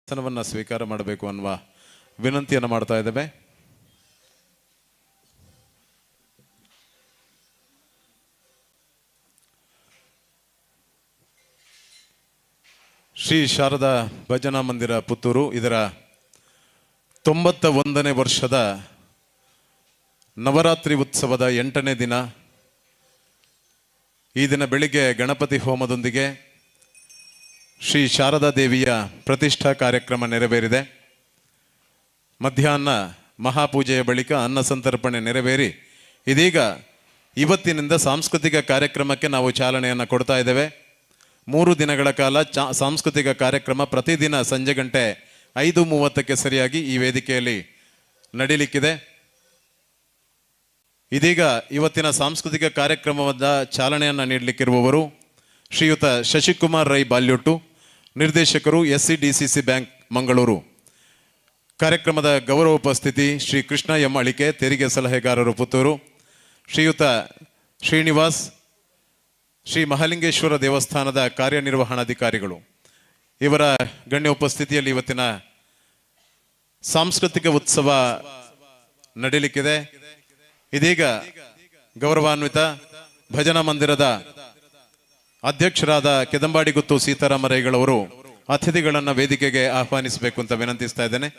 ಆಸನವನ್ನು ಸ್ವೀಕಾರ ಮಾಡಬೇಕು ಅನ್ನುವ ವಿನಂತಿಯನ್ನು ಮಾಡ್ತಾ ಇದ್ದೇವೆ. ಶ್ರೀ ಶಾರದಾ ಭಜನಾ ಮಂದಿರ ಪುತ್ತೂರು ಇದರ 91ನೇ ವರ್ಷದ ನವರಾತ್ರಿ ಉತ್ಸವದ 8ನೇ ದಿನ. ಈ ದಿನ ಬೆಳಿಗ್ಗೆ ಗಣಪತಿ ಹೋಮದೊಂದಿಗೆ ಶ್ರೀ ಶಾರದಾ ದೇವಿಯ ಪ್ರತಿಷ್ಠಾ ಕಾರ್ಯಕ್ರಮ ನೆರವೇರಿದೆ. ಮಧ್ಯಾಹ್ನ ಮಹಾಪೂಜೆಯ ಬಳಿಕ ಅನ್ನ ಸಂತರ್ಪಣೆ ನೆರವೇರಿ ಇದೀಗ ಇವತ್ತಿನಿಂದ ಸಾಂಸ್ಕೃತಿಕ ಕಾರ್ಯಕ್ರಮಕ್ಕೆ ನಾವು ಚಾಲನೆಯನ್ನು ಕೊಡ್ತಾ ಇದ್ದೇವೆ. 3 ದಿನಗಳ ಕಾಲ ಸಾಂಸ್ಕೃತಿಕ ಕಾರ್ಯಕ್ರಮ ಪ್ರತಿದಿನ ಸಂಜೆ ಗಂಟೆ 5:30ಕ್ಕೆ ಸರಿಯಾಗಿ ಈ ವೇದಿಕೆಯಲ್ಲಿ ನಡೀಲಿಕ್ಕಿದೆ. ಇದೀಗ ಇವತ್ತಿನ ಸಾಂಸ್ಕೃತಿಕ ಕಾರ್ಯಕ್ರಮದ ಚಾಲನೆಯನ್ನು ನೀಡಲಿಕ್ಕಿರುವವರು ಶ್ರೀಯುತ ಶಶಿಕುಮಾರ್ ರೈ ಬಾಲ್ಯೋಟು, ನಿರ್ದೇಶಕರು SCDCC ಬ್ಯಾಂಕ್ ಮಂಗಳೂರು. ಕಾರ್ಯಕ್ರಮದ ಗೌರವ ಉಪಸ್ಥಿತಿ ಶ್ರೀ ಕೃಷ್ಣ ಎಂ ಅಳಿಕೆ, ತೆರಿಗೆ ಸಲಹೆಗಾರರು ಪುತ್ತೂರು. ಶ್ರೀಯುತ ಶ್ರೀನಿವಾಸ್, ಶ್ರೀ ಮಹಾಲಿಂಗೇಶ್ವರ ದೇವಸ್ಥಾನದ ಕಾರ್ಯನಿರ್ವಹಣಾಧಿಕಾರಿಗಳು. ಇವರ ಗಣ್ಯ ಉಪಸ್ಥಿತಿಯಲ್ಲಿ ಇವತ್ತಿನ ಸಾಂಸ್ಕೃತಿಕ ಉತ್ಸವ ನಡೀಲಿಕ್ಕಿದೆ. ಇದೀಗ ಗೌರವಾನ್ವಿತ ಭಜನಾ ಮಂದಿರದ ಅಧ್ಯಕ್ಷರಾದ ಕೆದಂಬಾಡಿಗುತ್ತು ಸೀತಾರಾಮರೈಗಳವರು ಅತಿಥಿಗಳನ್ನು ವೇದಿಕೆಗೆ ಆಹ್ವಾನಿಸಬೇಕು ಅಂತ ವಿನಂತಿಸ್ತಾ ಇದ್ದೇನೆ.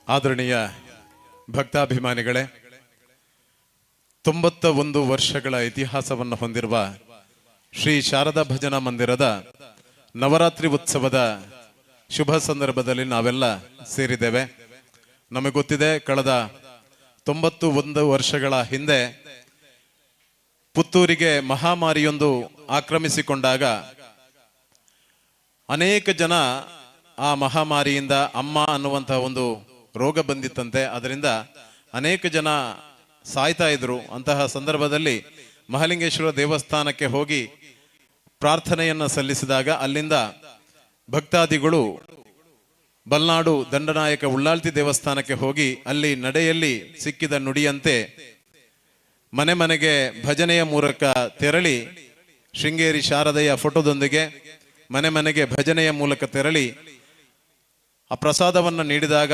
ಆದರಣೀಯ ಭಕ್ತಾಭಿಮಾನಿಗಳೇ, 91 ವರ್ಷಗಳ ಇತಿಹಾಸವನ್ನು ಹೊಂದಿರುವ ಶ್ರೀ ಶಾರದಾ ಭಜನಾ ಮಂದಿರದ ನವರಾತ್ರಿ ಉತ್ಸವದ ಶುಭ ಸಂದರ್ಭದಲ್ಲಿ ನಾವೆಲ್ಲ ಸೇರಿದ್ದೇವೆ. ನಮಗೆ ಗೊತ್ತಿದೆ, ಕಳೆದ 91 ವರ್ಷಗಳ ಹಿಂದೆ ಪುತ್ತೂರಿಗೆ ಮಹಾಮಾರಿಯೊಂದು ಆಕ್ರಮಿಸಿಕೊಂಡಾಗ ಅನೇಕ ಜನ ಆ ಮಹಾಮಾರಿಯಿಂದ ಅಮ್ಮ ಅನ್ನುವಂತಹ ಒಂದು ರೋಗ ಬಂದಿತ್ತಂತೆ. ಅದರಿಂದ ಅನೇಕ ಜನ ಸಾಯ್ತಾ ಇದ್ರು. ಅಂತಹ ಸಂದರ್ಭದಲ್ಲಿ ಮಹಾಲಿಂಗೇಶ್ವರ ದೇವಸ್ಥಾನಕ್ಕೆ ಹೋಗಿ ಪ್ರಾರ್ಥನೆಯನ್ನು ಸಲ್ಲಿಸಿದಾಗ ಅಲ್ಲಿಂದ ಭಕ್ತಾದಿಗಳು ಬಲ್ನಾಡು ದಂಡನಾಯಕ ಉಳ್ಳಾಲ್ತಿ ದೇವಸ್ಥಾನಕ್ಕೆ ಹೋಗಿ ಅಲ್ಲಿ ನಡೆಯಲ್ಲಿ ಸಿಕ್ಕಿದ ನುಡಿಯಂತೆ ಮನೆ ಮನೆಗೆ ಭಜನೆಯ ಮೂಲಕ ತೆರಳಿ, ಶೃಂಗೇರಿ ಶಾರದೆಯ ಫೋಟೋದೊಂದಿಗೆ ಮನೆ ಮನೆಗೆ ಭಜನೆಯ ಮೂಲಕ ತೆರಳಿ ಆ ಪ್ರಸಾದವನ್ನು ನೀಡಿದಾಗ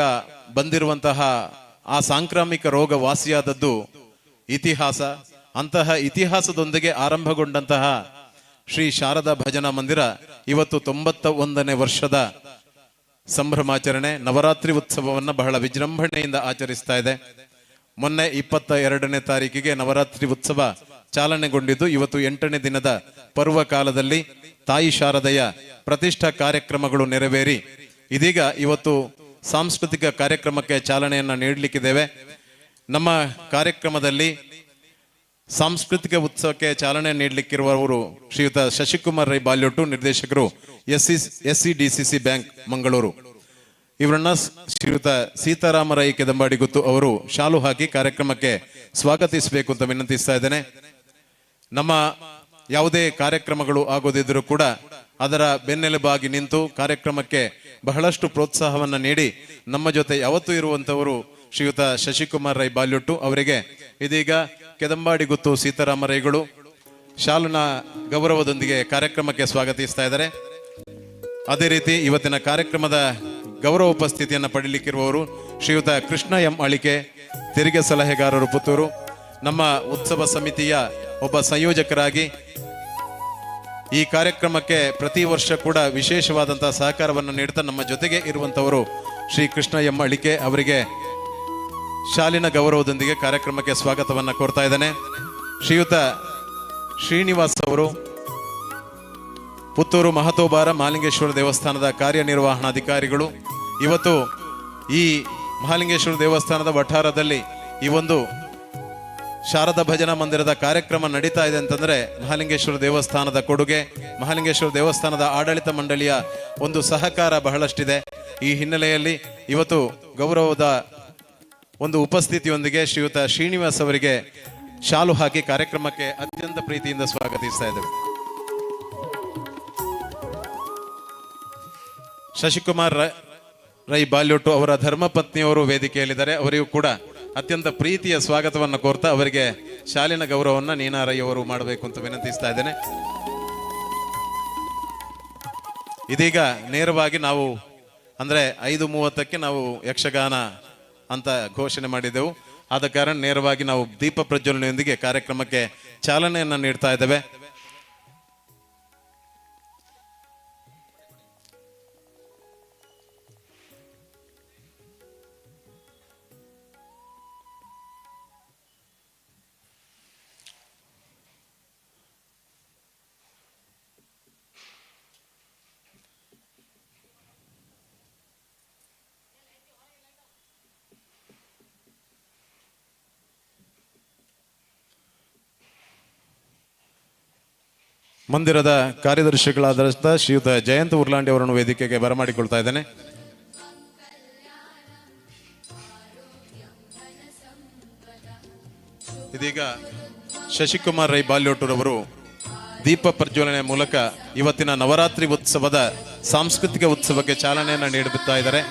ಬಂದಿರುವಂತಹ ಆ ಸಾಂಕ್ರಾಮಿಕ ರೋಗ ವಾಸಿಯಾದದ್ದು ಇತಿಹಾಸ. ಅಂತಹ ಇತಿಹಾಸದೊಂದಿಗೆ ಆರಂಭಗೊಂಡಂತಹ ಶ್ರೀ ಶಾರದಾ ಭಜನಾ ಮಂದಿರ ಇವತ್ತು 91ನೇ ವರ್ಷದ ಸಂಭ್ರಮಾಚರಣೆ, ನವರಾತ್ರಿ ಉತ್ಸವವನ್ನು ಬಹಳ ವಿಜೃಂಭಣೆಯಿಂದ ಆಚರಿಸ್ತಾ ಇದೆ. ಮೊನ್ನೆ 22ನೇ ತಾರೀಕಿಗೆ ನವರಾತ್ರಿ ಉತ್ಸವ ಚಾಲನೆಗೊಂಡಿದ್ದು, ಇವತ್ತು 8ನೇ ದಿನದ ಪರ್ವ ಕಾಲದಲ್ಲಿ ತಾಯಿ ಶಾರದೆಯ ಪ್ರತಿಷ್ಠಾ ಕಾರ್ಯಕ್ರಮಗಳು ನೆರವೇರಿ ಇದೀಗ ಇವತ್ತು ಸಾಂಸ್ಕೃತಿಕ ಕಾರ್ಯಕ್ರಮಕ್ಕೆ ಚಾಲನೆಯನ್ನು ನೀಡಲಿಕ್ಕಿದ್ದೇವೆ. ನಮ್ಮ ಕಾರ್ಯಕ್ರಮದಲ್ಲಿ ಸಾಂಸ್ಕೃತಿಕ ಉತ್ಸವಕ್ಕೆ ಚಾಲನೆ ನೀಡಲಿಕ್ಕಿರುವವರು ಶ್ರೀಯುತ ಶಶಿಕುಮಾರ್ ರೈ ಬಾಲ್ಯೋಟು, ನಿರ್ದೇಶಕರು SCDCC ಬ್ಯಾಂಕ್ ಮಂಗಳೂರು. ಇವರನ್ನ ಶ್ರೀಯುತ ಸೀತಾರಾಮರೈ ಕೆದಂಬಾಡಿಗುತ್ತು ಅವರು ಶಾಲು ಹಾಕಿ ಕಾರ್ಯಕ್ರಮಕ್ಕೆ ಸ್ವಾಗತಿಸಬೇಕು ಅಂತ ವಿನಂತಿಸ್ತಾ ಇದ್ದೇನೆ. ನಮ್ಮ ಯಾವುದೇ ಕಾರ್ಯಕ್ರಮಗಳು ಆಗೋದಿದ್ರೂ ಕೂಡ ಅದರ ಬೆನ್ನೆಲುಬಾಗಿ ನಿಂತು ಕಾರ್ಯಕ್ರಮಕ್ಕೆ ಬಹಳಷ್ಟು ಪ್ರೋತ್ಸಾಹವನ್ನು ನೀಡಿ ನಮ್ಮ ಜೊತೆ ಯಾವತ್ತೂ ಇರುವಂತವರು ಶ್ರೀಯುತ ಶಶಿಕುಮಾರ್ ರೈ ಬಾಲ್ಯೋಟು ಅವರಿಗೆ ಇದೀಗ ಕೆದಂಬಾಡಿಗುತ್ತು ಸೀತಾರಾಮರೈಗಳು ಶಾಲುನ ಗೌರವದೊಂದಿಗೆ ಕಾರ್ಯಕ್ರಮಕ್ಕೆ ಸ್ವಾಗತಿಸ್ತಾ ಇದ್ದಾರೆ. ಅದೇ ರೀತಿ ಇವತ್ತಿನ ಕಾರ್ಯಕ್ರಮದ ಗೌರವ ಉಪಸ್ಥಿತಿಯನ್ನು ಪಡೆಯಲಿಕ್ಕಿರುವವರು ಶ್ರೀಯುತ ಕೃಷ್ಣ ಎಂ ಅಳಿಕೆ, ತೆರಿಗೆ ಸಲಹೆಗಾರರು ಪುತ್ತೂರು. ನಮ್ಮ ಉತ್ಸವ ಸಮಿತಿಯ ಒಬ್ಬ ಸಂಯೋಜಕರಾಗಿ ಈ ಕಾರ್ಯಕ್ರಮಕ್ಕೆ ಪ್ರತಿ ವರ್ಷ ಕೂಡ ವಿಶೇಷವಾದಂತಹ ಸಹಕಾರವನ್ನು ನೀಡುತ್ತಾ ನಮ್ಮ ಜೊತೆಗೆ ಇರುವಂತವರು ಶ್ರೀ ಕೃಷ್ಣ ಎಂ ಅಳಿಕೆ ಅವರಿಗೆ ಶಾಲಿನ ಗೌರವದೊಂದಿಗೆ ಕಾರ್ಯಕ್ರಮಕ್ಕೆ ಸ್ವಾಗತವನ್ನು ಕೋರ್ತಾ ಇದ್ದೇನೆ. ಶ್ರೀಯುತ ಶ್ರೀನಿವಾಸ್ ಅವರು ಪುತ್ತೂರು ಮಹತೋಬಾರ ಮಹಾಲಿಂಗೇಶ್ವರ ದೇವಸ್ಥಾನದ ಕಾರ್ಯನಿರ್ವಹಣಾಧಿಕಾರಿಗಳು. ಇವತ್ತು ಈ ಮಹಾಲಿಂಗೇಶ್ವರ ದೇವಸ್ಥಾನದ ವಠಾರದಲ್ಲಿ ಈ ಒಂದು ಶಾರದಾ ಭಜನಾ ಮಂದಿರದ ಕಾರ್ಯಕ್ರಮ ನಡೀತಾ ಇದೆ ಅಂತಂದ್ರೆ ಮಹಾಲಿಂಗೇಶ್ವರ ದೇವಸ್ಥಾನದ ಕೊಡುಗೆ, ಮಹಾಲಿಂಗೇಶ್ವರ ದೇವಸ್ಥಾನದ ಆಡಳಿತ ಮಂಡಳಿಯ ಒಂದು ಸಹಕಾರ ಬಹಳಷ್ಟಿದೆ. ಈ ಹಿನ್ನೆಲೆಯಲ್ಲಿ ಇವತ್ತು ಗೌರವದ ಒಂದು ಉಪಸ್ಥಿತಿಯೊಂದಿಗೆ ಶ್ರೀಯುತ ಶ್ರೀನಿವಾಸ್ ಅವರಿಗೆ ಶಾಲು ಹಾಕಿ ಕಾರ್ಯಕ್ರಮಕ್ಕೆ ಅತ್ಯಂತ ಪ್ರೀತಿಯಿಂದ ಸ್ವಾಗತಿಸ್ತಾ ಇದ್ದೇವೆ. ಶಶಿಕುಮಾರ್ ರೈ ಬಾಲ್ಯೋಟು ಅವರ ಧರ್ಮಪತ್ನಿಯವರು ವೇದಿಕೆಯಲ್ಲಿದ್ದಾರೆ. ಅವರಿಗೂ ಕೂಡ ಅತ್ಯಂತ ಪ್ರೀತಿಯ ಸ್ವಾಗತವನ್ನು ಕೋರ್ತಾ ಅವರಿಗೆ ಶಾಲಿನ ಗೌರವವನ್ನು ನೀನಾ ರೈ ಅವರು ಮಾಡಬೇಕು ಅಂತ ವಿನಂತಿಸ್ತಾ ಇದ್ದೇನೆ. ಇದೀಗ ನೇರವಾಗಿ ನಾವು ಅಂದರೆ 5:30ಕ್ಕೆ ನಾವು ಯಕ್ಷಗಾನ ಅಂತ ಘೋಷಣೆ ಮಾಡಿದೆವು. ಆದ ಕಾರಣ ನೇರವಾಗಿ ನಾವು ದೀಪ ಪ್ರಜ್ವಲನೆಯೊಂದಿಗೆ ಕಾರ್ಯಕ್ರಮಕ್ಕೆ ಚಾಲನೆಯನ್ನು ನೀಡ್ತಾ ಇದ್ದೇವೆ. ಮಂದಿರದ ಕಾರ್ಯದರ್ಶಿಗಳಾದ ಶ್ರೀಯುತ ಜಯಂತ್ ಉರ್ಲಾಂಡಿ ಅವರನ್ನು ವೇದಿಕೆಗೆ ಬರಮಾಡಿಕೊಳ್ತಾ ಇದ್ದೇನೆ. ಇದೀಗ ಶಶಿಕುಮಾರ್ ರೈ ಬಾಲ್ಯೋಟುರವರು ದೀಪ ಪ್ರಜ್ವಲನೆ ಮೂಲಕ ಇವತ್ತಿನ ನವರಾತ್ರಿ ಉತ್ಸವದ ಸಾಂಸ್ಕೃತಿಕ ಉತ್ಸವಕ್ಕೆ ಚಾಲನೆಯನ್ನು ನೀಡುತ್ತಾ ಇದ್ದಾರೆ.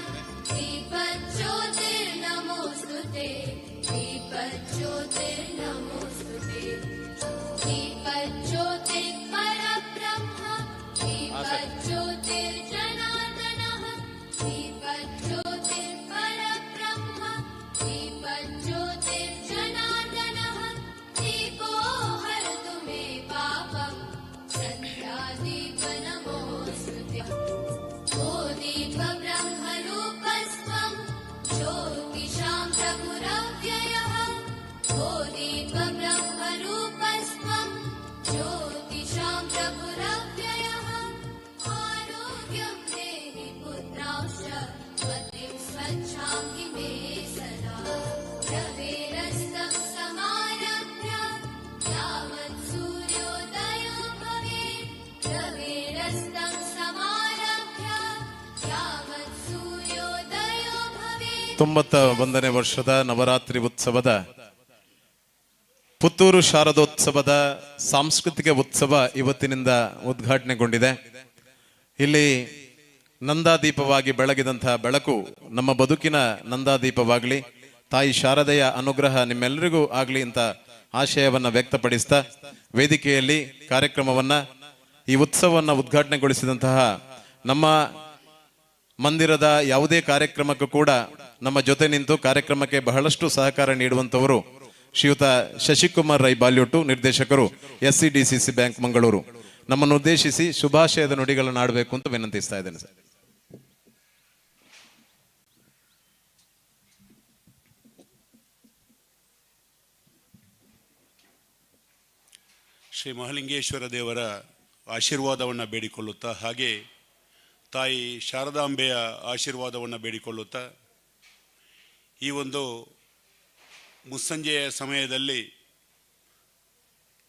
ಒಂದನೇ ವರ್ಷದ ನವರಾತ್ರಿ ಉತ್ಸವದ ಪುತ್ತೂರು ಶಾರದೋತ್ಸವದ ಸಾಂಸ್ಕೃತಿಕ ಉತ್ಸವ ಇವತ್ತಿನಿಂದ ಉದ್ಘಾಟನೆಗೊಂಡಿದೆ. ಇಲ್ಲಿ ನಂದಾದೀಪವಾಗಿ ಬೆಳಗಿದಂತಹ ಬೆಳಕು ನಮ್ಮ ಬದುಕಿನ ನಂದಾದೀಪವಾಗಲಿ, ತಾಯಿ ಶಾರದೆಯ ಅನುಗ್ರಹ ನಿಮ್ಮೆಲ್ಲರಿಗೂ ಆಗಲಿ ಅಂತ ಆಶಯವನ್ನು ವ್ಯಕ್ತಪಡಿಸ್ತಾ ವೇದಿಕೆಯಲ್ಲಿ ಕಾರ್ಯಕ್ರಮವನ್ನ ಈ ಉತ್ಸವವನ್ನು ಉದ್ಘಾಟನೆಗೊಳಿಸಿದಂತಹ ನಮ್ಮ ಮಂದಿರದ ಯಾವುದೇ ಕಾರ್ಯಕ್ರಮಕ್ಕೂ ಕೂಡ ನಮ್ಮ ಜೊತೆ ನಿಂತು ಕಾರ್ಯಕ್ರಮಕ್ಕೆ ಬಹಳಷ್ಟು ಸಹಕಾರ ನೀಡುವಂತವರು ಶ್ರೀಯುತ ಶಶಿಕುಮಾರ್ ರೈ ಬಾಲ್ಯೋಟು, ನಿರ್ದೇಶಕರು SCDCC ಬ್ಯಾಂಕ್ ಮಂಗಳೂರು, ನಮ್ಮನ್ನು ಉದ್ದೇಶಿಸಿ ಶುಭಾಶಯದ ನುಡಿಗಳನ್ನು ಆಡಬೇಕು ಅಂತ ವಿನಂತಿಸ್ತಾ ಇದ್ದೇನೆ ಸರ್. ಶ್ರೀ ಮಹಾಲಿಂಗೇಶ್ವರ ದೇವರ ಆಶೀರ್ವಾದವನ್ನು ಬೇಡಿಕೊಳ್ಳುತ್ತಾ, ಹಾಗೆ ತಾಯಿ ಶಾರದಾಂಬೆಯ ಆಶೀರ್ವಾದವನ್ನು ಬೇಡಿಕೊಳ್ಳುತ್ತಾ, ಈ ಒಂದು ಮುಸ್ಸಂಜೆಯ ಸಮಯದಲ್ಲಿ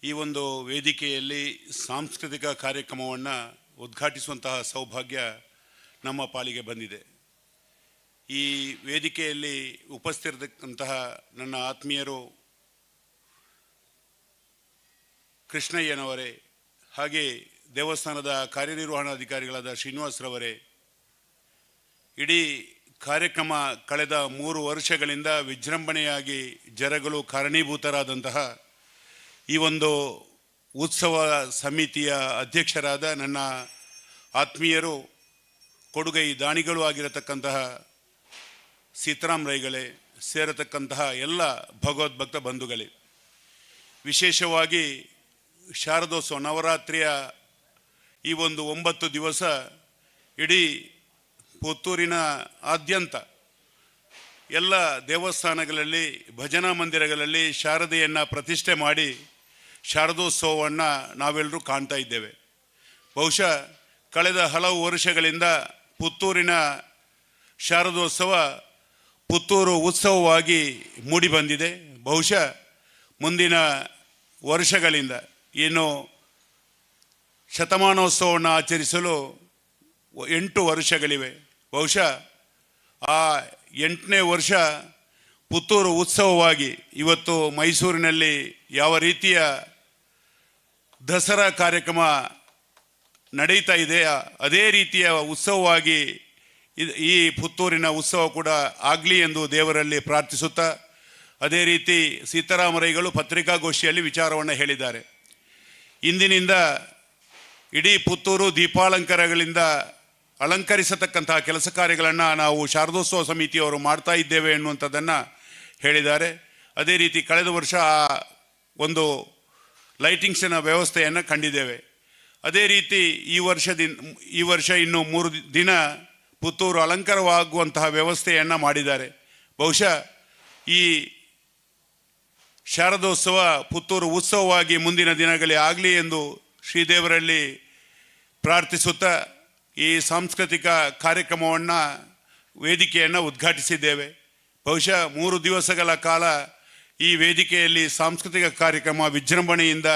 ಈ ಒಂದು ವೇದಿಕೆಯಲ್ಲಿ ಸಾಂಸ್ಕೃತಿಕ ಕಾರ್ಯಕ್ರಮವನ್ನು ಉದ್ಘಾಟಿಸುವಂತಹ ಸೌಭಾಗ್ಯ ನಮ್ಮ ಪಾಲಿಗೆ ಬಂದಿದೆ. ಈ ವೇದಿಕೆಯಲ್ಲಿ ಉಪಸ್ಥಿತಿರತಕ್ಕಂತಹ ನನ್ನ ಆತ್ಮೀಯರು ಕೃಷ್ಣಯ್ಯನವರೇ, ಹಾಗೆ ದೇವಸ್ಥಾನದ ಕಾರ್ಯನಿರ್ವಹಣಾಧಿಕಾರಿಗಳಾದ ಶ್ರೀನಿವಾಸರವರೇ, ಇಡೀ ಕಾರ್ಯಕ್ರಮ ಕಳೆದ 3 ವರ್ಷಗಳಿಂದ ವಿಜೃಂಭಣೆಯಾಗಿ ಜರಗಲು ಕಾರಣೀಭೂತರಾದಂತಹ ಈ ಒಂದು ಉತ್ಸವ ಸಮಿತಿಯ ಅಧ್ಯಕ್ಷರಾದ ನನ್ನ ಆತ್ಮೀಯರು, ಕೊಡುಗೈ ದಾನಿಗಳು ಆಗಿರತಕ್ಕಂತಹ ಸೀತಾರಾಮ್ ರೈಗಳೇ, ಸೇರತಕ್ಕಂತಹ ಎಲ್ಲ ಭಗವದ್ಭಕ್ತ ಬಂಧುಗಳೇ, ವಿಶೇಷವಾಗಿ ಶಾರದೋತ್ಸವ ನವರಾತ್ರಿಯ ಈ ಒಂದು 9 ದಿವಸ ಇಡೀ ಪುತ್ತೂರಿನ ಆದ್ಯಂತ ಎಲ್ಲ ದೇವಸ್ಥಾನಗಳಲ್ಲಿ, ಭಜನಾ ಮಂದಿರಗಳಲ್ಲಿ ಶಾರದೆಯನ್ನು ಪ್ರತಿಷ್ಠೆ ಮಾಡಿ ಶಾರದೋತ್ಸವವನ್ನು ನಾವೆಲ್ಲರೂ ಕಾಣ್ತಾ ಇದ್ದೇವೆ. ಬಹುಶಃ ಕಳೆದ ಹಲವು ವರ್ಷಗಳಿಂದ ಪುತ್ತೂರಿನ ಶಾರದೋತ್ಸವ ಪುತ್ತೂರು ಉತ್ಸವವಾಗಿ ಮೂಡಿಬಂದಿದೆ. ಬಹುಶಃ ಮುಂದಿನ ವರ್ಷಗಳಿಂದ ಏನು ಶತಮಾನೋತ್ಸವವನ್ನು ಆಚರಿಸಲು 8 ವರ್ಷಗಳಿವೆ. ಬಹುಶಃ ಆ 8ನೇ ವರ್ಷ ಪುತ್ತೂರು ಉತ್ಸವವಾಗಿ ಇವತ್ತು ಮೈಸೂರಿನಲ್ಲಿ ಯಾವ ರೀತಿಯ ದಸರಾ ಕಾರ್ಯಕ್ರಮ ನಡೀತಾ ಇದೆ ಅದೇ ರೀತಿಯ ಉತ್ಸವವಾಗಿ ಈ ಪುತ್ತೂರಿನ ಉತ್ಸವ ಕೂಡ ಆಗಲಿ ಎಂದು ದೇವರಲ್ಲಿ ಪ್ರಾರ್ಥಿಸುತ್ತಾ, ಅದೇ ರೀತಿ ಸೀತಾರಾಮರೈಗಳು ಪತ್ರಿಕಾಗೋಷ್ಠಿಯಲ್ಲಿ ವಿಚಾರವನ್ನು ಹೇಳಿದ್ದಾರೆ. ಇಂದಿನಿಂದ ಇಡೀ ಪುತ್ತೂರು ದೀಪಾಲಂಕಾರಗಳಿಂದ ಅಲಂಕರಿಸತಕ್ಕಂತಹ ಕೆಲಸ ಕಾರ್ಯಗಳನ್ನು ನಾವು ಶಾರದೋತ್ಸವ ಸಮಿತಿಯವರು ಮಾಡ್ತಾ ಇದ್ದೇವೆ ಎನ್ನುವಂಥದ್ದನ್ನು ಹೇಳಿದ್ದಾರೆ. ಅದೇ ರೀತಿ ಕಳೆದ ವರ್ಷ ಒಂದು ಲೈಟಿಂಗ್ಸಿನ ವ್ಯವಸ್ಥೆಯನ್ನು ಕಂಡಿದ್ದೇವೆ. ಅದೇ ರೀತಿ ಈ ವರ್ಷ ಇನ್ನು 3 ದಿನ ಪುತ್ತೂರು ಅಲಂಕಾರವಾಗುವಂತಹ ವ್ಯವಸ್ಥೆಯನ್ನು ಮಾಡಿದ್ದಾರೆ. ಬಹುಶಃ ಈ ಶಾರದೋತ್ಸವ ಪುತ್ತೂರು ಉತ್ಸವವಾಗಿ ಮುಂದಿನ ದಿನಗಳಲ್ಲಿ ಆಗಲಿ ಎಂದು ಶ್ರೀದೇವರಲ್ಲಿ ಪ್ರಾರ್ಥಿಸುತ್ತಾ ಈ ಸಾಂಸ್ಕೃತಿಕ ಕಾರ್ಯಕ್ರಮವನ್ನು ವೇದಿಕೆಯನ್ನು ಉದ್ಘಾಟಿಸಿದ್ದೇವೆ. ಬಹುಶಃ 3 ದಿವಸಗಳ ಕಾಲ ಈ ವೇದಿಕೆಯಲ್ಲಿ ಸಾಂಸ್ಕೃತಿಕ ಕಾರ್ಯಕ್ರಮ ವಿಜೃಂಭಣೆಯಿಂದ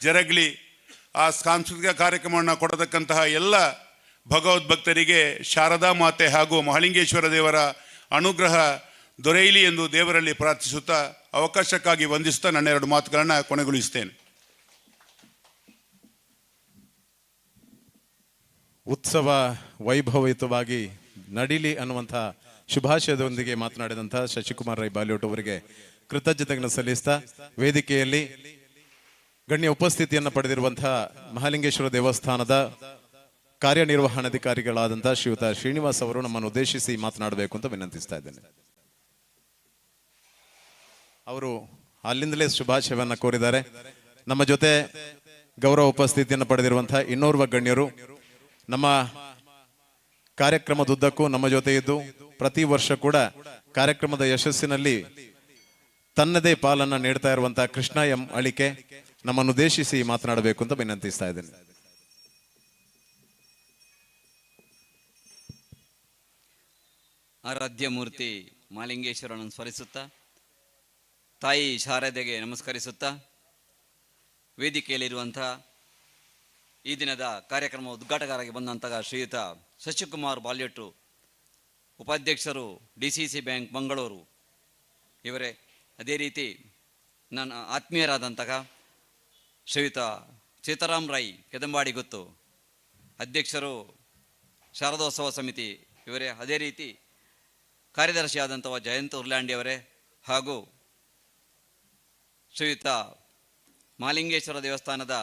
ಜರಗಲಿ. ಆ ಸಾಂಸ್ಕೃತಿಕ ಕಾರ್ಯಕ್ರಮವನ್ನು ಕೊಡತಕ್ಕಂತಹ ಎಲ್ಲ ಭಗವದ್ಭಕ್ತರಿಗೆ ಶಾರದಾ ಮಾತೆ ಹಾಗೂ ಮಹಾಲಿಂಗೇಶ್ವರ ದೇವರ ಅನುಗ್ರಹ ದೊರೆಯಲಿ ಎಂದು ದೇವರಲ್ಲಿ ಪ್ರಾರ್ಥಿಸುತ್ತಾ ಅವಕಾಶಕ್ಕಾಗಿ ವಂದಿಸುತ್ತಾ ನನ್ನ 2 ಮಾತುಗಳನ್ನು ಕೊನೆಗೊಳಿಸುತ್ತೇನೆ. ಉತ್ಸವ ವೈಭವಯುತವಾಗಿ ನಡೀಲಿ ಅನ್ನುವಂಥ ಶುಭಾಶಯದೊಂದಿಗೆ ಮಾತನಾಡಿದಂಥ ಶಶಿಕುಮಾರ್ ರೈ ಬಾಲ್ಯೋಟ್ ಅವರಿಗೆ ಕೃತಜ್ಞತೆಗಳನ್ನು ಸಲ್ಲಿಸ್ತಾ, ವೇದಿಕೆಯಲ್ಲಿ ಗಣ್ಯ ಉಪಸ್ಥಿತಿಯನ್ನು ಪಡೆದಿರುವಂತಹ ಮಹಾಲಿಂಗೇಶ್ವರ ದೇವಸ್ಥಾನದ ಕಾರ್ಯನಿರ್ವಹಣಾಧಿಕಾರಿಗಳಾದಂಥ ಶ್ರೀಯುತ ಶ್ರೀನಿವಾಸ್ ಅವರು ನಮ್ಮನ್ನು ಉದ್ದೇಶಿಸಿ ಮಾತನಾಡಬೇಕು ಅಂತ ವಿನಂತಿಸ್ತಾ ಇದ್ದೇನೆ. ಅವರು ಅಲ್ಲಿಂದಲೇ ಶುಭಾಶಯವನ್ನು ಕೋರಿದ್ದಾರೆ. ನಮ್ಮ ಜೊತೆ ಗೌರವ ಉಪಸ್ಥಿತಿಯನ್ನು ಪಡೆದಿರುವಂತಹ ಇನ್ನೋರ್ವ ಗಣ್ಯರು ನಮ್ಮ ಕಾರ್ಯಕ್ರಮದುದ್ದಕ್ಕೂ ನಮ್ಮ ಜೊತೆ ಇದ್ದು ಪ್ರತಿ ವರ್ಷ ಕೂಡ ಕಾರ್ಯಕ್ರಮದ ಯಶಸ್ಸಿನಲ್ಲಿ ತನ್ನದೇ ಪಾಲನ್ನು ನೀಡ್ತಾ ಇರುವಂತಹ ಕೃಷ್ಣ ಎಂ ಅಳಿಕೆ ನಮ್ಮನ್ನು ಉದ್ದೇಶಿಸಿ ಮಾತನಾಡಬೇಕು ಅಂತ ವಿನಂತಿಸ್ತಾ ಇದ್ದೇನೆ. ಆರಾಧ್ಯ ಮೂರ್ತಿ ಮಹಾಲಿಂಗೇಶ್ವರನನ್ನು ಸ್ಮರಿಸುತ್ತಾ, ತಾಯಿ ಶಾರದೆಗೆ ನಮಸ್ಕರಿಸುತ್ತಾ, ವೇದಿಕೆಯಲ್ಲಿರುವಂತಹ ಈ ದಿನದ ಕಾರ್ಯಕ್ರಮ ಉದ್ಘಾಟಕರಾಗಿ ಬಂದಂತಹ ಶ್ರೀಯುತ ಶಶಿಕುಮಾರ್ ಬಾಲ್ಯೋಟು, ಉಪಾಧ್ಯಕ್ಷರು DCC ಬ್ಯಾಂಕ್ ಮಂಗಳೂರು ಇವರೇ, ಅದೇ ರೀತಿ ನನ್ನ ಆತ್ಮೀಯರಾದಂತಹ ಶ್ರೀಯುತ ಸೀತಾರಾಮ್ ರೈ ಕೆದಂಬಾಡಿ ಗೊತ್ತು, ಅಧ್ಯಕ್ಷರು ಶಾರದೋತ್ಸವ ಸಮಿತಿ ಇವರೇ, ಅದೇ ರೀತಿ ಕಾರ್ಯದರ್ಶಿಯಾದಂತಹ ಜಯಂತ್ ಉರ್ಲಾಂಡಿ ಅವರೇ, ಹಾಗೂ ಶ್ರೀಯುತ ಮಹಾಲಿಂಗೇಶ್ವರ ದೇವಸ್ಥಾನದ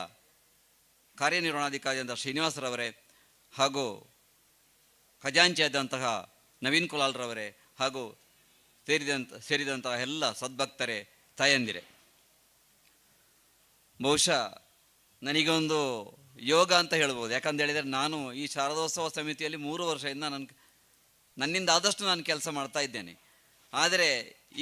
ಕಾರ್ಯನಿರ್ವಹಣಾಧಿಕಾರಿಯಾದಂಥ ಶ್ರೀನಿವಾಸರವರೇ, ಹಾಗೂ ಖಜಾಂಚಿಯಾದಂತಹ ನವೀನ್ ಕುಲಾಲ್ರವರೇ, ಹಾಗೂ ಸೇರಿದಂತಹ ಎಲ್ಲ ಸದ್ಭಕ್ತರೇ, ತಾಯಂದಿರೇ, ಬಹುಶಃ ನನಗೆ ಒಂದು ಯೋಗ ಅಂತ ಹೇಳ್ಬೋದು. ಯಾಕಂತ ಹೇಳಿದರೆ ನಾನು ಈ ಶಾರದೋತ್ಸವ ಸಮಿತಿಯಲ್ಲಿ 3 ವರ್ಷದಿಂದ ನನ್ನಿಂದ ಆದಷ್ಟು ನಾನು ಕೆಲಸ ಮಾಡ್ತಾ ಇದ್ದೇನೆ. ಆದರೆ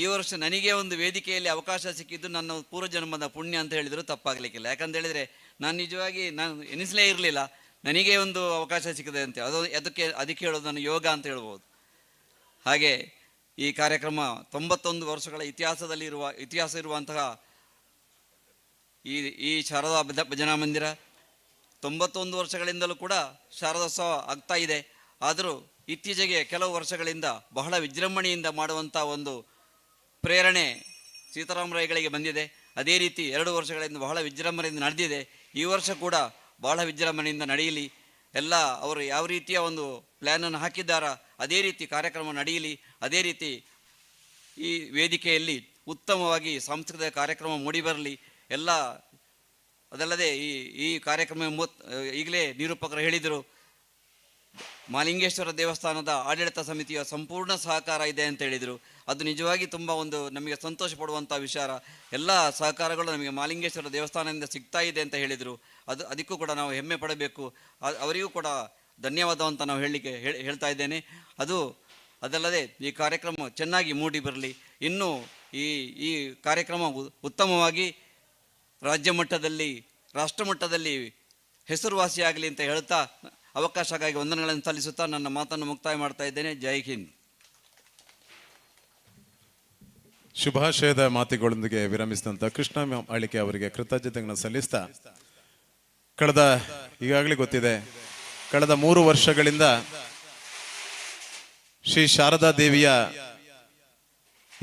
ಈ ವರ್ಷ ನನಗೆ ಒಂದು ವೇದಿಕೆಯಲ್ಲಿ ಅವಕಾಶ ಸಿಕ್ಕಿದ್ದು ನನ್ನ ಪೂರ್ವಜನ್ಮದ ಪುಣ್ಯ ಅಂತ ಹೇಳಿದರೂ ತಪ್ಪಾಗಲಿಕ್ಕಿಲ್ಲ. ಯಾಕಂತ ಹೇಳಿದರೆ ನಾನು ನಿಜವಾಗಿ ನಾನು ಎನಿಸಲೇ ಇರಲಿಲ್ಲ ನನಗೆ ಒಂದು ಅವಕಾಶ ಸಿಕ್ಕಿದೆ ಅಂತ. ಅದಕ್ಕೆ ಹೇಳೋದು ನಾನು ಯೋಗ ಅಂತ ಹೇಳ್ಬೋದು. ಹಾಗೆ ಈ ಕಾರ್ಯಕ್ರಮ 91 ವರ್ಷಗಳ ಇತಿಹಾಸ ಇರುವಂತಹ ಈ ಶಾರದಾ ಭಜನಾ ಮಂದಿರ 91 ವರ್ಷಗಳಿಂದಲೂ ಕೂಡ ಶಾರದೋತ್ಸವ ಆಗ್ತಾ ಇದೆ. ಆದರೂ ಇತ್ತೀಚೆಗೆ ಕೆಲವು ವರ್ಷಗಳಿಂದ ಬಹಳ ವಿಜೃಂಭಣೆಯಿಂದ ಮಾಡುವಂಥ ಒಂದು ಪ್ರೇರಣೆ ಸೀತಾರಾಮರೈಗಳಿಗೆ ಬಂದಿದೆ. ಅದೇ ರೀತಿ 2 ವರ್ಷಗಳಿಂದ ಬಹಳ ವಿಜೃಂಭಣೆಯಿಂದ ನಡೆದಿದೆ. ಈ ವರ್ಷ ಕೂಡ ಬಹಳ ವಿಜೃಂಭಣೆಯಿಂದ ನಡೆಯಲಿ. ಎಲ್ಲ ಅವರು ಯಾವ ರೀತಿಯ ಒಂದು ಪ್ಲ್ಯಾನನ್ನು ಹಾಕಿದ್ದಾರ ಅದೇ ರೀತಿ ಕಾರ್ಯಕ್ರಮ ನಡೆಯಲಿ. ಅದೇ ರೀತಿ ಈ ವೇದಿಕೆಯಲ್ಲಿ ಉತ್ತಮವಾಗಿ ಸಾಂಸ್ಕೃತಿಕ ಕಾರ್ಯಕ್ರಮ ಮೂಡಿಬರಲಿ ಎಲ್ಲ. ಅದಲ್ಲದೆ ಈ ಕಾರ್ಯಕ್ರಮ ಈಗಲೇ ನಿರೂಪಕರು ಹೇಳಿದರು, ಮಹಾಲಿಂಗೇಶ್ವರ ದೇವಸ್ಥಾನದ ಆಡಳಿತ ಸಮಿತಿಯ ಸಂಪೂರ್ಣ ಸಹಕಾರ ಇದೆ ಅಂತ ಹೇಳಿದರು. ಅದು ನಿಜವಾಗಿ ತುಂಬ ಒಂದು ನಮಗೆ ಸಂತೋಷ ಪಡುವಂಥ ವಿಚಾರ. ಎಲ್ಲ ಸಹಕಾರಗಳು ನಮಗೆ ಮಹಾಲಿಂಗೇಶ್ವರ ದೇವಸ್ಥಾನದಿಂದ ಸಿಗ್ತಾ ಇದೆ ಅಂತ ಹೇಳಿದರು. ಅದಕ್ಕೂ ಕೂಡ ನಾವು ಹೆಮ್ಮೆ ಪಡಬೇಕು. ಅವರಿಗೂ ಕೂಡ ಧನ್ಯವಾದ ಅಂತ ನಾವು ಹೇಳ್ತಾ ಇದ್ದೇನೆ. ಅದಲ್ಲದೆ ಈ ಕಾರ್ಯಕ್ರಮ ಚೆನ್ನಾಗಿ ಮೂಡಿ ಬರಲಿ. ಇನ್ನು ಈ ಕಾರ್ಯಕ್ರಮ ಉತ್ತಮವಾಗಿ ರಾಜ್ಯ ಮಟ್ಟದಲ್ಲಿ ರಾಷ್ಟ್ರ ಮಟ್ಟದಲ್ಲಿ ಹೆಸರುವಾಸಿಯಾಗಲಿ ಅಂತ ಹೇಳ್ತಾ ಅವಕಾಶಕ್ಕಾಗಿ ವಂದನೆಗಳನ್ನು ಸಲ್ಲಿಸುತ್ತಾ ನನ್ನ ಮಾತನ್ನು ಮುಕ್ತಾಯ ಮಾಡ್ತಾ ಇದ್ದೇನೆ. ಜೈ ಹಿಂದ್. ಶುಭಾಶಯದ ಮಾತುಗಳೊಂದಿಗೆ ವಿರಮಿಸಿದಂಥ ಕೃಷ್ಣ ಅಳಿಕೆ ಅವರಿಗೆ ಕೃತಜ್ಞತೆಗಳನ್ನು ಸಲ್ಲಿಸ್ತಾ, ಈಗಾಗಲೇ ಗೊತ್ತಿದೆ, ಕಳೆದ 3 ವರ್ಷಗಳಿಂದ ಶ್ರೀ ಶಾರದಾ ದೇವಿಯ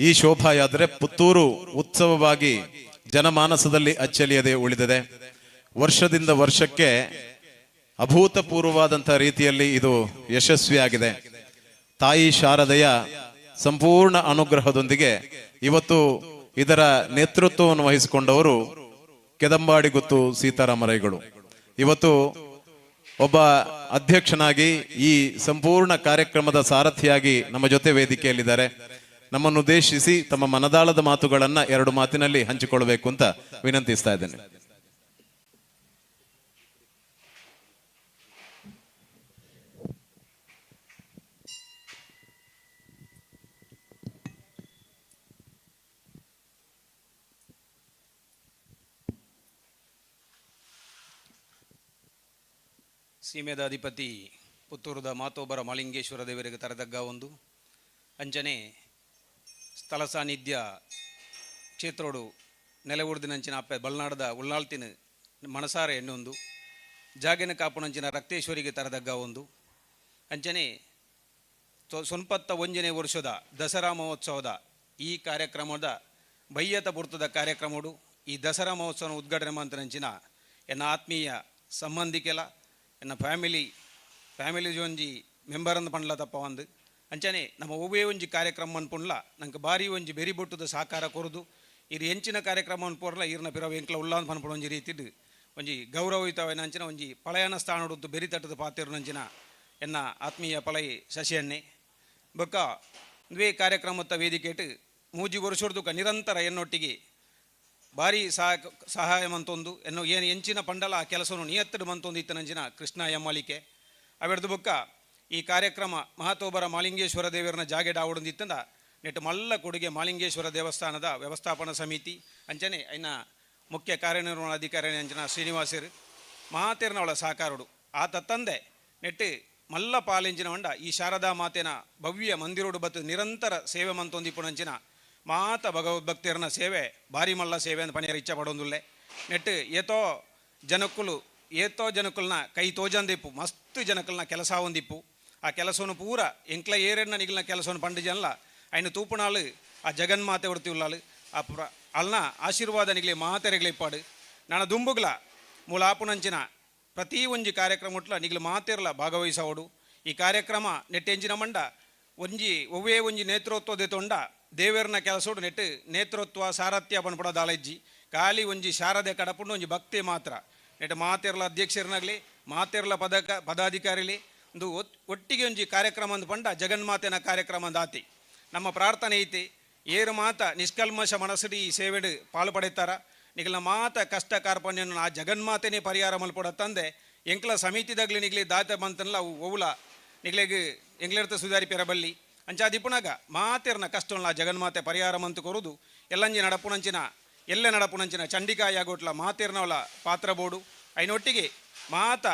ಈ ಶೋಭಾಯಾತ್ರೆ ಪುತ್ತೂರು ಉತ್ಸವವಾಗಿ ಜನಮಾನಸದಲ್ಲಿ ಅಚ್ಚಳಿಯದೆ ಉಳಿದಿದೆ. ವರ್ಷದಿಂದ ವರ್ಷಕ್ಕೆ ಅಭೂತಪೂರ್ವವಾದಂತಹ ರೀತಿಯಲ್ಲಿ ಇದು ಯಶಸ್ವಿಯಾಗಿದೆ. ತಾಯಿ ಶಾರದೆಯ ಸಂಪೂರ್ಣ ಅನುಗ್ರಹದೊಂದಿಗೆ ಇವತ್ತು ಇದರ ನೇತೃತ್ವವನ್ನು ವಹಿಸಿಕೊಂಡವರು ಕೆದಂಬಾಡಿಗುತ್ತು ಸೀತಾರಾಮರೈಗಳು. ಇವತ್ತು ಒಬ್ಬ ಅಧ್ಯಕ್ಷನಾಗಿ ಈ ಸಂಪೂರ್ಣ ಕಾರ್ಯಕ್ರಮದ ಸಾರಥಿಯಾಗಿ ನಮ್ಮ ಜೊತೆ ವೇದಿಕೆಯಲ್ಲಿದ್ದಾರೆ. ನಮ್ಮನ್ನು ಉದ್ದೇಶಿಸಿ ತಮ್ಮ ಮನದಾಳದ ಮಾತುಗಳನ್ನ 2 ಮಾತಿನಲ್ಲಿ ಹಂಚಿಕೊಳ್ಳಬೇಕು ಅಂತ ವಿನಂತಿಸ್ತಾ ಇದ್ದೇನೆ. ಸೀಮೆದ ಅಧಿಪತಿ ಪುತ್ತೂರದ ಮಾತೋಬರ ಮಾಲಿಂಗೇಶ್ವರ ದೇವರಿಗೆ ತರದಗ್ಗ ಒಂದು ಅಂಚನೆ ಸ್ಥಳ ಸಾನ್ನಿಧ್ಯ ಕ್ಷೇತ್ರೋಡು ನೆಲೆ ಉಡ್ದಿನಂಚಿನ ಅಪ್ಪೆ ಬಲ್ನಾಡದ ಉಳ್ನಾಳ್ತಿನ ಮಣಸಾರ ಎನ್ನೊಂದು ಜಾಗಿನ ಕಾಪುನಂಚಿನ ರಕ್ತೇಶ್ವರಿಗೆ ತರದಗ್ಗ ಒಂದು ಅಂಚನೆ ಸೊನ್ಪತ್ತ 1ನೇ ವರ್ಷದ ದಸರಾ ಮಹೋತ್ಸವದ ಈ ಕಾರ್ಯಕ್ರಮದ ಬಯ್ಯತ ಪುರ್ತದ ಕಾರ್ಯಕ್ರಮಡು ಈ ದಸರಾ ಮಹೋತ್ಸವ ಉದ್ಘಾಟನೆ ಮಂತನಂಚಿನ ಎನ್ನ ಆತ್ಮೀಯ ಸಂಬಂಧಿಕೆಲ ಎನ್ನ ಫ್ಯಾಮಿಲಿ ಒಂಜಿ ಮೆಂಬರ್ ಅಂದು ಪಂಡ್ಲ ತಪ್ಪ ಒಂದು ಅಂಚನೆ ನಮ್ಮ ಒಬ್ಬೇ ಒಂಜಿ ಕಾರ್ಯಕ್ರಮ ಅನ್ಪುಂಡ್ಲ ನಂಗೆ ಬಾರಿ ಒಂಜಿ ಬೆರಿ ಬೊಟ್ಟುದ ಸಾಕಾರ ಕೊರದು ಇರು ಹೆಂಚಿನ ಕಾರ್ಯಕ್ರಮ ಅನ್ಪೋರ್ಲ ಇರ್ನ ಪಿರವ ಎಂಕ್ಲ ಉಲ್ಲಾನ್ ಪನ್ಪಡ ಒಂಜಿ ರೀತಿಡ್ ಒಂಜಿ ಗೌರವಯುತವಾದ ಅಂಚಿನ ಒಂಜಿ ಪಳಯನ ಸ್ಥಾನಡುತ್ತು ಬೆರಿ ತಟ್ಟದ ಪಾತಿರು ನಂಚಿನ ಎನ್ನ ಆತ್ಮೀಯ ಪಳೈ ಶಶಿಯನ್ನೇ ಬೊಕ್ಕ ದ್ವೇ ಕಾರ್ಯಕ್ರಮದ ವೇದಿಕೆಟ್ ಮೂಜಿ ವರ್ಷದಕ್ಕ ನಿರಂತರ ಎನ್ನೊಟ್ಟಿಗೆ ಭಾರಿ ಸಹಾಯ ಮಂತೊಂದು ಎನ್ನು ಏನು ಎಂಚಿನ ಪಂಡಲ ಆ ಕೆಲಸವನ್ನು ನಿಯತ್ತಡು ಮಂತೊಂದು ಇತ್ತನಂಚಿನ ಕೃಷ್ಣ ಎಮ್ಮಲಿಕೆ ಅವೆಡ್ದು ಬೊಕ್ಕ ಈ ಕಾರ್ಯಕ್ರಮ ಮಹಾತೋಬರ ಮಾಲಿಂಗೇಶ್ವರ ದೇವರನ್ನ ಜಾಗೆಡ್ ಆವಡೊಂದಿತ್ತಂದ ನೆಟ್ಟು ಮಲ್ಲ ಕೊಡುಗೆ ಮಾಲಿಂಗೇಶ್ವರ ದೇವಸ್ಥಾನದ ವ್ಯವಸ್ಥಾಪನಾ ಸಮಿತಿ ಅಂಚನೆ ಐನ ಮುಖ್ಯ ಕಾರ್ಯನಿರ್ವಹಣಾಧಿಕಾರಿ ಅಂಚನ ಶ್ರೀನಿವಾಸರು ಮಹಾತೇರ್ನವಳ ಸಹಕಾರಡು ಆತ ತಂದೆ ನೆಟ್ಟು ಮಲ್ಲ ಪಾಲೆಂಚಿನ ಹೊಂಡ ಈ ಶಾರದಾ ಮಾತೆನ ಭವ್ಯ ಮಂದಿರೋಡು ಬತ್ತು ನಿರಂತರ ಸೇವೆ ಮಂತೊಂದಿಪ್ಪುನಂಚಿನ ಮಾತ ಭಗವದ್ಭಕ್ತಿಯರನ ಸೇವೆ ಭಾರಿ ಮಲ್ಲ ಸೇವೆ ಅಂತ ಪಣಿಯರು ಇಚ್ಛೆ ಪಡೋದಿಲ್ಲೆ ನೆಟ್ಟು ಏತೋ ಜನಕ್ಕಲ್ನ ಕೈ ತೋಜಂದಿಪ್ಪು ಮಸ್ತ್ ಜನಕ್ಕಲ್ನ ಕೆಲಸ ಹೊಂದಿಪ್ಪು ಆ ಕೆಲಸವನ್ನು ಪೂರ ಎಂಕ್ಲ ಏರೆಣ್ಣ ನಿಗಲ್ನ ಕೆಲಸವನ್ನು ಪಂಡು ಜನಲ್ಲ ಐನು ತೂಪುನಾಳು ಆ ಜಗನ್ಮಾತೆ ಹೊಡ್ತಿವ್ಲಾಳು ಆ ಅಲ್ನ ಆಶೀರ್ವಾದ ನಿಗಲಿ ಮಾತೆರೆಗ್ಲಿ ಇಪ್ಪಾಡು ನಾನು ದುಂಬುಗ್ಲ ಮೂಲ ಆಪುನಂಚಿನ ಪ್ರತಿ ಒಂಜಿ ಕಾರ್ಯಕ್ರಮ ಉಟ್ಲ ನಿಗಲು ಮಾತೆರ್ಲ ಭಾಗವಹಿಸೋಡು ಈ ಕಾರ್ಯಕ್ರಮ ನೆಟ್ಟೆಂಚಿನ ಮಂಡ ಒವ್ವೇ ಒಂಜಿ ನೇತೃತ್ವದ ತೊಂಡ ದೇವರನ ಕೆಲಸೋಡು ನೆಟ್ಟು ನೇತೃತ್ವ ಸಾರಥ್ಯ ಪನ್ಪಡ ದಾಳಜ್ಜಿ ಖಾಲಿ ಒಂಜಿ ಶಾರದೆ ಕಡಪುಂಡು ಒಂಜಿ ಭಕ್ತಿ ಮಾತ್ರ ನೆಟ್ಟು ಮಾತೆರ್ಲ ಅಧ್ಯಕ್ಷರನಾಗಲಿ ಮಾತೆರ್ಲ ಪದಾಧಿಕಾರಿಲಿ ಒಂದು ಒಟ್ಟಿಗೆ ಒಂಜಿ ಕಾರ್ಯಕ್ರಮ ಅಂದು ಪಂಡ ಜಗನ್ಮಾತೆನ ಕಾರ್ಯಕ್ರಮ ಅಂದಾತಿ ನಮ್ಮ ಪ್ರಾರ್ಥನೆ ಐತಿ ಏರು ಮಾತ ನಿಷ್ಕಲ್ಮಶ ಮನಸ್ಸಡಿ ಈ ಸೇವೆಡು ಪಾಲು ಪಡೆತಾರ ನಿಗಲ ಮಾತ ಕಷ್ಟ ಕಾರ್ಪಣ್ಯನ ಆ ಜಗನ್ಮಾತೆನೇ ಪರಿಹಾರ ಮಲ್ಪಡ ತಂದೆ ಎಂಕ್ಲ ಸಮಿತಿದಾಗ್ಲಿ ನಿಗ್ಲಿ ದಾತ ಬಂತನಲ್ಲ ಅವು ಒವ್ಲ ನಿಗ್ಲೆಗೆ ಎಂಗ್ಲೆರ್ತ ಸುಧಾರಿ ಪೆರಬಲ್ಲಿ ಅಂಚಾದಿಪ್ಪುನಾಗ ಮಾತೆರ್ನ ಕಷ್ಟವನ್ನ ಜಗನ್ಮಾತೆ ಪರಿಹಾರ ಮಂತು ಕೊರುದು ಎಲ್ಲಂಜಿ ನಡಪುನಂಚಿನ ಚಂಡಿಕಾಯ ಆಗೋಟ್ಲ ಮಾತೆರ್ನವಳ ಪಾತ್ರ ಬೋಡು ಐನೊಟ್ಟಿಗೆ ಮಾತ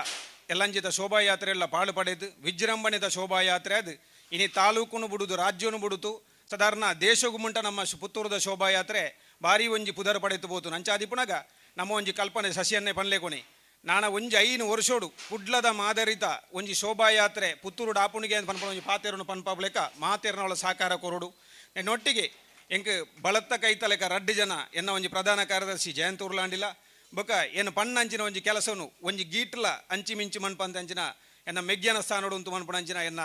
ಎಲ್ಲಂಜಿತ ಶೋಭಾಯಾತ್ರೆ ಎಲ್ಲ ಪಾಳು ಪಡೆದು ವಿಜೃಂಭಣೆದ ಶೋಭಾಯಾತ್ರೆ ಅದು ಇನಿ ತಾಲೂಕುನು ಬಿಡುದು ರಾಜ್ಯನು ಬಿಡುತ್ತು ಸಾಧಾರಣ ದೇಶಗೂ ಮುಂಟ ನಮ್ಮ ಪುತ್ತೂರದ ಶೋಭಾಯಾತ್ರೆ ಭಾರಿ ಒಂಜಿ ಪುದರ್ ಪಡೆತು ಬೋತು ನಂಚಾದಿಪ್ಪುನಾಗ ನಮ್ಮ ಒಂಜಿ ಕಲ್ಪನೆ ಶಶಿಯನ್ನೇ ಪನ್ಲೇಕೊಣಿ ನಾನ ಒಂಜಿ 5 ವರ್ಷೋಡು ಕುಡ್ಲದ ಮಾದರಿತ ಒಂಜಿ ಶೋಭಾಯಾತ್ರೆ ಪುತ್ತೂರು ಡಾಪುಣಿಗೆ ಅಂತ ಪನ್ಪಡ ಒಂಜಿ ಪಾತೆರನ್ನು ಪನ್ಪಾಬ್ಲೆಕ ಮಾತೆರ್ನವಳ ಸಾಕಾರ ಕೊರೋಡು ನೊಟ್ಟಿಗೆ ಎಂಕ್ ಬಳತ್ತ ಕೈತಲೆಕ ರಡ್ಡು ಜನ ಎನ್ನ ಒಂಜಿ ಪ್ರಧಾನ ಕಾರ್ಯದರ್ಶಿ ಜಯಂತ್ ಉರ್ಲಾಂಡಿಲ್ಲ ಬೊಕ ಏನು ಪಣ್ಣಂಚಿನ ಒಂಜಿ ಕೆಲಸವನ್ನು ಒಂಜಿ ಗೀಟ್ಲ ಅಂಚಿ ಮಿಂಚಿ ಮನ್ಪಂತ ಅಂಚಿನ ಎನ್ನ ಮೆಗ್ಯನ ಸ್ಥಾನಡು ಅಂತ ಮನ್ಪಣಂಚಿನ ಎನ್ನ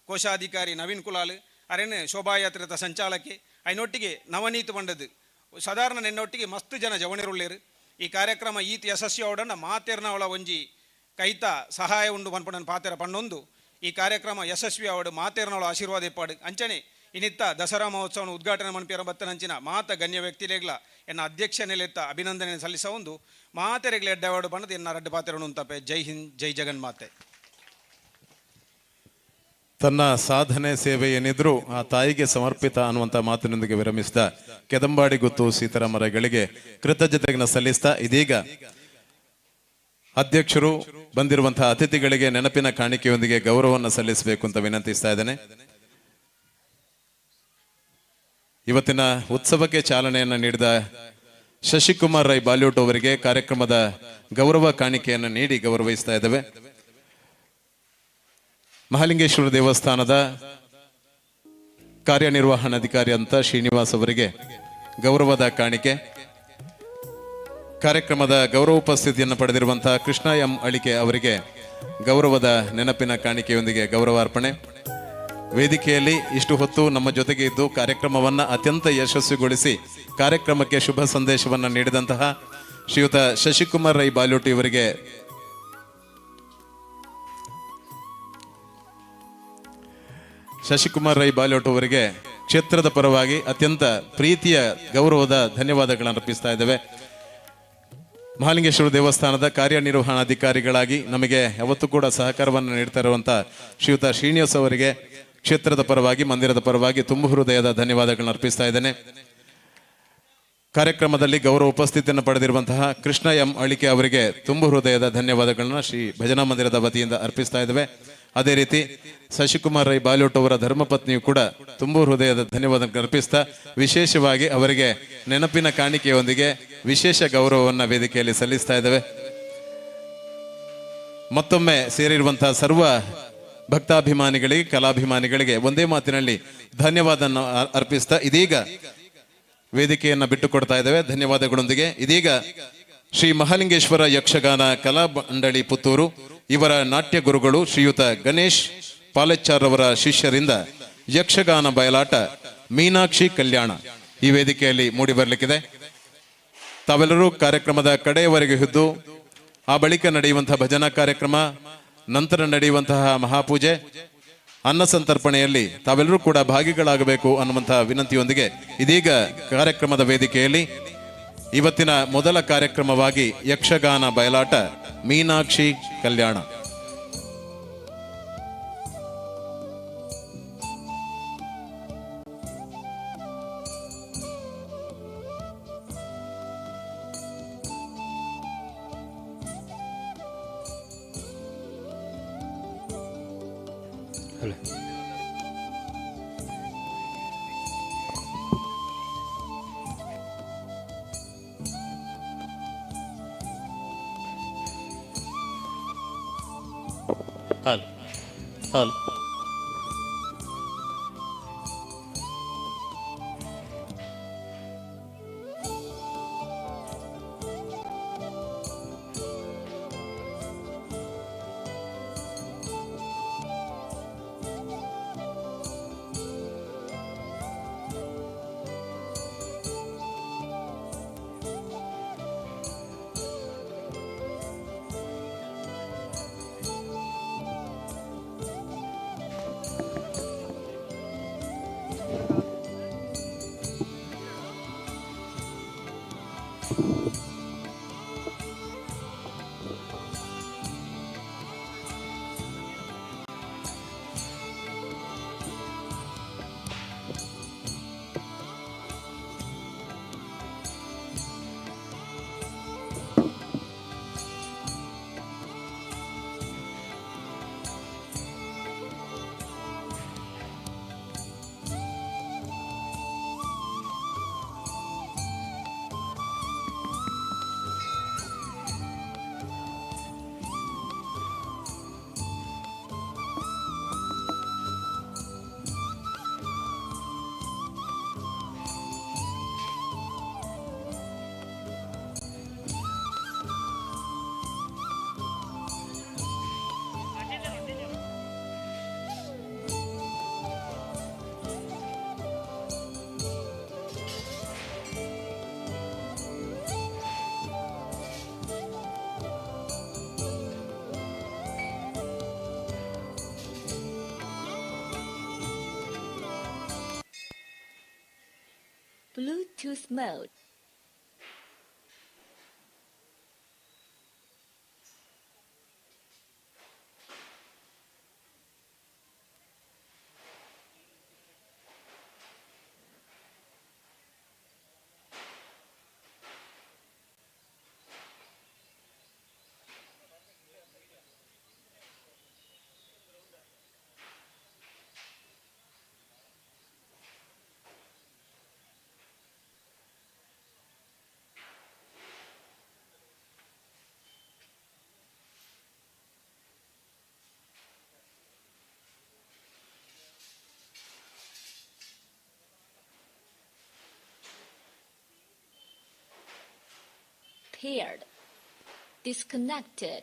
ಕೋಶಾಧಿಕಾರಿ ನವೀನ್ ಕುಲಾಲ್ ಅರೇನು ಶೋಭಾಯಾತ್ರೆದ ಸಂಚಾಲಕಿ ಐನೊಟ್ಟಿಗೆ ನವನೀತ್ ಬಂಡದು ಸಾಧಾರಣ ನೆನ್ನೊಟ್ಟಿಗೆ ಮಸ್ತ್ ಜನ ಜವಣಿರುಳ್ಳೇರು ಈ ಕಾರ್ಯಕ್ರಮ ಈತ್ ಯಶಸ್ವಿ ಅವಡನ್ನ ಮಾತೆರ್ನವಳ ಒಂಜಿ ಕೈತ ಸಹಾಯ ಉಂಡು ಪನ್ಪಡನ್ ಪಾತೆರ ಪಣ್ಣೊಂದು ಈ ಕಾರ್ಯಕ್ರಮ ಯಶಸ್ವಿ ಅವಡು ಮಾತೆರ್ನವಳ ಆಶೀರ್ವಾದ ಇಪ್ಪಾಡು ಅಂಚನೆ ಇನ್ನಿತ್ತ ದಸರಾ ಮಹೋತ್ಸವನ ಉದ್ಘಾಟನೆ ಮನ್ಪಿಯರ ಬತ್ತನಂಚಿನ ಮಾತ ಗಣ್ಯ ವ್ಯಕ್ತಿಲೇಗ್ಲ ಎನ್ನ ಅಧ್ಯಕ್ಷ ನೆಲೆತ್ತ ಅಭಿನಂದನೆ ಸಲ್ಲಿಸ ಒಂದು ಮಾತೆರೆಗ್ಲ ಎಡ್ಡ ಅವಾರ್ಡು ಬಣ್ಣದ ಎನ್ನ ರಡ್ಡು ಪಾತೆರನು ಅಂತಪೆ ಜೈ ಹಿಂದ್ ಜೈ ಜಗನ್ಮಾತೆ. ತನ್ನ ಸಾಧನೆ ಸೇವೆ ಏನಿದ್ರು ಆ ತಾಯಿಗೆ ಸಮರ್ಪಿತ ಅನ್ನುವಂಥ ಮಾತಿನೊಂದಿಗೆ ವಿರಮಿಸಿದ ಕೆದಂಬಾಡಿಗುತ್ತು ಸೀತಾರಾಮರೈಗಳಿಗೆ ಕೃತಜ್ಞತೆಯನ್ನು ಸಲ್ಲಿಸ್ತಾ ಇದೀಗ ಅಧ್ಯಕ್ಷರು ಬಂದಿರುವಂತಹ ಅತಿಥಿಗಳಿಗೆ ನೆನಪಿನ ಕಾಣಿಕೆಯೊಂದಿಗೆ ಗೌರವವನ್ನು ಸಲ್ಲಿಸಬೇಕು ಅಂತ ವಿನಂತಿಸ್ತಾ ಇದ್ದೇನೆ. ಇವತ್ತಿನ ಉತ್ಸವಕ್ಕೆ ಚಾಲನೆಯನ್ನು ನೀಡಿದ ಶಶಿಕುಮಾರ್ ರೈ ಬಾಲ್ಯೂಟ್ ಅವರಿಗೆ ಕಾರ್ಯಕ್ರಮದ ಗೌರವ ಕಾಣಿಕೆಯನ್ನು ನೀಡಿ ಗೌರವಿಸ್ತಾ ಇದ್ದೇವೆ. ಮಹಾಲಿಂಗೇಶ್ವರ ದೇವಸ್ಥಾನದ ಕಾರ್ಯನಿರ್ವಹಣಾಧಿಕಾರಿ ಅಂತ ಶ್ರೀನಿವಾಸ್ ಅವರಿಗೆ ಗೌರವದ ಕಾಣಿಕೆ. ಕಾರ್ಯಕ್ರಮದ ಗೌರವ ಉಪಸ್ಥಿತಿಯನ್ನು ಪಡೆದಿರುವಂತಹ ಕೃಷ್ಣ ಎಂ ಅಳಿಕೆ ಅವರಿಗೆ ಗೌರವದ ನೆನಪಿನ ಕಾಣಿಕೆಯೊಂದಿಗೆ ಗೌರವಾರ್ಪಣೆ. ವೇದಿಕೆಯಲ್ಲಿ ಇಷ್ಟು ಹೊತ್ತು ನಮ್ಮ ಜೊತೆಗೆ ಇದ್ದು ಕಾರ್ಯಕ್ರಮವನ್ನು ಅತ್ಯಂತ ಯಶಸ್ವಿಗೊಳಿಸಿ ಕಾರ್ಯಕ್ರಮಕ್ಕೆ ಶುಭ ಸಂದೇಶವನ್ನು ನೀಡಿದಂತಹ ಶ್ರೀಯುತ ಶಶಿಕುಮಾರ್ ರೈ ಬಾಲೋಟಿ ಇವರಿಗೆ ಅವರಿಗೆ ಕ್ಷೇತ್ರದ ಪರವಾಗಿ ಅತ್ಯಂತ ಪ್ರೀತಿಯ ಗೌರವದ ಧನ್ಯವಾದಗಳನ್ನು ಅರ್ಪಿಸ್ತಾ ಇದ್ದೇವೆ. ಮಹಾಲಿಂಗೇಶ್ವರ ದೇವಸ್ಥಾನದ ಕಾರ್ಯನಿರ್ವಹಣಾಧಿಕಾರಿಗಳಾಗಿ ನಮಗೆ ಯಾವತ್ತೂ ಕೂಡ ಸಹಕಾರವನ್ನು ನೀಡ್ತಾ ಇರುವಂಥ ಶ್ರೀಯುತ ಶ್ರೀನಿವಾಸ್ ಅವರಿಗೆ ಕ್ಷೇತ್ರದ ಪರವಾಗಿ ಮಂದಿರದ ಪರವಾಗಿ ತುಂಬು ಹೃದಯದ ಧನ್ಯವಾದಗಳನ್ನು ಅರ್ಪಿಸ್ತಾ ಇದ್ದೇನೆ. ಕಾರ್ಯಕ್ರಮದಲ್ಲಿ ಗೌರವ ಉಪಸ್ಥಿತಿಯನ್ನು ಪಡೆದಿರುವಂತಹ ಕೃಷ್ಣ ಎಂ ಅಳಿಕೆ ಅವರಿಗೆ ತುಂಬು ಹೃದಯದ ಧನ್ಯವಾದಗಳನ್ನು ಶ್ರೀ ಭಜನಾ ಮಂದಿರದ ವತಿಯಿಂದ ಅರ್ಪಿಸ್ತಾ ಇದ್ದೇವೆ. ಅದೇ ರೀತಿ ಶಶಿಕುಮಾರ್ ರೈ ಬಾಲೋಟ್ ಅವರ ಧರ್ಮಪತ್ನಿಯು ಕೂಡ ತುಂಬು ಹೃದಯದ ಧನ್ಯವಾದ ಅರ್ಪಿಸ್ತಾ ವಿಶೇಷವಾಗಿ ಅವರಿಗೆ ನೆನಪಿನ ಕಾಣಿಕೆಯೊಂದಿಗೆ ವಿಶೇಷ ಗೌರವವನ್ನು ವೇದಿಕೆಯಲ್ಲಿ ಸಲ್ಲಿಸ್ತಾ ಇದ್ದೇವೆ. ಮತ್ತೊಮ್ಮೆ ಸೇರಿರುವಂತಹ ಸರ್ವ ಭಕ್ತಾಭಿಮಾನಿಗಳಿಗೆ, ಕಲಾಭಿಮಾನಿಗಳಿಗೆ ಒಂದೇ ಮಾತಿನಲ್ಲಿ ಧನ್ಯವಾದ ಅರ್ಪಿಸ್ತಾ ಇದೀಗ ವೇದಿಕೆಯನ್ನು ಬಿಟ್ಟುಕೊಡ್ತಾ ಇದ್ದೇವೆ ಧನ್ಯವಾದಗಳೊಂದಿಗೆ. ಇದೀಗ ಶ್ರೀ ಮಹಾಲಿಂಗೇಶ್ವರ ಯಕ್ಷಗಾನ ಕಲಾ ಮಂಡಳಿ ಪುತ್ತೂರು ಇವರ ನಾಟ್ಯ ಗುರುಗಳು ಶ್ರೀಯುತ ಗಣೇಶ್ ಪಾಲೆಚ್ಚಾರ್ ಅವರ ಶಿಷ್ಯರಿಂದ ಯಕ್ಷಗಾನ ಬಯಲಾಟ ಮೀನಾಕ್ಷಿ ಕಲ್ಯಾಣ ಈ ವೇದಿಕೆಯಲ್ಲಿ ಮೂಡಿ ಬರಲಿಕ್ಕಿದೆ. ತಾವೆಲ್ಲರೂ ಕಾರ್ಯಕ್ರಮದ ಕಡೆಯವರೆಗೆ ಇದ್ದು ಆ ಬಳಿಕ ನಡೆಯುವಂತಹ ಭಜನಾ ಕಾರ್ಯಕ್ರಮ, ನಂತರ ನಡೆಯುವಂತಹ ಮಹಾಪೂಜೆ, ಅನ್ನ ಸಂತರ್ಪಣೆಯಲ್ಲಿ ತಾವೆಲ್ಲರೂ ಕೂಡ ಭಾಗಿಗಳಾಗಬೇಕು ಅನ್ನುವಂತಹ ವಿನಂತಿಯೊಂದಿಗೆ ಇದೀಗ ಕಾರ್ಯಕ್ರಮದ ವೇದಿಕೆಯಲ್ಲಿ ಇವತ್ತಿನ ಮೊದಲ ಕಾರ್ಯಕ್ರಮವಾಗಿ ಯಕ್ಷಗಾನ ಬಯಲಾಟ ಮೀನಾಕ್ಷಿ ಕಲ್ಯಾಣ. ಹಾಲು ಹಾಲು Bluetooth mode. disappeared, disconnected.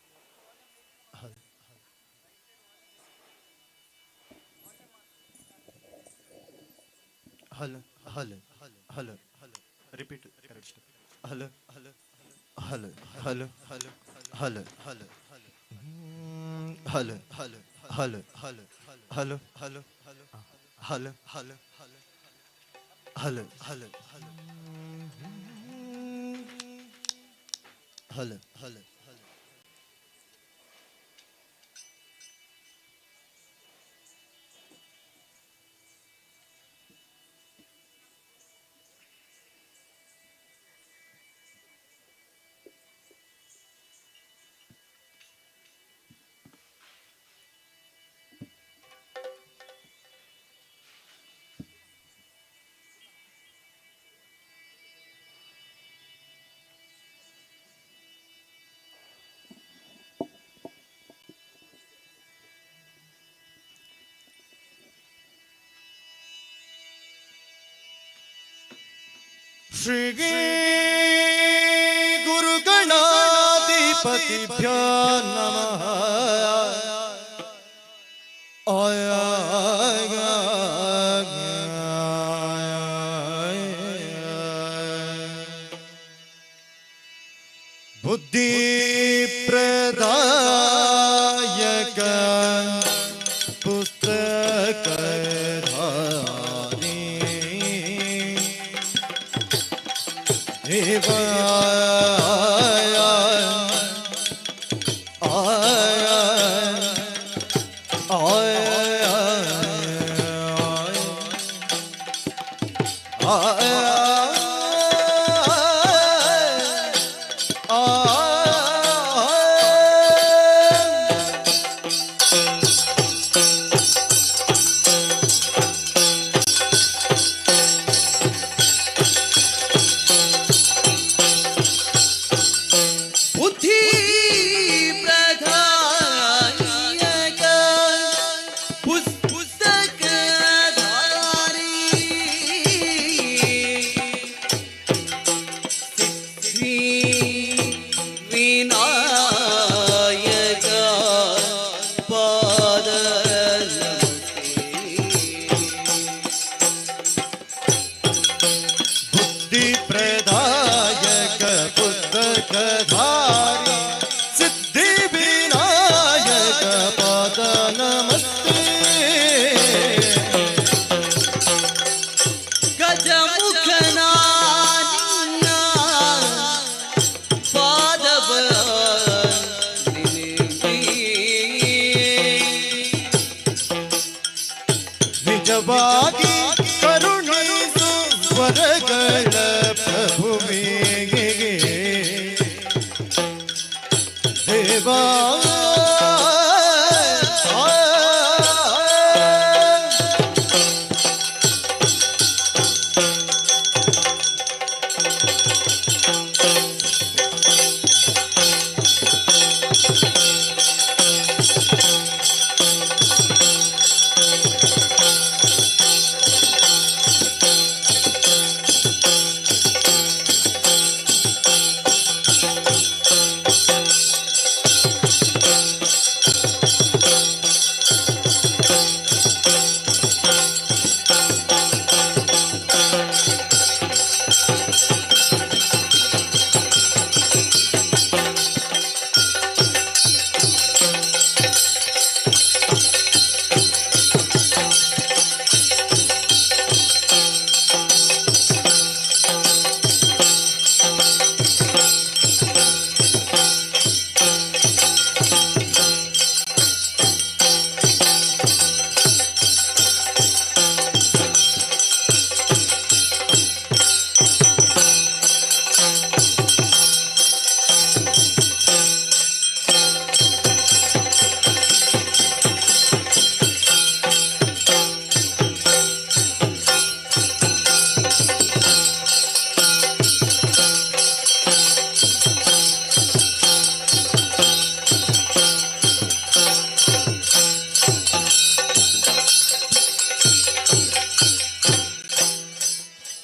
ಹಲ ಹಲ ಹಲ ಹಲ ರಿಪೀಟ್ ಎರಡು ಸ್ಟೆಪ್ ಹಲ ಹಲ ಹಲ ಹಲ ಹಲ ಹಲ ಹಲ ಹಲ ಹಲ ಹಲ ಹಲ ಹಲ ಹಲ ಹಲ ಹಲ ಹಲ ಹಲ ಹಲ ಹಲ ಶ್ರೀ ಗುರುಗಣಾಧಿಪತಿಭ್ಯೋ ನಮಃ ಬುದ್ಧಿ ಪ್ರದಾಯಕ ಪುಸ್ತಕ ಬುದ್ಧಿ ಪ್ರಧಾಯಕ ಪುಸ್ತಕ ಧಾರಿ ಶ್ರೀ ವಿನಾಯಕ ಪಾದ ಬುದ್ಧಿ ಪ್ರದಾಯಕ ಪುಸ್ತಕ ಧಾರಿ ಸಿದ್ಧಿ ವಿನಾಯಕ ಪಾದ ನಮಸ್ತೆ ಗಜಮುಖನ ಪಾದವ ನಿಜವಾಗಿ ಕರುಣಿಸು ವರಗಳ ಪ್ರಭುವಿಗೆ ದೇವಾ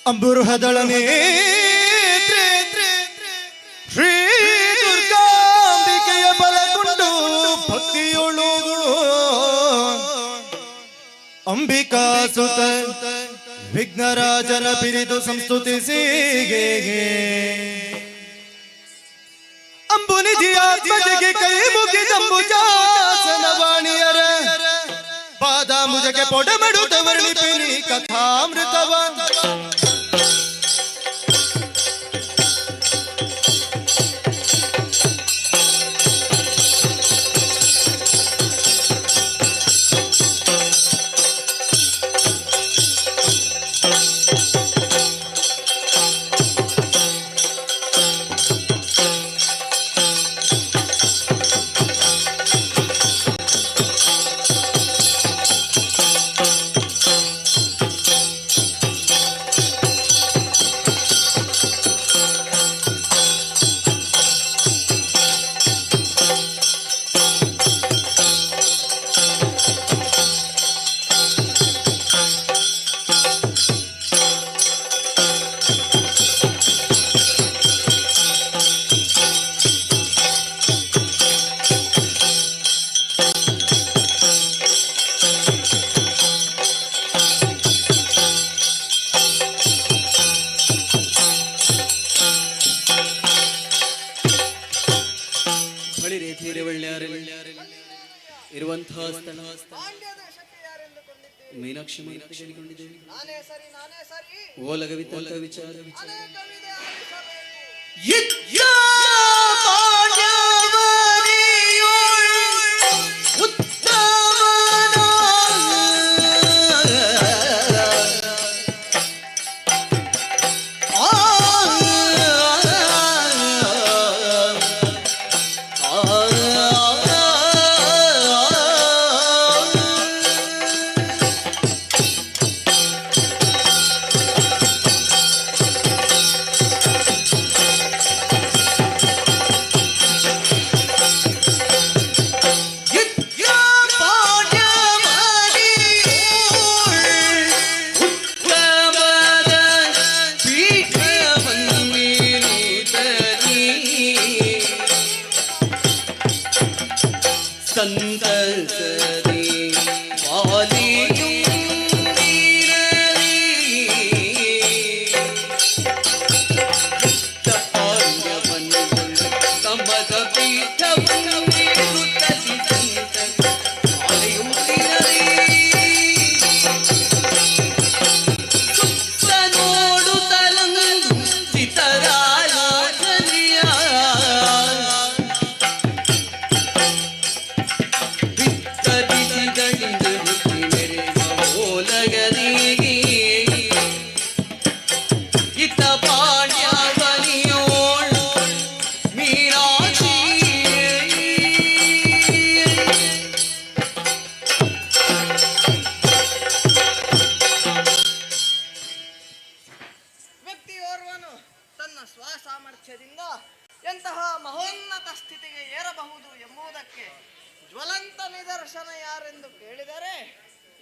ಅಂಬುರುಹದಳನೇ ಶ್ರೀ ದುರ್ಗಾಂಬಿಕೆಯ ಬಲಗೊಂಡು ಭಕ್ತಿಯೊಳು ಅಂಬಿಕಾ ಸುತ ವಿಘ್ನರಾಜನ ಬಿರಿದು ಸಂಸ್ತುತಿಸಿ ಅಂಬುನಿಧಿಯ ಆತ್ಮಜಿಗೆ ಕೈ ಮುಗಿದಂಬುಜಾಸನ ವಾಣಿಯರ ಪಾದಾಂಬುಜಕ್ಕೆ ಪೊಡಮಡುತ್ತ ವರ್ಣಿಪಿನಿ ಕಥಾಮೃತವ ಬಳಿರೆ ಧೀರೆ ಇರುವಂತಹ ಸ್ಥಳ ಮೀನಾಕ್ಷಿ ಹೇಳಿಕೊಂಡಿದ್ದೇವೆ. ಓಲಗವಿದ್ದಂತ ವಿಚಾರ ಸಂತಸರಿ ವ್ಯಕ್ತಿಯೋರ್ವನು ತನ್ನ ಸ್ವಸಾಮರ್ಥ್ಯದಿಂದ ಎಂತಹ ಮಹೋನ್ನತ ಸ್ಥಿತಿಗೆ ಏರಬಹುದು ಎಂಬುದಕ್ಕೆ ಜ್ವಲಂತ ನಿದರ್ಶನ ಯಾರೆಂದು ಕೇಳಿದರೆ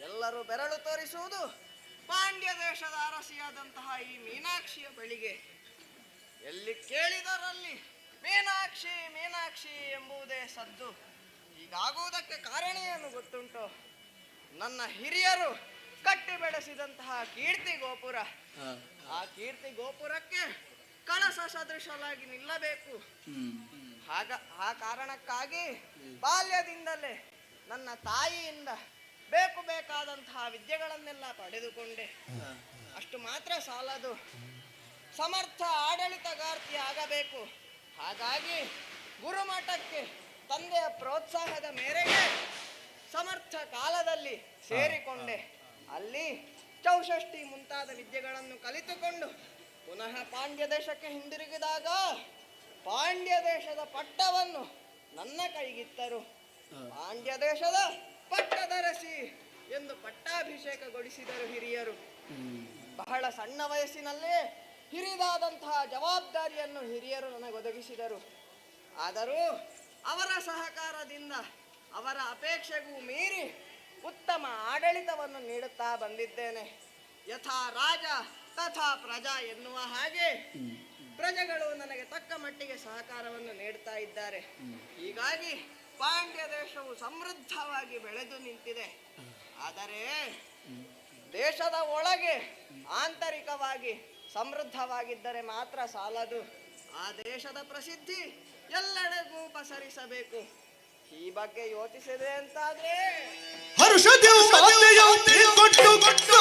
ಎಲ್ಲರೂ ಬೆರಳು ತೋರಿಸುವುದು ಪಾಂಡ್ಯ ದೇಶದ ಅರಸಿಯಾದಂತಹ ಈ ಮೀನಾಕ್ಷಿಯ ಬಳಿಗೆ. ಎಲ್ಲಿ ಕೇಳಿದರಲ್ಲಿ ಮೀನಾಕ್ಷಿ ಮೀನಾಕ್ಷಿ ಎಂಬುದೇ ಸದ್ದು. ಹೀಗಾಗುವುದಕ್ಕೆ ಕಾರಣ ಏನು ಗೊತ್ತುಂಟು? ನನ್ನ ಹಿರಿಯರು ಕಟ್ಟಿ ಬೆಳೆಸಿದಂತಹ ಕೀರ್ತಿ ಗೋಪುರ. ಆ ಕೀರ್ತಿ ಗೋಪುರಕ್ಕೆ ಕಳಸ ಸದೃಶಲಾಗಿ ನಿಲ್ಲಬೇಕು. ಆ ಕಾರಣಕ್ಕಾಗಿ ಬಾಲ್ಯದಿಂದಲೇ ನನ್ನ ತಾಯಿಯಿಂದ ಬೇಕಾದಂತಹ ವಿದ್ಯೆಗಳನ್ನೆಲ್ಲ ಪಡೆದುಕೊಂಡೆ. ಅಷ್ಟು ಮಾತ್ರ ಸಾಲದು, ಸಮರ್ಥ ಆಡಳಿತಗಾರ್ತಿ ಆಗಬೇಕು. ಹಾಗಾಗಿ ಗುರುಮಠಕ್ಕೆ ತಂದೆಯ ಪ್ರೋತ್ಸಾಹದ ಮೇರೆಗೆ ಸಮರ್ಥ ಕಾಲದಲ್ಲಿ ಸೇರಿಕೊಂಡೆ. ಅಲ್ಲಿ ಚೌಷಷ್ಠಿ ಮುಂತಾದ ವಿದ್ಯೆಗಳನ್ನು ಕಲಿತುಕೊಂಡು ಪುನಃ ಪಾಂಡ್ಯ ದೇಶಕ್ಕೆ ಹಿಂದಿರುಗಿದಾಗ ಪಾಂಡ್ಯ ದೇಶದ ಪಟ್ಟವನ್ನು ನನ್ನ ಕೈಗಿತ್ತರು. ಪಾಂಡ್ಯ ದೇಶದ ಪಟ್ಟದರಸಿ ಎಂದು ಪಟ್ಟಾಭಿಷೇಕಗೊಳಿಸಿದರು ಹಿರಿಯರು. ಬಹಳ ಸಣ್ಣ ವಯಸ್ಸಿನಲ್ಲೇ ಹಿರಿದಾದಂತಹ ಜವಾಬ್ದಾರಿಯನ್ನು ಹಿರಿಯರು ನನಗೊದಗಿಸಿದರು. ಆದರೂ ಅವರ ಸಹಕಾರದಿಂದ ಅವರ ಅಪೇಕ್ಷೆಗೂ ಮೀರಿ ಉತ್ತಮ ಆಡಳಿತವನ್ನು ನೀಡುತ್ತಾ ಬಂದಿದ್ದೇನೆ. ಯಥಾ ರಾಜ ತಥಾ ಪ್ರಜಾ ಎನ್ನುವ ಹಾಗೆ ಪ್ರಜೆಗಳು ನನಗೆ ತಕ್ಕ ಮಟ್ಟಿಗೆ ಸಹಕಾರವನ್ನು ನೀಡುತ್ತಾ ಇದ್ದಾರೆ. ಹೀಗಾಗಿ ಪಾಂಡ್ಯ ದೇಶವು ಸಮೃದ್ಧವಾಗಿ ಬೆಳೆದು ನಿಂತಿದೆ. ಆದರೆ ದೇಶದ ಒಳಗೆ ಆಂತರಿಕವಾಗಿ ಸಮೃದ್ಧವಾಗಿದ್ದರೆ ಮಾತ್ರ ಸಾಲದು, ಆ ದೇಶದ ಪ್ರಸಿದ್ಧಿ ಎಲ್ಲೆಡೆಗೂ ಪಸರಿಸಬೇಕು. ಈ ಬಗ್ಗೆ ಯೋಚಿಸಿದೆ ಅಂತಾದ್ರೆ ಹರ್ಷದೇವ್ ಮಾತೆಯು ಕೊಟ್ಟು ಕೊಟ್ಟು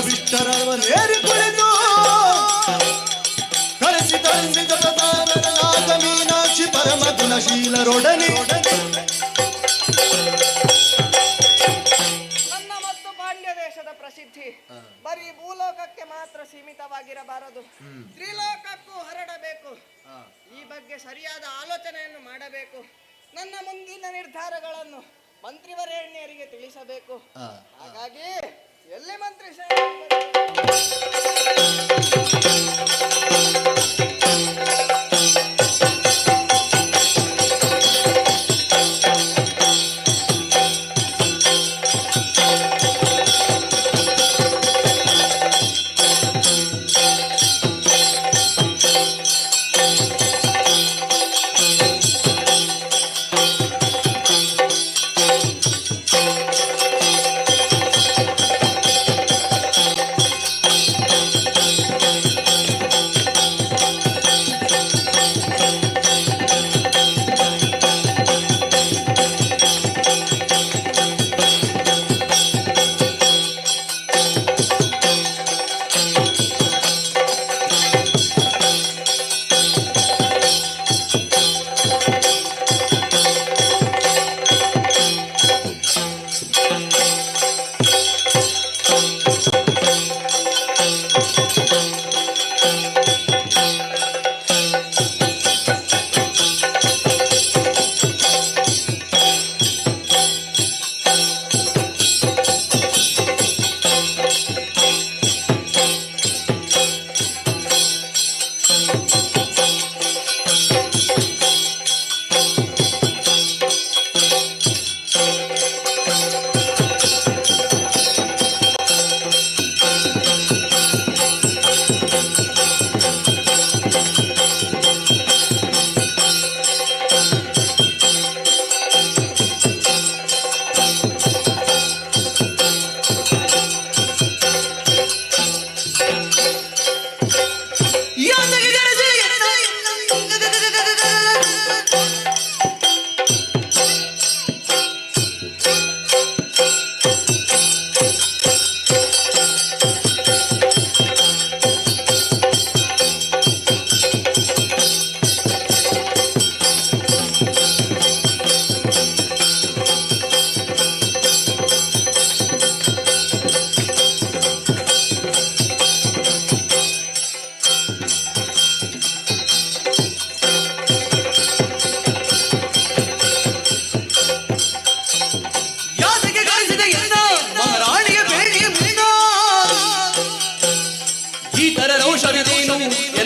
ವಿಠಲವನೇರಿ ಕುಳಿತು ಕಳಿಸಿ ತಂದಿದ ಪ್ರಧಾನನಾದ ಮೀನಾಕ್ಷಿ ಪರಮ ಗುಣಶೀಲರೊಡನೆ ನನ್ನ ಮತ್ತು ಪಾಂಡ್ಯ ದೇಶದ ಪ್ರಸಿದ್ಧಿ ಬರೀ ಭೂಲೋಕಕ್ಕೆ ಮಾತ್ರ ಸೀಮಿತವಾಗಿರಬಾರದು, ತ್ರಿಲೋಕಕ್ಕೂ ಹರಡಬೇಕು. ಈ ಬಗ್ಗೆ ಸರಿಯಾದ ಆಲೋಚನೆಯನ್ನು ಮಾಡಬೇಕು. ನನ್ನ ಮುಂದಿನ ನಿರ್ಧಾರಗಳನ್ನು ಮಂತ್ರಿವರೇಣ್ಯರಿಗೆ ತಿಳಿಸಬೇಕು. ಹಾಗಾಗಿ ಎಲ್ಲಿ ಮಂತ್ರಿ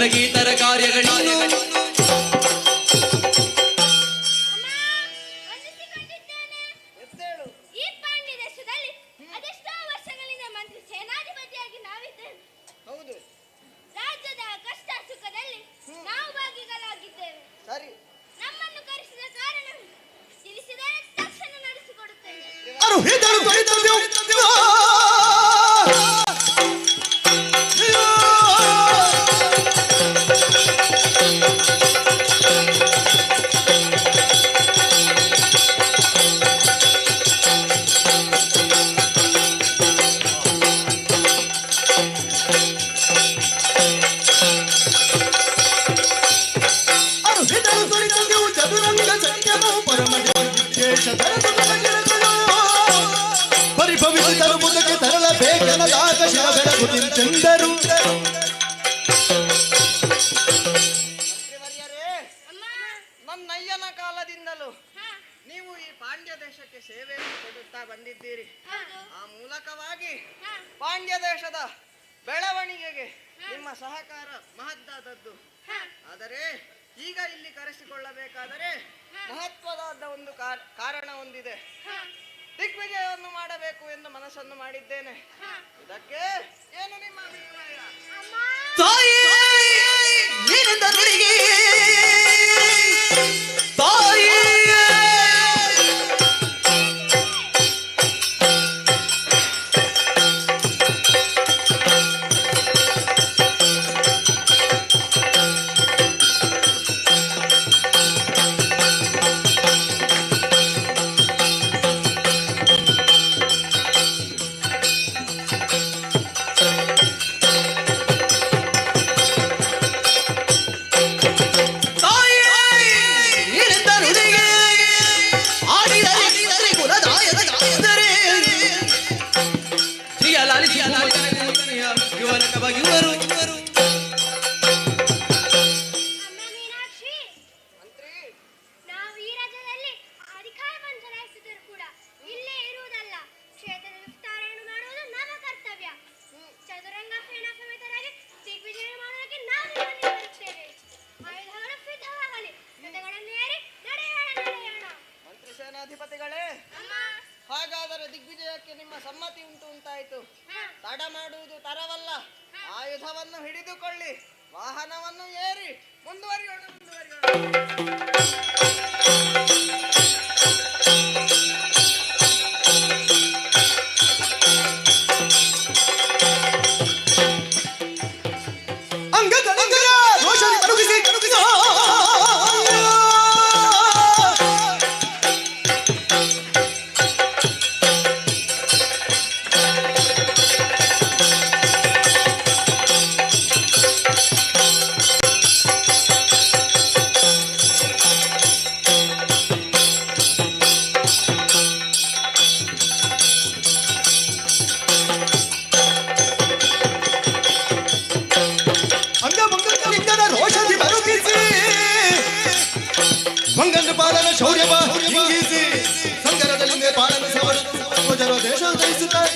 ನನಗೆ ತರ ಕಾರ್ಯಗಳೇನು ಈ ಪಾಂಡ್ಯ ದೇಶದಲ್ಲಿ ಅದೆಷ್ಟೋ ವರ್ಷಗಳಿಂದ ಮಂತ್ರಿ ಸೇನಾಧಿಪತಿಯಾಗಿ ನಾವಿದ್ದೇವೆ. ಹೌದು, ರಾಜ್ಯದ ಕಷ್ಟ ಸುಖದಲ್ಲಿ ನಾವು ಭಾಗಿಗಳಾಗಿದ್ದೇವೆ. ಸರಿ, ನಮ್ಮನ್ನು ಕರೆಸಿದ ಕಾರಣ ತಿಳಿಸಿದರೆ ತಕ್ಷಣ ನಡೆಸಿಕೊಡುತ್ತೇನೆ. ಪರಿಭವಿಸಿದರು ಮುದಕ್ಕೆ ತರಲಬೇಕೆನ್ನದಾಗ ಶಿವ ಬೆಳಗುತ್ತಿಂತೆಂದರು. ಮಂತ್ರಿವರ್ಯರೇ, ನನ್ನಯ್ಯನ ಕಾಲದಿಂದಲೂ ನೀವು ಈ ಪಾಂಡ್ಯ ದೇಶಕ್ಕೆ ಸೇವೆಯನ್ನು ಕೊಡುತ್ತಾ ಬಂದಿದ್ದೀರಿ. ಆ ಮೂಲಕವಾಗಿ ಪಾಂಡ್ಯ ದೇಶದ ಬೆಳವಣಿಗೆಗೆ ನಿಮ್ಮ ಸಹಕಾರ ಮಹತ್ತಾದದ್ದು. ಆದರೆ ಈಗ ಇಲ್ಲಿ ಕರೆಸಿಕೊಳ್ಳಬೇಕಾದರೆ ಮಹತ್ವದಾದ ಒಂದು ಕಾರಣ ಹೊಂದಿದೆ. ದಿಗ್ವಿಜಯವನ್ನು ಮಾಡಬೇಕು ಎಂದು ಮನಸ್ಸನ್ನು ಮಾಡಿದ್ದೇನೆ. ಇದಕ್ಕೆ ಏನು ನಿಮ್ಮ ಅಭಿಪ್ರಾಯ? ತಾಯಿ ನೀನಿಂದ ನುಡಿಗೆ ತಾಯಿ ಅಧಿಪತಿಗಳೇ, ಹಾಗಾದರೆ ದಿಗ್ವಿಜಯಕ್ಕೆ ನಿಮ್ಮ ಸಮ್ಮತಿ ಉಂಟು ಅಂತಾಯ್ತು. ತಡ ಮಾಡುವುದು ತರವಲ್ಲ. ಆಯುಧವನ್ನು ಹಿಡಿದುಕೊಳ್ಳಿ, ವಾಹನವನ್ನು ಏರಿ ಮುಂದುವರಿಯೋಣ. ಮಂಗನ ಪಾಲನ ಶೌರ್ಯವ ಹಿಂಗಿಸಿ ಸಂಗರದಲ್ಲಿ ಪಾಲನ ಸವರ ದೇಶ ಉದಯಿಸುತ್ತಾರೆ.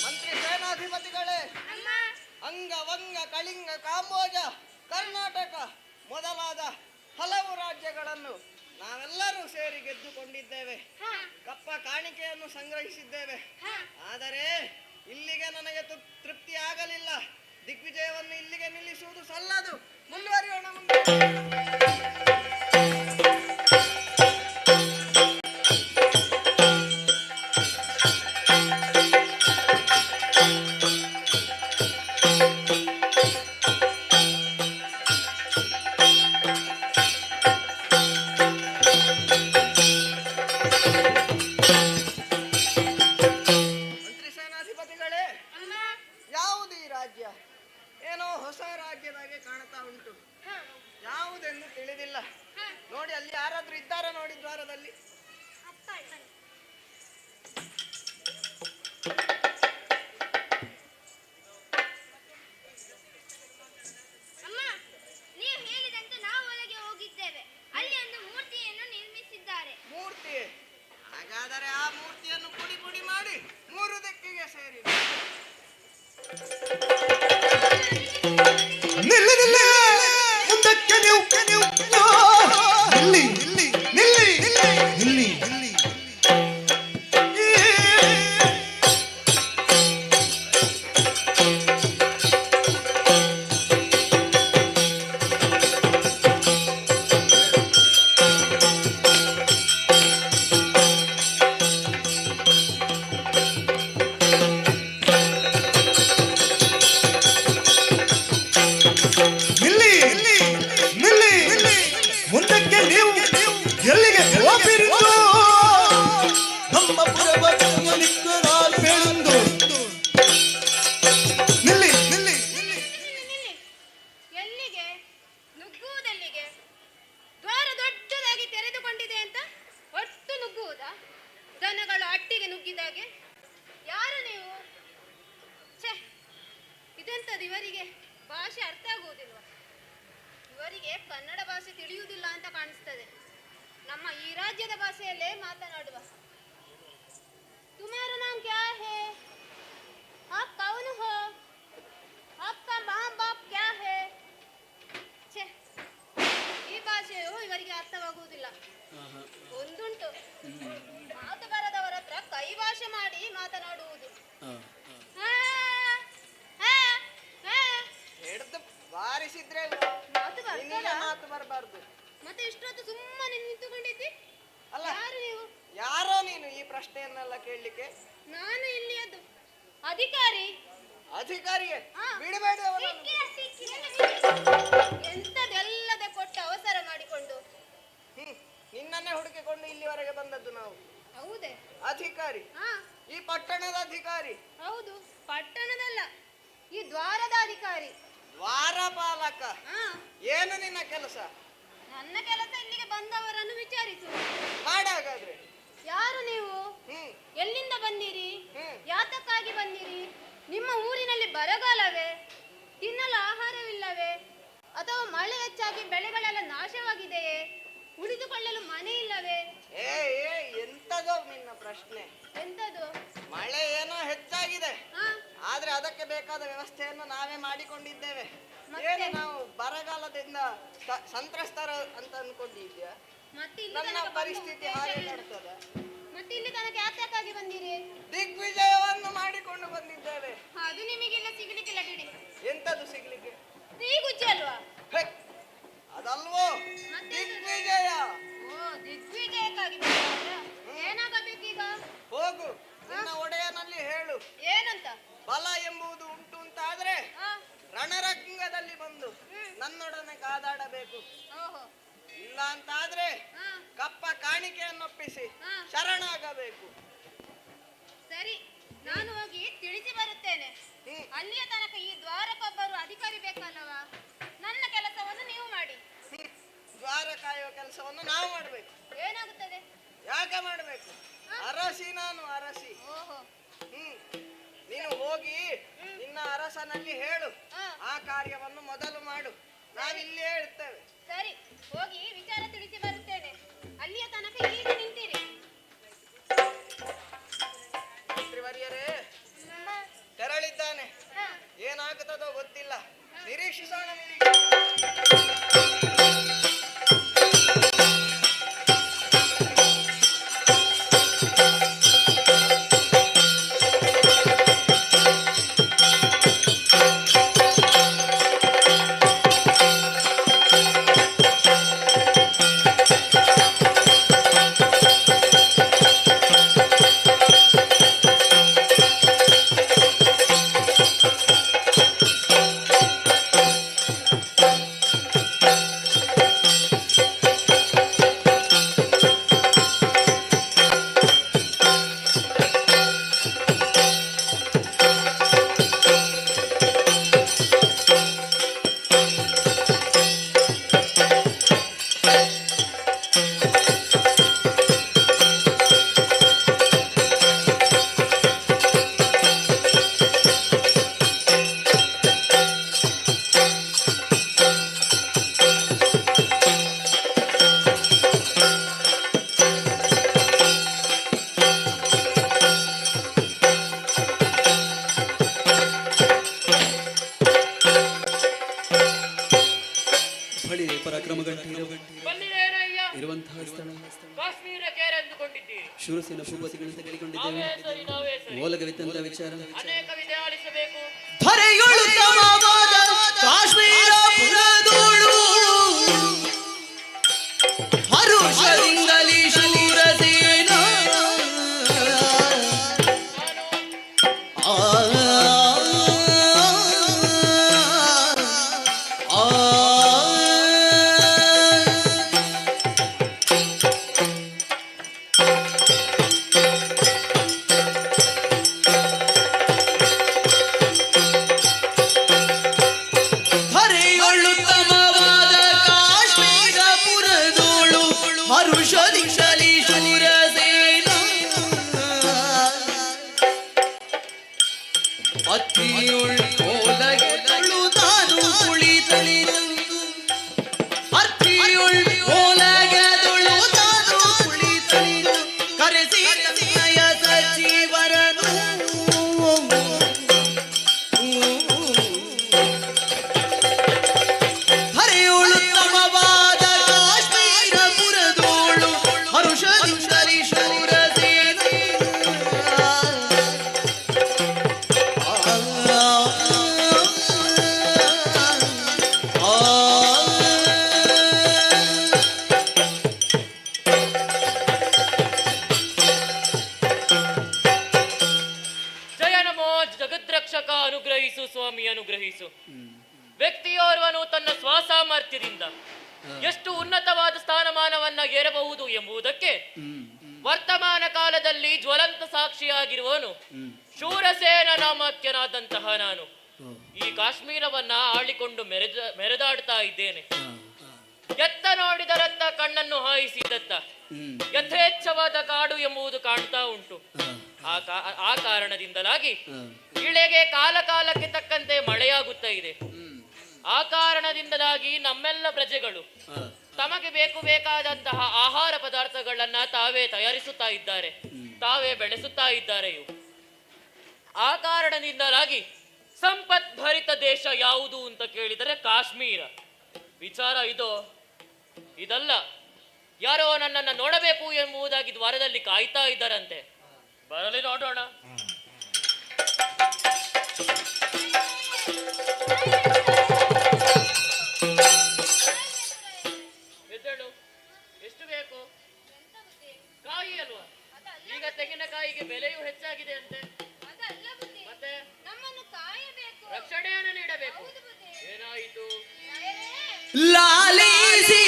ಮಂತ್ರಿ ಸೇನಾಧಿಪತಿಗಳೇ, ಅಂಗ ವಂಗ ಕಳಿಂಗ ಕಾಂಬೋಜ ಕರ್ನಾಟಕ ಮೊದಲಾದ ಹಲವು ರಾಜ್ಯಗಳನ್ನು ನಾವೆಲ್ಲರೂ ಸೇರಿ ಗೆದ್ದುಕೊಂಡಿದ್ದೇವೆ. ಕಪ್ಪ ಕಾಣಿಕೆಯನ್ನು ಸಂಗ್ರಹಿಸಿದ್ದೇವೆ. ಆದರೆ ಇಲ್ಲಿಗೆ ನನಗೆ ತೃಪ್ತಿ ಆಗಲಿಲ್ಲ. ದಿಗ್ವಿಜಯವನ್ನು ಇಲ್ಲಿಗೆ ನಿಲ್ಲಿಸುವುದು ಸಲ್ಲದು. ಮುಂದುವರಿಯೋಣ. ಮಂತ್ರಿ ಸೇನಾಧಿಪತಿಗಳೇ, ಯಾವುದು ಈ ರಾಜ್ಯ? ಏನೋ ಹೊಸ ರಾಜ್ಯದಾಗೆ ಕಾಣ್ತಾ ಉಂಟು. ಯಾವುದೆಂದು ತಿಳಿದಿಲ್ಲ. ನೋಡಿ, ಅಲ್ಲಿ ಯಾರಾದ್ರೂ ಇದ್ದಾರಾ ನೋಡಿ ದ್ವಾರದಲ್ಲಿ? ಅಮ್ಮ, ನೀವು ಹೇಳಿದಂತೆ ನಾವು ಒಳಗೆ ಹೋಗಿದ್ದೇವೆ. ಅಲ್ಲಿ ಒಂದು ಮೂರ್ತಿಯನ್ನು ನಿರ್ಮಿಸಿದ್ದಾರೆ. ಮೂರ್ತಿ? ಹಾಗಾದರೆ ಆ ಮೂರ್ತಿಯನ್ನು ಪುಡಿ ಪುಡಿ ಮಾಡಿ 3 ದಿಕ್ಕಿಗೆ ಸೇರಿ ನಿಲ್ಲಿ ನಿಲ್ಲಿ ಮುಂದಕ್ಕೆ ನೀವು ನಿಲ್ಲಿ ನಿಲ್ಲಿ ನಿಲ್ಲಿ ನಿಲ್ಲಿ ಮುಂದಕ್ಕೆ ನೀವು ಎಲ್ಲಿಗೆ ಹೋಗಿರುವುದು? ನಮ್ಮ ಪುರಬೆಳೆಂದು ನಿಲ್ಲಿ ನಿಲ್ಲಿ ಎಲ್ಲಿಗೆ? ನುಗ್ಗುವುದೆಲ್ಲಿಗೆ? ದ್ವಾರ ದೊಡ್ಡದಾಗಿ ತೆರೆದುಕೊಂಡಿದೆ ಅಂತ ಒಟ್ಟು ನುಗ್ಗುವುದಾ? ದನಗಳು ಅಟ್ಟಿಗೆ ನುಗ್ಗಿದಾಗೆ. ಯಾರು ನೀವು? ಛೇ, ಇದೆಂತದ್ದು? ಇವರಿಗೆ ಭಾಷೆ ಅರ್ಥ ಆಗುವುದಿಲ್ವ? ಇವರಿಗೆ ಕನ್ನಡ ಭಾಷೆ ತಿಳಿಯುವುದಿಲ್ಲ ಅಂತ ಕಾಣಿಸ್ತದೆ. ನಮ್ಮ ಈ ರಾಜ್ಯದ ಭಾಷೆಯಲ್ಲೇ ಮಾತನಾಡುವ. ತುಮಾರ ನಾಮ್ ಕ್ಯಾ ಹೇ? आप कौन हो? आपका माँ बाप क्या है? ಛೆ, ಈ ಭಾಷೆಯು ಇವರಿಗೆ ಅರ್ಥವಾಗುವುದಿಲ್ಲ. ಒಂದುಂಟು, ಮಾತು ಬರದವರ ಹತ್ರ ಕೈ ಭಾಷೆ ಮಾಡಿ ಮಾತನಾಡುವುದು. ಹಾ, ಹಾ, ಹಾ. ಹಿಡ್ದು ಬಾರಿಸಿದ್ರೆ ಮಾತು ನಿನಗೆ ಬರ್ತದಾ? ಮಾತು ಬರಬಾರ್ದು. ಮತ್ತೆ ಇಷ್ಟೊತ್ತು ಸುಮ್ಮನೆ ನಿಂತುಕೊಂಡಿದ್ದಿ? ಅಲ್ಲ, ಯಾರು ನೀವು? ಯಾರೋ ನೀನು ಈ ಪ್ರಶ್ನೆಯನ್ನೆಲ್ಲ ಕೇಳಲಿಕ್ಕೆ? ನಾನು ಇಲ್ಲಿಯದ್ದು ಅಧಿಕಾರಿ. ಅಧಿಕಾರಿಯೇ? ಹಾ. ಬಿಡಬೇಡಿ ಅವನನ್ನು. ಎಂತದೆಲ್ಲದೆ ಕೊಟ್ಟು ಅವಸರ ಮಾಡಿಕೊಂಡು. ನಿನ್ನನ್ನೇ ಹುಡುಕಿಕೊಂಡು ಇಲ್ಲಿವರೆಗೆ ಬಂದದ್ದು ನಾವು. ಹೌದೇ? ಅಧಿಕಾರಿ? ಹಾ, ಈ ಪಟ್ಟಣದ ಅಧಿಕಾರಿ? ಹೌದು. ಪಟ್ಟಣದಲ್ಲ, ಈ ದ್ವಾರದ ಅಧಿಕಾರಿ. ದ್ವಾರಪಾಲಕ? ಹಾ, ಏನು ನಿನ್ನ ಕೆಲಸ? ನನ್ನ ಕೆಲಸ ಇಲ್ಲಿಗೆ ಬಂದವರನ್ನು ವಿಚಾರಿಸು. ಮಾಡಾಗಾದ್ರೆ ಯಾರು ನೀವು? ಹ್ಮ್ ಎಲ್ಲಿಂದ ಬಂದಿರಿ? ಹ್ಮ್. ಯಾತಕ್ಕಾಗಿ ಬಂದಿರಿ? ನಿಮ್ಮ ಊರಿನಲ್ಲಿ ಬರಗಾಲವೇ? ತಿನ್ನಲು ಆಹಾರವಿಲ್ಲವೇ? ಅಥವಾ ಮಳೆ ಹೆಚ್ಚಾಗಿ ಬೆಳೆಗಳೆಲ್ಲ ನಾಶವಾಗಿದೆಯೇ? ಉಳಿದುಕೊಳ್ಳಲು ಮನೆ ಇಲ್ಲವೇ? ಏ ಏ ಎಂತದೋ ನಿನ್ನ ಪ್ರಶ್ನೆ. ಎಂತದು? ಮಳೆ ಏನೋ ಹೆಚ್ಚಾಗಿದೆ, ಹಾ, ಆದ್ರೆ ಅದಕ್ಕೆ ಬೇಕಾದ ವ್ಯವಸ್ಥೆಯನ್ನು ನಾವೇ ಮಾಡಿಕೊಂಡಿದ್ದೇವೆ. ಮತ್ತೆ? ಏನು ನಾವು ಬರಗಾಲದಿಂದ ಸಂತ್ರಸ್ತರ ಅಂತ ಅನ್ಕೊಂಡಿದ್ಯಾ? ಮತ್ತೆ ಇಲ್ಲಿ ನನ್ನ ತನಕ ಬಂದ ಪರಿಸ್ಥಿತಿ ಉದ್ದೇಶ ಹಾಗೆ ಏನು? ನಡ್ತದ? ಮತ್ತೆ ಇಲ್ಲಿ ತನಕ ಯಾತಕ್ಕಾಗಿ ಬಂದಿರಿ? ದಿಗ್ವಿಜಯವನ್ನು ಮಾಡಿಕೊಂಡು ಬಂದಿದ್ದೇವೆ. ಅದು ನಿಮಗೆಲ್ಲ ಸಿಗ್ಲಿಕ್ಕಿಲ್ಲ ಬಿಡಿ. ಎಂತದು ಸಿಗ್ಲಿಕ್ಕೆ? ಈ ಗುಜ್ಜಿ ಅಲ್ವಾ? ಹೇ, ಅದಲ್ವೋ ಮತ್ತೆ ದಿಗ್ವಿಜಯ. ಓ, ದಿಗ್ವಿಜಯಕ್ಕಾಗಿ ಬಂದವರಾ? ಏನಾಗಬೇಕೀಗ? ಹೋಗು, ನಿನ್ನ ಒಡೆಯನಲ್ಲಿ ಹೇಳು, ಏನಂತ? ಬಲ ಎಂಬುದು ಉಂಟು ಅಂತಾದ್ರೆ ಆ, ರಣರಂಗದಲ್ಲಿ ಬಂದು ನನ್ನೊಡನೆ ಕಾದಾಡಬೇಕು. ಓಹೋ, ಇಲ್ಲ ಅಂತಾದ್ರೆ ಹಾ, ಕಪ್ಪ ಕಾಣಿಕೆಯನ್ನೊಪ್ಪಿಸಿ ಹಾ. ಶರಣಾಗಬೇಕು. ಸರಿ, ನಾನು ಹೋಗಿ ತಿಳಿಸಿ ಬರುತ್ತೇನೆ. ಹ್ಮ್. ಅಲ್ಲಿಯ ತನಕ ಈ ದ್ವಾರಕ್ಕೊಬ್ಬರು ಅಧಿಕಾರಿ ಬೇಕಲ್ಲವಾ? ನನ್ನ ಕೆಲಸವನ್ನು ನೀವು ಮಾಡಿ. ದ್ವಾರ ಕಾಯುವ ಕೆಲಸವನ್ನು ನಾವು ಮಾಡಬೇಕು. ಏನಾಗುತ್ತದೆ? ಯಾಕೆ ಮಾಡಬೇಕು? ಅರಸಿ ನಾನು ಅರಸಿ. ಓಹೋ, ನೀನು ಹೋಗಿ ನಿನ್ನ ಅರಸನಲ್ಲಿ ಹೇಳು, ಹಾ. ಆ ಕಾರ್ಯವನ್ನು ಮೊದಲು ಮಾಡು, ನಾವಿಲ್ಲೇ ಇರ್ತೇವೆ. ಸರಿ, ಹೋಗಿ ವಿಚಾರ ತಿಳಿಸಿ ಬರುತ್ತೇನೆ. ಅಲ್ಲಿಯ ತನಕ ಈಗ ನಿಂತಿರಿ. ಮಂತ್ರಿವರ್ಯರೇ, ತೆರಳಿದ್ದಾನೆ. ಹಾ. ಏನಾಗುತ್ತದೋ ಗೊತ್ತಿಲ್ಲ, ನಿರೀಕ್ಷಿಸೋಣ. ಬಳಿರೆ ಪರಾಕ್ರಮ ಇರುವಂತಹ ಸ್ಥಳ ಶೂರಸೇನ ಭೂಪತಿಗಳಿಂದ ಕೇಳಿಕೊಂಡಿದ್ದೇವೆ. ಓಲಗವಿತ್ತಂತ ವಿಚಾರ ಧರೆಯೊಳು ತಮವಾದ ಕಾಶ್ಮೀರ ಪುರದೋಳು ಹರುಷದಿಂದಲೀ ಶೂರಸೇನ ಎಷ್ಟು ಉನ್ನತವಾದ ಸ್ಥಾನಮಾನವನ್ನ ಏರಬಹುದು ಎಂಬುದಕ್ಕೆ ವರ್ತಮಾನ ಕಾಲದಲ್ಲಿ ಜ್ವಲಂತ ಸಾಕ್ಷಿಯಾಗಿರುವನು ಶೂರಸೇನ ನಾಮಕ್ಯನಾದಂತಹ ನಾನು ಈ ಕಾಶ್ಮೀರವನ್ನ ಆಳಿಕೊಂಡು ಮೆರೆದಾಡ್ತಾ ಇದ್ದೇನೆ. ಎತ್ತ ನೋಡಿದರತ್ತ ಕಣ್ಣನ್ನು ಹಾಯಿಸಿದತ್ತ ಯಥೇಚ್ಛವಾದ ಕಾಡು ಎಂಬುದು ಕಾಣ್ತಾ ಉಂಟು. ಆ ಕಾರಣದಿಂದಲಾಗಿ ಇಳೆಗೆ ಕಾಲ ಕಾಲಕ್ಕೆ ತಕ್ಕಂತೆ ಮಳೆಯಾಗುತ್ತಾ ಇದೆ. ಆ ಕಾರಣದಿಂದಾಗಿ ನಮ್ಮೆಲ್ಲ ಪ್ರಜೆಗಳು ತಮಗೆ ಬೇಕಾದಂತಹ ಆಹಾರ ಪದಾರ್ಥಗಳನ್ನ ತಾವೇ ತಯಾರಿಸುತ್ತಾ ಇದ್ದಾರೆ, ತಾವೇ ಬೆಳೆಸುತ್ತಾ ಇದ್ದಾರೆಯೋ. ಆ ಕಾರಣದಿಂದಾಗಿ ಸಂಪತ್ಭರಿತ ದೇಶ ಯಾವುದು ಅಂತ ಕೇಳಿದರೆ ಕಾಶ್ಮೀರ. ವಿಚಾರ ಇದಲ್ಲ. ಯಾರೋ ನನ್ನನ್ನು ನೋಡಬೇಕು ಎಂಬುದಾಗಿ ದ್ವಾರದಲ್ಲಿ ಕಾಯ್ತಾ ಇದ್ದಾರಂತೆ. ಬರಲಿ ನೋಡೋಣ. ಎದ್ದೇಳು. ಎಷ್ಟು ಬೇಕು? ಕಾಯಿ ಅಲ್ವಾ? ಈಗ ತೆಂಗಿನಕಾಯಿಗೆ ಬೆಲೆಯೂ ಹೆಚ್ಚಾಗಿದೆ ಅಂತೆ. ಮತ್ತೆ ರಕ್ಷಣೆಯನ್ನು ನೀಡಬೇಕು. ಏನಾಯಿತು? ಲಾಲಿಸಿ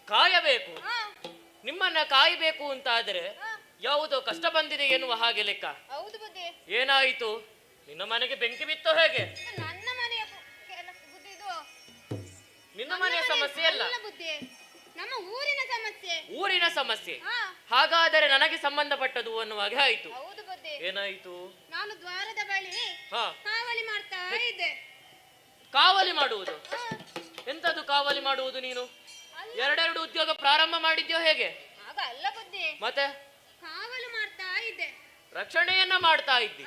ಕಾಯಬೇಕು. ನಿಮ್ಮನ್ನ ಕಾಯಬೇಕು ಅಂತ ಆದ್ರೆ ಯಾವುದೋ ಕಷ್ಟ ಬಂದಿದೆ ಎನ್ನುವ ಹಾಗೆ ಲೆಕ್ಕ. ಏನಾಯಿತು? ನಿನ್ನ ಮನೆಗೆ ಬೆಂಕಿ ಬಿತ್ತೋ ಹೇಗೆ? ನಿನ್ನ ಮನೆಯ ಸಮಸ್ಯೆ ಅಲ್ಲ, ನಮ್ಮ ಊರಿನ ಸಮಸ್ಯೆ. ಊರಿನ ಸಮಸ್ಯೆ. ಹಾಗಾದರೆ ನನಗೆ ಸಂಬಂಧಪಟ್ಟದು ಅನ್ನುವಾಗೆ ಆಯ್ತು. ಏನಾಯಿತು? ನಾನು ದ್ವಾರದ ಬಳಿ ಕಾವಲಿ ಮಾಡ್ತಾ ಇದ್ದೆ. ಕಾವಲಿ ಮಾಡುವುದು? ಎಂತದು ಕಾವಲಿ ಮಾಡುವುದು? ನೀನು ಎರಡೆರಡು ಉದ್ಯೋಗ ಪ್ರಾರಂಭ ಮಾಡಿದ್ಯೋ ಹೇಗೆ? ಅಲ್ಲ ಬುದ್ಧಿ, ಮತ್ತೆ ಕಾವಲು ಮಾಡ್ತಾ ಇದ್ದೆ, ರಕ್ಷಣೆಯನ್ನ ಮಾಡ್ತಾ ಇದ್ದಿ.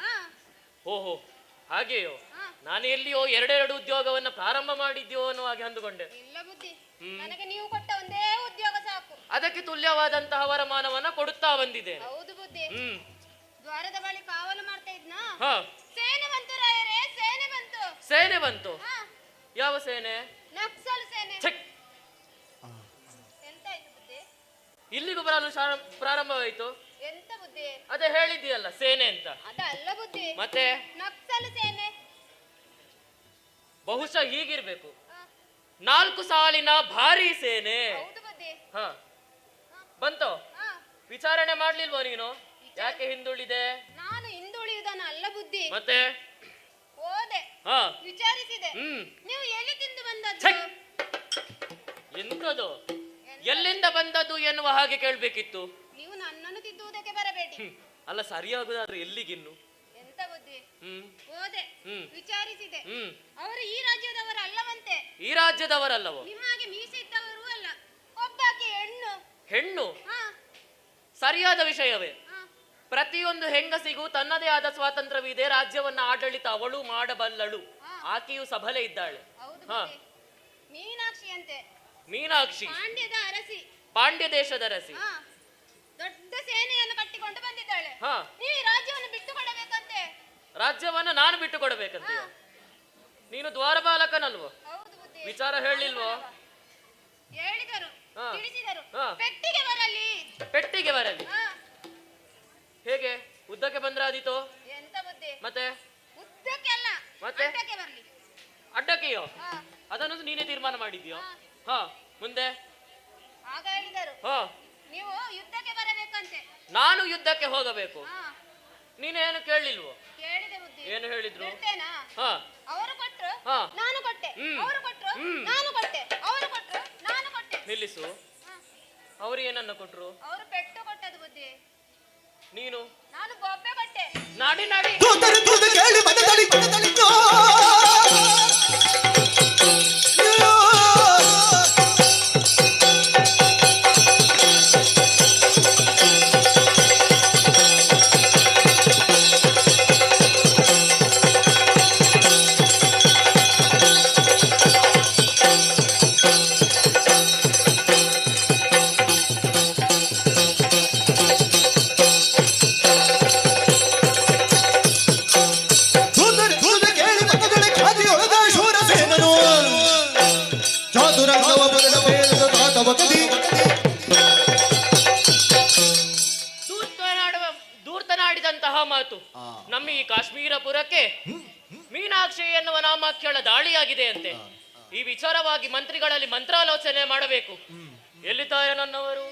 ಓಹೋ, ಹಾಗೆಯೋ? ನಾನು ಎಲ್ಲಿಯೋ ಎರಡೆರಡು ಉದ್ಯೋಗವನ್ನ ಪ್ರಾರಂಭ ಮಾಡಿದ್ಯೋ ಅನ್ನೋ ಹಾಗೆ ಅಂದುಕೊಂಡೆ. ಇಲ್ಲ ಬುದ್ಧಿ, ನನಗೆ ನೀವು ಕೊಟ್ಟ ಒಂದೇ ಉದ್ಯೋಗ ಸಾಕು. ಅದಕ್ಕೆ ತುಲ್ಯವಾದಂತಹ ವರಮಾನವನ್ನ ಕೊಡುತ್ತಾ ಬಂದಿದೆ. ಹೌದು ಬುದ್ಧಿ. ದ್ವಾರದ ಬಳಿ ಕಾವಲು ಮಾಡ್ತಾ ಇದ್ನಾ, ಹಾ, ಸೇನೆ ಬಂತು ರಾಯರೇ, ಸೇನೆ ಬಂತು. ಸೇನೆ ಬಂತು? ಯಾವ ಸೇನೆ? ನಕ್ಸಲ್ ಸೇನೆ. ಎಂತಾಯ್ತು ಬುದ್ಧಿ? ಇಲ್ಲಿಗೂ ಬರಲು ಪ್ರಾರಂಭವಾಯಿತು. ಎಂತ ಬುದ್ಧಿ? ಅದೇ ಹೇಳಿದ್ಯಲ್ಲ ಸೇನೆ ಅಂತ. ಅದಲ್ಲ ಬುದ್ಧಿ, ಮತ್ತೆ ನಕ್ಸಲ್ ಸೇನೆ. ಬಹುಶಃ ಹೀಗಿರ್ಬೇಕು, 4 ಸಾಲಿನ ಭಾರಿ ಸೇನೆ. ಹೌದು ಬುದ್ಧಿ. ಹ, ಬಂತು? ವಿಚಾರಣೆ ಮಾಡ್ಲಿಲ್ವೋ ನೀನು? ಯಾಕೆ ಹಿಂದುಳಿದೆ? ನಾನು ಹಿಂದುಳಿಯುವುದನ್ನ ಅಲ್ಲ ಬುದ್ಧಿ. ಮತ್ತೆ ಹೋದೆ, ವಿಚಾರಿಸಿದೆ. ನೀವು ಎಲ್ಲಿ ತಿಂದು ಬಂದದ್ದು? ಎಂತದು? ಎಲ್ಲಿಂದ ಬಂದದ್ದು ಎನ್ನುವ ಹಾಗೆ ಕೇಳ್ಬೇಕಿತ್ತು. ನೀವು ನನ್ನನ್ನು ತಿದ್ದುವುದಕ್ಕೆ ಬರಬೇಡಿ. ಅಲ್ಲ, ಸರಿಯಾಗುದಾದ್ರೆ ಎಲ್ಲಿಗಿನ್ನು? ಎಂತ ಬುದ್ಧಿ? ಹೋದೆ, ವಿಚಾರಿಸಿದೆ. ಅವರು ಈ ರಾಜ್ಯದವರು ಅಲ್ಲವಂತೆ. ಈ ರಾಜ್ಯದವರಲ್ಲವೋ? ನಿಮಗೆ ಮೀಸೆ ಇದ್ದವರು ಅಲ್ಲ, ಒಬ್ಬಾಕೆ ಹೆಣ್ಣು. ಹೆಣ್ಣು? ಸರಿಯಾದ ವಿಷಯವೇ. ಪ್ರತಿಯೊಂದು ಹೆಂಗಸಿಗೂ ತನ್ನದೇ ಆದ ಸ್ವಾತಂತ್ರ್ಯವಿದೆ. ರಾಜ್ಯವನ್ನ ಆಡಳಿತ ಅವಳು ಮಾಡಬಲ್ಲಳು. ಆಕೆಯು ಸಬಲೆ ಇದ್ದಾಳೆ. ಮೀನಾಕ್ಷಿ ಅಂತೆ. ಮೀನಾಕ್ಷಿ ಪಾಂಡ್ಯದ ಅರಸಿ, ಪಾಂಡ್ಯ ದೇಶದ ಅರಸಿ. ದೊಡ್ಡ ಸೇನೆಯನ್ನು ಕಟ್ಟಿಕೊಂಡು ಬಂದಿದ್ದಾಳೆ. ನೀವು ಈ ರಾಜ್ಯವನ್ನು ಬಿಟ್ಟು ಕೊಡಬೇಕಂತೆ. ರಾಜ್ಯವನ್ನ ನಾನು ಬಿಟ್ಟು ಕೊಡಬೇಕಂತೆ? ನೀನು ದ್ವಾರಪಾಲಕನಲ್ವೋ? ವಿಚಾರ ಹೇಳಿಲ್ವೋ? ಹೇಳಿದರು, ತಿಳಿಸಿದರು. ಪೆಟ್ಟಿಗೆ ಬರಲಿ, ಪೆಟ್ಟಿಗೆ ಬರಲಿ. ಹೇಗೆ? ಉದ್ದಕ್ಕೆ ಬಂದ್ರಾದೀತೋ? ಎಂತ ಬುದ್ಧಿ? ಮತ್ತೆ ಉದ್ದಕ್ಕೆ ಅಲ್ಲ, ಮತ್ತೆ ಅಡ್ಡಕ್ಕೆ ಬರಲಿ. ಅಡ್ಡಕ್ಕೆಯೋ? ಅದನ್ನು ನೀನೇ ತೀರ್ಮಾನ ಮಾಡಿದ್ಯೋ? ಹಾ, ಮುಂದೆ? ಆಗ ಹೇಳಿದರು, ನೀವು ಯುದ್ಧಕ್ಕೆ ಬರಬೇಕಂತೆ. ನಾನು ಯುದ್ಧಕ್ಕೆ ಹೋಗಬೇಕು? ನೀನೇನು ಕೇಳಲಿಲ್ವೋ? ಕೇಳಿದೆ ಬುದ್ಧಿ. ಏನು ಹೇಳಿದ್ರು? ಅವರು ಕೊಟ್ರು, ನಾನು ಕೊಟ್ಟೆ. ಅವರು ಕೊಟ್ರು, ನಾನು ಕೊಟ್ಟೆ. ಅವರು ಕೊಟ್ರು, ನಾನು ಕೊಟ್ಟೆ. ನಿಲ್ಲಿಸು. ಅವರು ಏನನ್ನ ಕೊಟ್ರು? ಅವರು ಪೆಟ್ಟು ಕೊಟ್ಟದು ಬುದ್ಧಿ. ನೀನು? ನಾನು ಬೊಬ್ಬೆ ಕೊಟ್ಟೆ. ನಾಡಿ ನಾಡಿ ಕೇಳಿ ದೂರ್ತನಾಡಿದಂತಹ ಮಾತು ನಮ್ಮ ಈ ಕಾಶ್ಮೀರಪುರಕ್ಕೆ ಮೀನಾಕ್ಷಿ ಎನ್ನುವ ನಾಮಕ್ಕೆಳ ದಾಳಿಯಾಗಿದೆ ಅಂತೆ. ಈ ವಿಚಾರವಾಗಿ ಮಂತ್ರಿಗಳಲ್ಲಿ ಮಂತ್ರಾಲೋಚನೆ ಮಾಡಬೇಕು. ಎಲ್ಲಿದ್ದಾರೆ ನನ್ನವರು?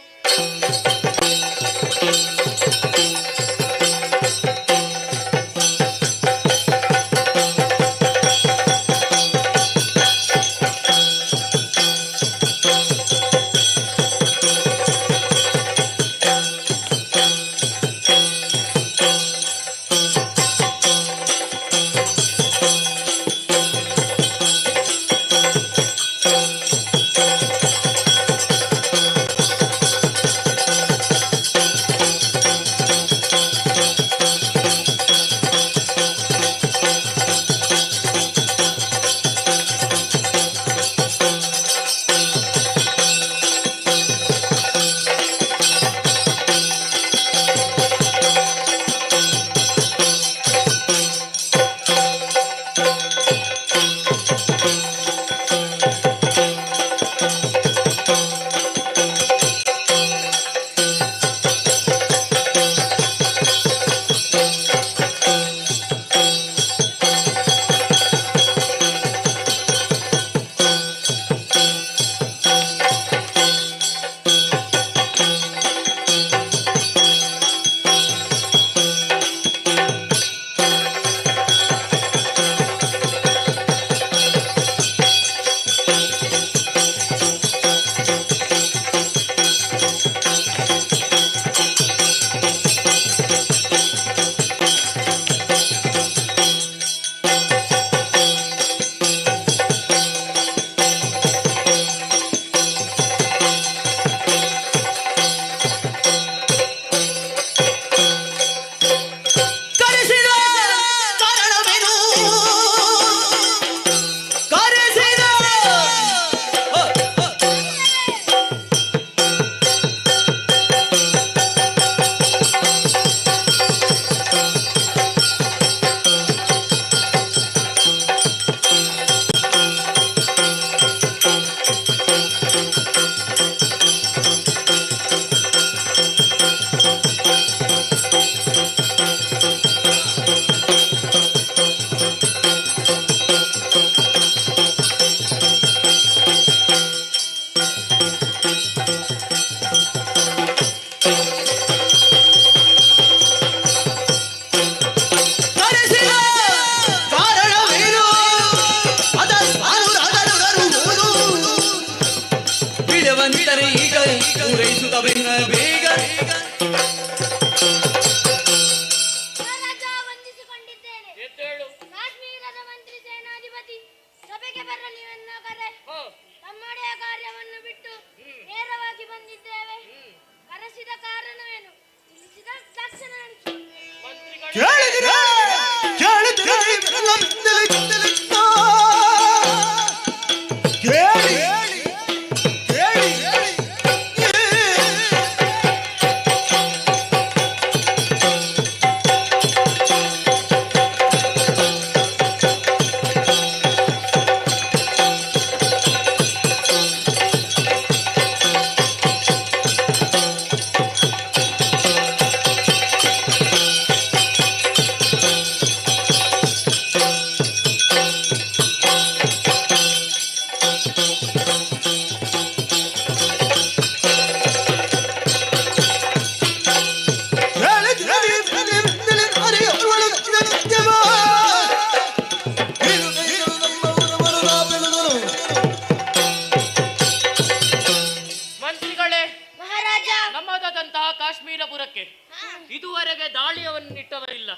ಇದುವರೆಗೆ ದಾಳಿಯವನ್ನಿಟ್ಟವರಿಲ್ಲ.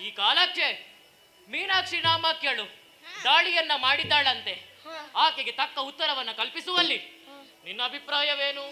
ಈ ಕಾಲಕ್ಕೆ ಮೀನಾಕ್ಷಿ ನಾಮ ಕೇಳು ದಾಳಿಯನ್ನ ಮಾಡಿದ್ದಾಳಂತೆ. ಆಕೆಗೆ ತಕ್ಕ ಉತ್ತರವನ್ನು ಕಲ್ಪಿಸುವಲ್ಲಿ ನಿನ್ನ ಅಭಿಪ್ರಾಯವೇನು?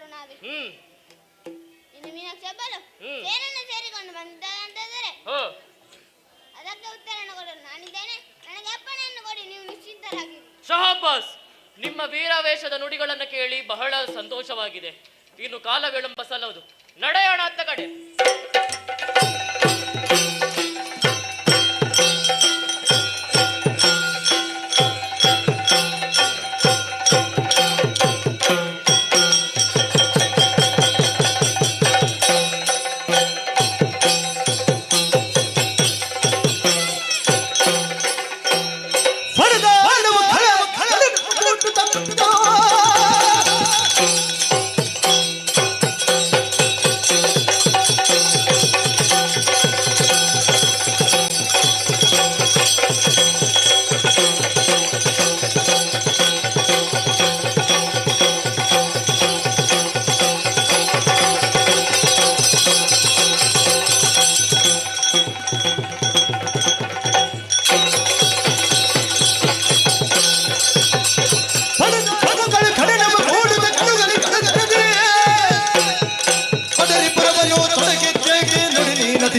ತರುಣಾಗಿ ಹ್ಮ್ ಇನ್ನು ಮೀನಾಕ್ಷಿ ಹಬ್ಬಲು ಹ್ಮ್. ಸೇರನ್ನು ಸೇರಿಕೊಂಡು ಬಂದಂತಂದರೆ ಹೋ ಅದಕ್ಕೆ ಉತ್ತರವನ್ನು ಕೊಡಲು ನಾನಿದ್ದೇನೆ. ನನಗೆ ಅಪ್ಪಣೆಯನ್ನು ಕೊಡಿ, ನೀವು ನಿಶ್ಚಿಂತರಾಗಿ. ಶಹಬ್ಬಾಸ್, ನಿಮ್ಮ ವೀರಾವೇಶದ ನುಡಿಗಳನ್ನು ಕೇಳಿ ಬಹಳ ಸಂತೋಷವಾಗಿದೆ. ಇನ್ನು ಕಾಲ ವಿಳಂಬ ಸಲ್ಲದು, ನಡೆಯೋಣ ಅತ್ತ ಕಡೆ.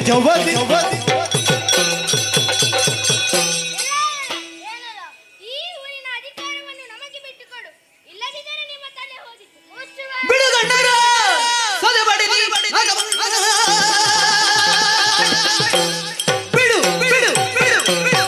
ಜವದಿ ಏನಲ್ಲ, ಈ ಊರಿನ ಅಧಿಕಾರವನ್ನು ನಮಗೆ ಬಿಟ್ಟುಕೊಡು, ಇಲ್ಲದಿದ್ದರೆ ನಿಮ್ಮ ತಲೆ ಹೋದಿತ್ತು. ಬಿಡುಗಣ್ಣರ ಸದೆಬಡಿದಿ ಬಿಡು ಬಿಡು ಬಿಡು ಬಿಡು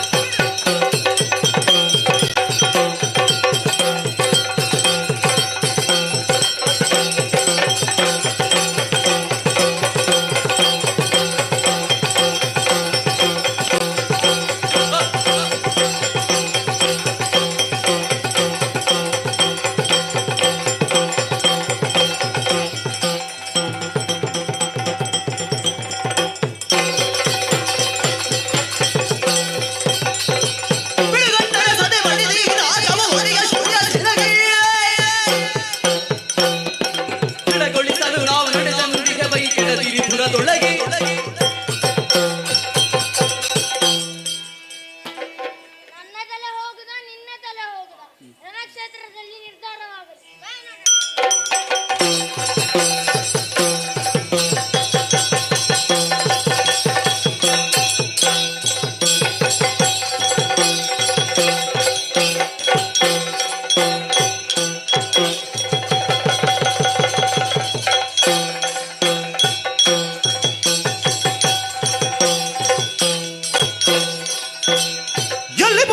ಬಿಡುಗಣ್ಣರ ಸದೆಬಡಿದಿ ರಾಗವ ಹೊರೆಯ ಶೂರ ಸಿರಗೆ ಬಿಡಗೊಳಿಸಲು ನಾವು ನಡೆದ ನುಡಿಗೆ ಬೈ ಕೆಡದಿರಿ ಪುರದೊಳಗೆ ನನ್ನ ತಲೆ ಹೋಗುದ, ನಿನ್ನ ತಲೆ ಹೋಗುದ, ರಣಕ್ಷೇತ್ರದಲ್ಲಿ ನಿರ್ಧಾರವಾಗಲಿ. ಬಾ ನೋಡೋಣ. ಎಲ್ಲಿ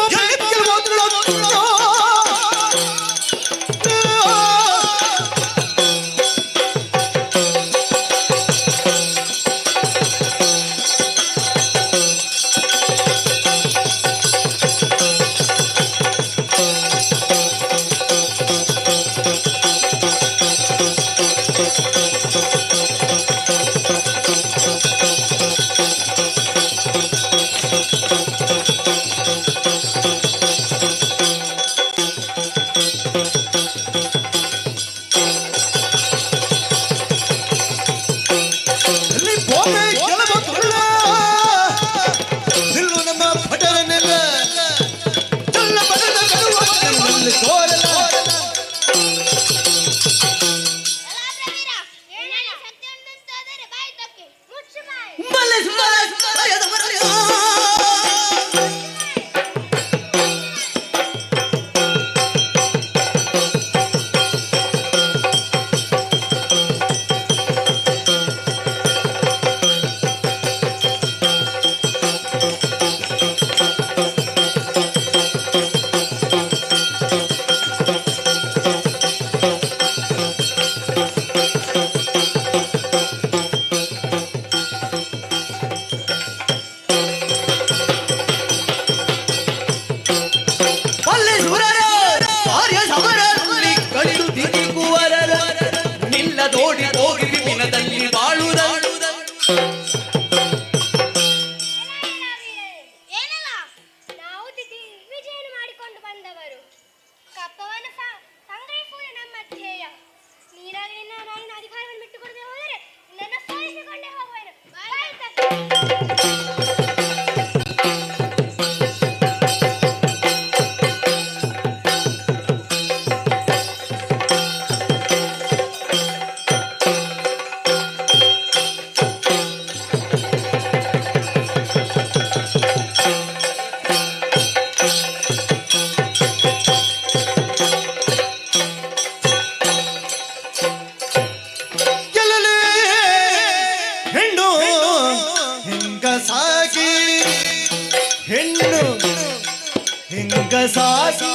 ಹೆಂಗಸಾಗಿ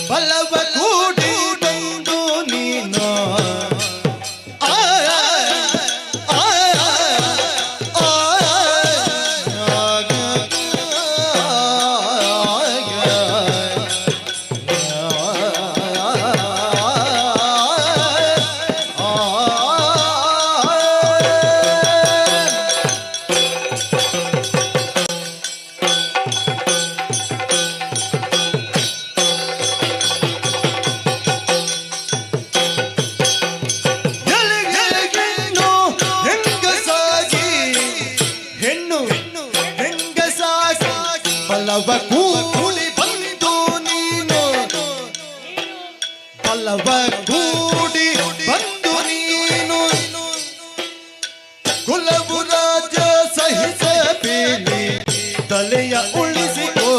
ಬಲವ ಕೂಡಿ ಬಂದು ನೀನು ಆ, ಆ, ಆ, ಎಲೆಗೆಲೆಗೆನ್ನು ಹೆಂಗಸಾಗಿ ಹೆಣ್ಣು ಹೆಂಗಸಾಗಿ ಬಲವ ಕೂಡಿ ಬಂದು ನೀನು ಬಲವ ಕೂಡಿ ಬಂದು ನೀನು ಕುಲವು ರಾಜ ಸಹಿಸಬೇಡಿ ತಲೆಯ ಉಳಿಸಿಕೋ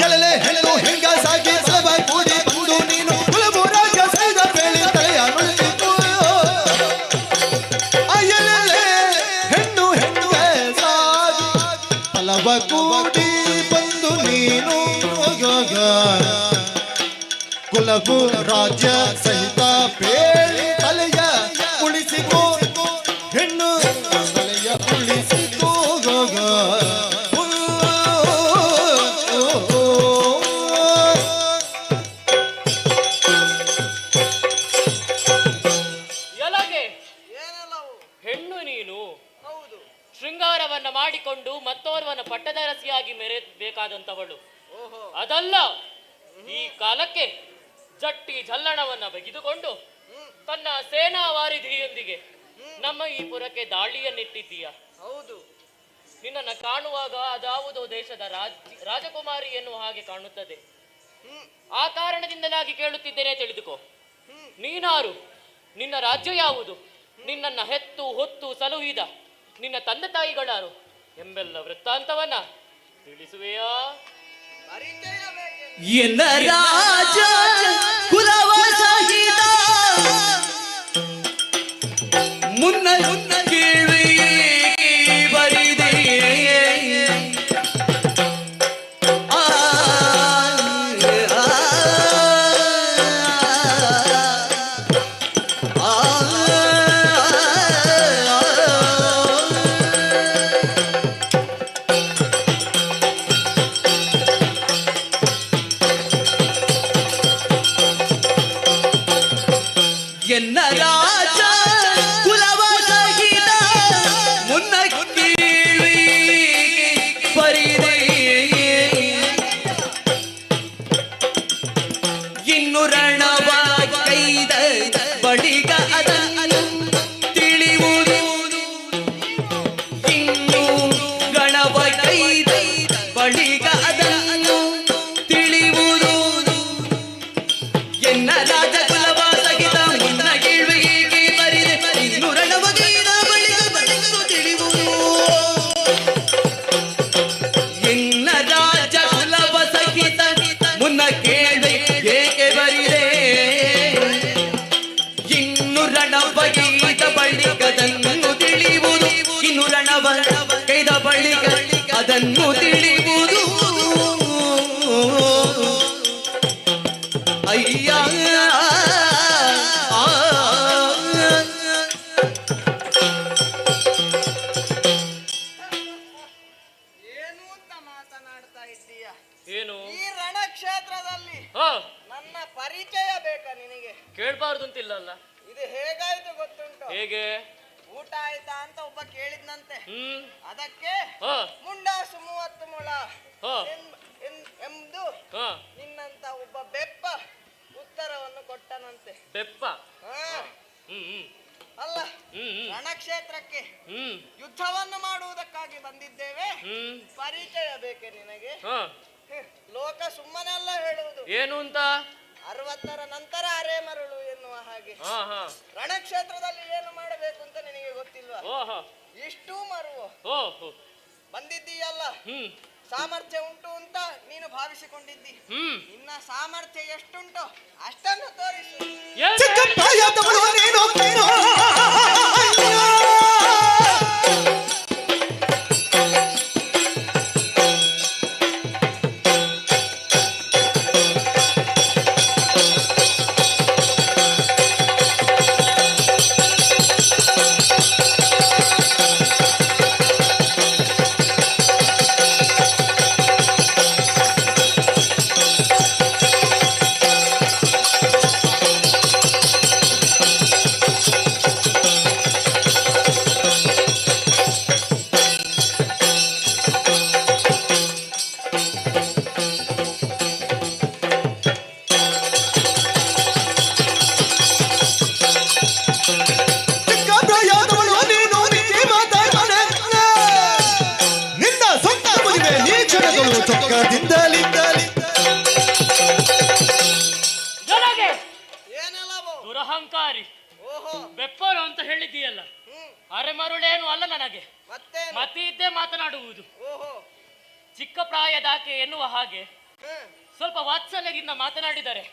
ಎಲೆಲೆ ಹೆಣ್ಣು ಹೆಂಗಸಾಗಿ ಬಲವ ಕೂಡಿ ಬಂದು ನೀನು ಕುಲವು ರಾಜ ಸಹಿಸಬೇಡಿ ತಲೆಯ ಉಳಿಸಿಕೋ ಎಲೆಲೆ ಹೆಣ್ಣು ಹೆಂಗಸಾಗಿ ಬಲವ ಕೂಡಿ ಬಂದು ನೀನು ಕುಲವು ರಾಜ್ಯ ಸಹಿತ ಬೇಳಿ ತಲೆಯ ಉಳಿಸಿಕೋ ಹೆಣ್ಣು ತಲೆಯ ಉಳಿಸಿಕೋ ಎಲಗೆ ಏನೆಲ್ಲವು ಹೆಣ್ಣು ನೀನು ಹೌದು. ಶೃಂಗಾರವನ್ನ ಮಾಡಿಕೊಂಡು ಮತ್ತೋರ್ವನ ಪಟ್ಟದರಸಿಯಾಗಿ ಮೆರೆಯಬೇಕಾದಂತವಳು. ಓಹೋ, ಅದಲ್ಲ, ಈ ಕಾಲಕ್ಕೆ ಜಟ್ಟಿ ಜಲ್ಲಣವನ್ನ ಬಗೆದುಕೊಂಡು ತನ್ನ ಸೇನಾ ವಾರಿಧಿಯೊಂದಿಗೆ ನಮ್ಮ ಈ ಪುರಕ್ಕೆ ದಾಳಿಯನ್ನಿಟ್ಟಿದ್ದೀಯ. ಹೌದು. ನಿನ್ನನ್ನು ಕಾಣುವಾಗ ಅದಾವುದೋ ದೇಶದ ರಾಜಕುಮಾರಿ ಎನ್ನುವ ಹಾಗೆ ಕಾಣುತ್ತದೆ. ಆ ಕಾರಣದಿಂದಲಾಗಿ ಕೇಳುತ್ತಿದ್ದೇನೆ, ತಿಳಿದುಕೋ. ನೀನಾರು? ನಿನ್ನ ರಾಜ್ಯ ಯಾವುದು? ನಿನ್ನನ್ನ ಹೆತ್ತು ಹೊತ್ತು ಸಲುಹಿದ ನಿನ್ನ ತಂದೆ ತಾಯಿಗಳಾರು ಎಂಬೆಲ್ಲ ವೃತ್ತಾಂತವನ್ನ ತಿಳಿಸುವೆಯಾ? ಪರಿಚಯ ಬೇಕೆ? ಎನ್ನ ರಾಜ ಕುಲವ ಸಹಿತ ಮುನ್ನ ಮುನ್ನ ಕೇಳಿ ಬರಿದೆ ಆ, ಆ, ಎನ್ನ ರಾಜ ಕುಲವ ಸಹಿತ ಮುನ್ನ ಕೀಳಿ ಪರಿದೆ ಇನ್ನು ರಣವ ಕೈದ ಬಳಿಕ ಅದನ್ನು ತಿಳಿಯುವುದು ಇನ್ನು ಗಣವ ಕೈದ ಬಳಿಕ ಅದನ್ನು ತಿಳಿಯುವುದು ಎನ್ನ ರಾಜ ಕುಲವ ಸಹಿತ ಮುನ್ನ ಕೀಳ್ವಿಗೆ ಬರಿದೆ ಇನ್ನು ರಣವ ಕೈದ ಬಳಿಕ ಅದನ್ನು ತಿಳಿಯುವುದು ಎನ್ನ ರಾಜ ಕುಲವ ಸಹಿತ ಮುನ್ನ ಕೇಳ್ವೆ ಏಕೆ ಬರಿದೆ ಇನ್ನು ರಣವ ಕೈದ ಬಳಿಕದನ್ನು ತಿಳಿಯುವುದು ಇನ್ನು ರಣವ ಕೈದ ಬಳಿಕ ಅದನ್ನು ತಿಳಿಯುವುದು ಅಯ್ಯ ಏನು ಅಂತ ಮಾತನಾಡ್ತಾ ಇದ್ದೀಯ? ಏನು? ಈ ರಣಕ್ಷೇತ್ರದಲ್ಲಿ ಹಾ, ನನ್ನ ಪರಿಚಯ ಬೇಕಾ ನಿನಗೆ? ಕೇಳ್ಬಾರ್ದು ಅಂತಿಲ್ಲಲ್ಲ. ಇದು ಹೇಗಾಯ್ತು ಗೊತ್ತುಂಟು? ಹೇಗೆ? ಊಟ ಆಯ್ತಾ ಅಂತ ಒಬ್ಬ ಕೇಳಿದ್ನಂತೆ. ಹ್ಮ್. ಅದಕ್ಕೆ ಹಾ, ಮುಂಡಾಸು 30 ಮೊಳ ಹಾ, ಎಂದು ಹಾ. ನಿನ್ನಂತ ಒಬ್ಬ ಬೆಪ್ಪ ಉತ್ತರವನ್ನು ಕೊಟ್ಟನಂತೆ. ಬೆಪ್ಪ. ಹಾ, ಹ್ಮ್ ಹ್ಮ್ ಅಲ್ಲ, ಹ್ಮ್ ಹ್ಮ್ ರಣಕ್ಷೇತ್ರಕ್ಕೆ ಹ್ಮ್ ಯುದ್ಧವನ್ನು ಮಾಡುವುದಕ್ಕಾಗಿ ಬಂದಿದ್ದೇವೆ. ಹ್ಮ್. ಪರಿಚಯ ಬೇಕೆ ನಿನಗೆ? ಹಾ. ಲೋಕ ಸುಮ್ಮನೆಲ್ಲ ಹೇಳುವುದು ಏನು ಅಂತ? 60ರ ನಂತರ ಅರೆ ಮರಳು ಎನ್ನುವ ಹಾಗೆ. ಹಾ ಹಾ. ರಣಕ್ಷೇತ್ರದಲ್ಲಿ ಏನು ಮಾಡಬೇಕು ಅಂತ ನಿನಗೆ ಗೊತ್ತಿಲ್ವಾ? ಓಹೋ. ಇಷ್ಟು ಮರುವು ಓಹೋ. ಬಂದಿದ್ದೀಯಲ್ಲ, ಹ್ಮ್ ಸಾಮರ್ಥ್ಯ ಉಂಟು ಅಂತ ನೀನು ಭಾವಿಸಿಕೊಂಡಿದ್ದಿ. ಹ್ಮ್. ನಿನ್ನ ಸಾಮರ್ಥ್ಯ ಎಷ್ಟುಂಟು ಅಷ್ಟನ್ನು ತೋರಿಸು. ಏನು? ಚಿಕ್ಕಪ್ಪಾಯದವಳು ನೀನು ಅಹಂಕಾರಿ ಓಹೋ ಬೆಪ್ಪರು ಅಂತ ಹೇಳಿದ್ದೀಯಲ್ಲ, ಅರೆಮರುಳೇನು ಅಲ್ಲ ನನಗೆ, ಮತ್ತೆ ಮತಿ ಇದ್ದೇ ಮಾತನಾಡುವುದು. ಓಹೋ ಚಿಕ್ಕ ಪ್ರಾಯದಾಕೆ ಎನ್ನುವ ಹಾಗೆ ಹ್ಮ್ ಸ್ವಲ್ಪ ವಾತ್ಸಲ್ಯದಿಂದ ಮಾತನಾಡಿದರೆ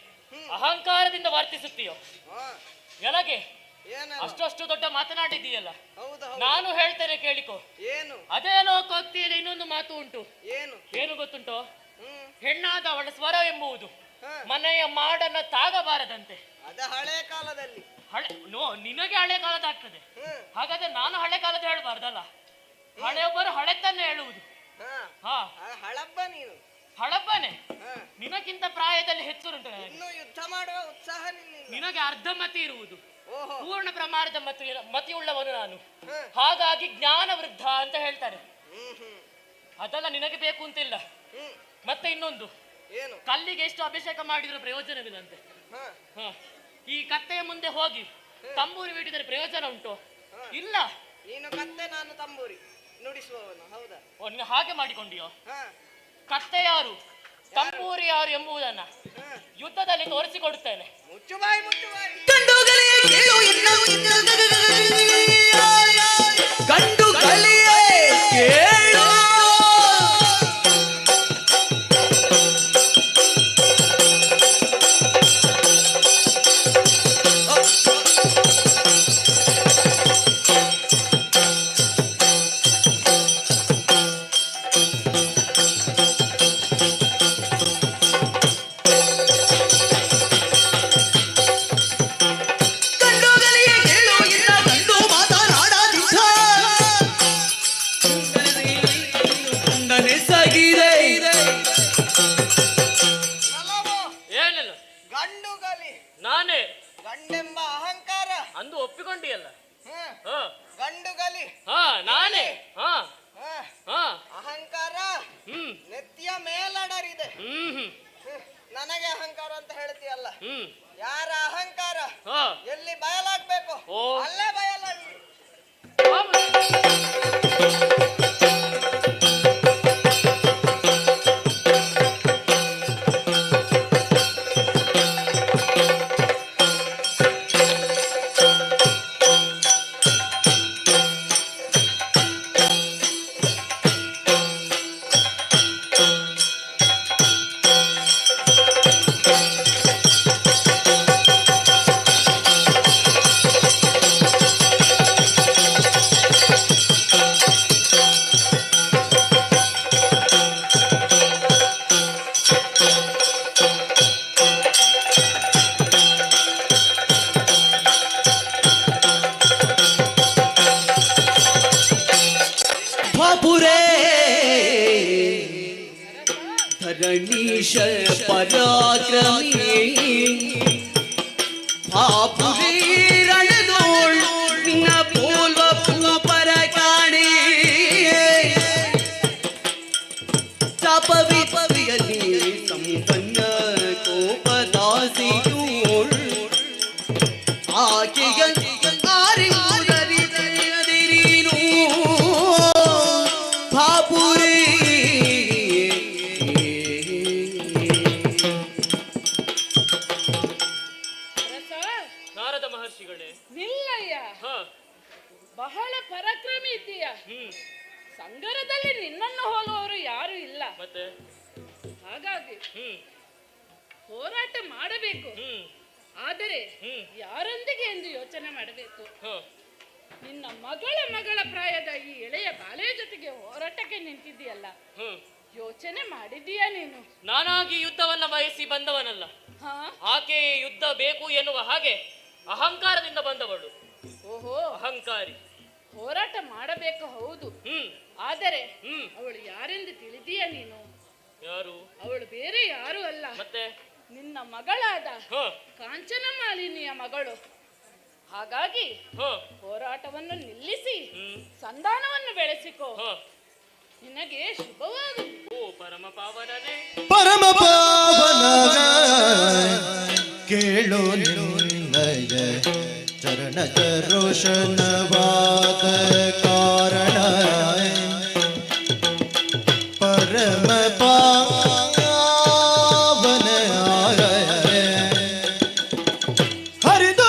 ಅಹಂಕಾರದಿಂದ ವರ್ತಿಸುತ್ತೀಯೋ? ಹಾ ಎನಗೆ ಏನ ಅಷ್ಟು ದೊಡ್ಡ ಮಾತನಾಡಿದ್ದೀಯಲ್ಲ, ಹೌದು ನಾನು ಹೇಳ್ತೇನೆ ಕೇಳಿಕೋ. ಏನು ಅದೇ ಲೋಕೋಕ್ತಿಯಲ್ಲಿ ಇನ್ನೊಂದು ಮಾತು ಉಂಟು. ಏನು ಏನು ಗೊತ್ತುಂಟೋ? ಹ್ಮ್ ಹೆಣ್ಣಾದ ಅವಳ ಸ್ವರ ಎಂಬುವುದು ಹಾ. ಮನೆಯ ಮಾಡನ್ನ ತಾಗಬಾರದಂತೆ. ಅದ ಹಳೆ ಕಾಲದಲ್ಲಿ ನಿನಗೆ ಹಳೆ ಕಾಲದಾಗ್ತದೆ, ಹ್ಮ್ ಹಾಗಾದ್ರೆ ನಾನು ಹಳೆ ಕಾಲದ ಹೇಳಬಾರ್ದಲ್ಲ. ಹಳೆಯೊಬ್ಬರು ಹಳೆತನ್ನೇ ಹೇಳುವುದು. ಹಾ ಹಾ, ಹಳಬ್ಬ ನೀನು ಹಳಬ್ಬನೆ. ಹಾ ನಿನಗಿಂತ ಪ್ರಾಯದಲ್ಲಿ ಹೆಚ್ಚುಂಟು ನನಗೆ. ಇನ್ನು ಯುದ್ಧ ಮಾಡುವ ಉತ್ಸಾಹ ನಿನ್ನಿಲ್ಲ. ನಿನಗೆ ಅರ್ಧಮತಿ ಇರುವುದು, ಓಹೋ ಪೂರ್ಣ ಪ್ರಮಾಣದ ಮತಿಯುಳ್ಳವನು ನಾನು. ಹ್ಮ್. ಹಾಗಾಗಿ ಜ್ಞಾನ ವೃದ್ಧ ಅಂತ ಹೇಳ್ತಾರೆ. ಹ್ಮ್ ಅದೆಲ್ಲ ನಿನಗೆ ಬೇಕು ಅಂತಿಲ್ಲ. ಹ್ಮ್ ಮತ್ತೆ ಇನ್ನೊಂದು, ಏನು ಕಲ್ಲಿಗೆ ಎಷ್ಟು ಅಭಿಷೇಕ ಮಾಡಿದ್ರು ಪ್ರಯೋಜನವಿಲ್ಲಂತೆ. ಹಾ ಹ, ಈ ಕತ್ತೆಯ ಮುಂದೆ ಹೋಗಿ ತಂಬೂರಿ ಬಿಟ್ಟಿದರೆ ಪ್ರಯೋಜನ ಉಂಟು? ಇಲ್ಲ. ನೀನು ಕತ್ತೆ ನಾನು ತಂಬೂರಿ ನುಡಿಸುವವನು ಹೌದಾ? ನೀನು ಹಾಗೆ ಮಾಡಿಕೊಂಡಿಯೋ? ಹಾ ಕತ್ತೆ ಯಾರು ತಂಬೂರಿ ಯಾರು ಎಂಬುದನ್ನ ಹಾ ಯುದ್ಧದಲ್ಲಿ ತೋರಿಸಿಕೊಡುತ್ತೇನೆ. ಮುಚ್ಚು ಬಾಯಿ ಮುಚ್ಚು ಬಾಯಿ ಗಂಡು ಗಲಿಯೇ ಕೇಳು ಗಂಡು ಗಲಿಯೇ ಕೇಳು ಗಂಡು ಗಲಿಯೇ ಕೇಳು ಇಲ್ಲ ಗಂಡು ಮಾತನಾಡದಿದ್ದ ಗಂಡನೆಸಗಿದೆ ನಲವೋ ಏನಿಲ್ಲ, ಗಂಡು ಗಲಿ ನಾನೇ ಗಂಡೆಂಬ ಅಹಂಕಾರ ಅಂದು ಒಪ್ಪಿಕೊಂಡಿಯಲ್ಲ. ಹ್ಮ್ ಹ, ಗಂಡು ಗಲಿ ಹಾ, ನಾನೇ. ಹಾ, ಹಾ ಹಾ, ಅಹಂಕಾರ ಹ್ಮ್, ನೆತ್ತಿಯ ಮೇಲಡರಿದೆ. ಹ್ಮ್, ಹ್ಮ್, ಹ್ಮ್. ನನಗೆ ಅಹಂಕಾರ ಅಂತ ಹೇಳ್ತೀಯಲ್ಲ, ಹ್ಮ್, ಯಾರ ಅಹಂಕಾರ ಹಾ. ಎಲ್ಲಿ ಬಯಲಾಗ್ಬೇಕು ಓ. ಅಲ್ಲೇ ಬಯಲಾಗ್ಲಿ. ಬಾಪುರೇ ಧರಣೀಶ ಪರಾಕ್ರಮಿ ಬಾಪುರೇ ರಣದೋಳ್ ನಿನ್ನ ಪೋಲ್ವ ಪೂಪರ ಕಾಣೆ ತಾಪವಿಪವಿಯಲಿ ಸಂಪನ್ನ ಕೋಪದಾಸಿಯೋಳ್ ಆಕೆಯ ಆರಿದರಿದರಿನು ಬಾಪುರೇ ನಾರದ ಮಹರ್ಷಿಗಳೇ. ನಿಲ್ಲಯ್ಯ, ಹ, ಬಹಳ ಪರಾಕ್ರಮಿ ಇದ್ದೀಯ. ಹ್ಮ್, ಸಂಗರದಲ್ಲಿ ನಿನ್ನನ್ನು ಹೋಲುವವರು ಯಾರು ಇಲ್ಲ. ಮತ್ತೆ ಹಾಗಾಗಿ ಹ್ಮ್, ಹೋರಾಟ ಮಾಡಬೇಕು. ಹ್ಮ್, ಆದರೆ ಹ್ಮ್, ಯಾರೊಂದಿಗೆ ಎಂದು ಯೋಚನೆ ಮಾಡಬೇಕು. ಹ, ನಿನ್ನ ಮಗಳ ಪ್ರಾಯದ ಈ ಎಳೆಯ ಬಾಲೆಯ ಜೊತೆಗೆ ಹೋರಾಟಕ್ಕೆ ನಿಂತಿದ್ದೀಯಲ್ಲ, ಹ್ಮ್. ಯೋಚನೆ ಮಾಡಿದ್ದೀಯಾ ನೀನು? ನಾನಾಗಿ ಯುದ್ಧವನ್ನ ಬಯಸಿ ಬಂದವನಲ್ಲ. ಹಾ, ಆಕೆ ಯುದ್ಧ ಬೇಕು ಎನ್ನುವ ಹಾಗೆ ಅಹಂಕಾರದಿಂದ ಬಂದವಳು. ಓಹೋ, ಅಹಂಕಾರಿ. ಹೋರಾಟ ಮಾಡಬೇಕು ಹೌದು. ಹ್ಮ್, ಆದರೆ ಹ್ಮ್. ಅವಳು ಯಾರೆಂದು ತಿಳಿದೀಯ ನೀನು? ಯಾರು? ಅವಳು ಬೇರೆ ಯಾರು ಅಲ್ಲ, ಮತ್ತೆ ನಿನ್ನ ಮಗಳಾದ ಹ, ಕಾಂಚನ ಮಾಲಿನಿಯ ಮಗಳು. ಹಾಗಾಗಿ ಹ, ಹೋರಾಟವನ್ನು ನಿಲ್ಲಿಸಿ ಹ್ಮ್, ಸಂಧಾನವನ್ನು ಬೆಳೆಸಿಕೋ. ಹ. ನಿನಗೆ ಶುಭವಾಗಲಿ. ಓ ಪರಮ ಪಾವನನೇ, ಪರಮ ಪಾವನ ಕೇಳು ನಿನ್ನಯ ಚರಣ ರೋಷನವಾದ ಕಾರಣ ಪರಮ ಪಾವನ ಹರಿದು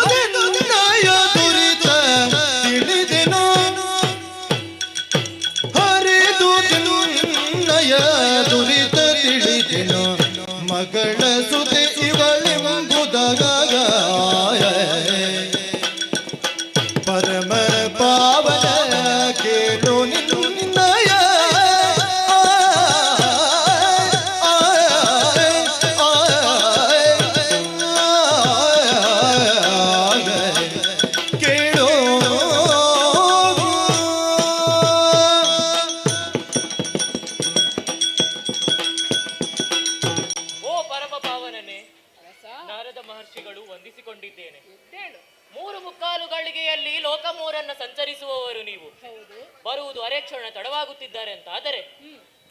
ವಂದನೆಗಳು ವಂದಿಸಿಕೊಂಡಿದ್ದೇನೆ. ಎದ್ದೇಳು. 3:45 ಗಳಿಗೆಯಲ್ಲಿ ಲೋಕಮೂರನ್ನ ಸಂಚರಿಸುವವರು ನೀವು. ಹೌದು. ಬರುವುದು ಅರೆಕ್ಷಣ ತಡವಾಗುತ್ತಿದ್ದಾರೆ ಅಂತ ಆದರೆ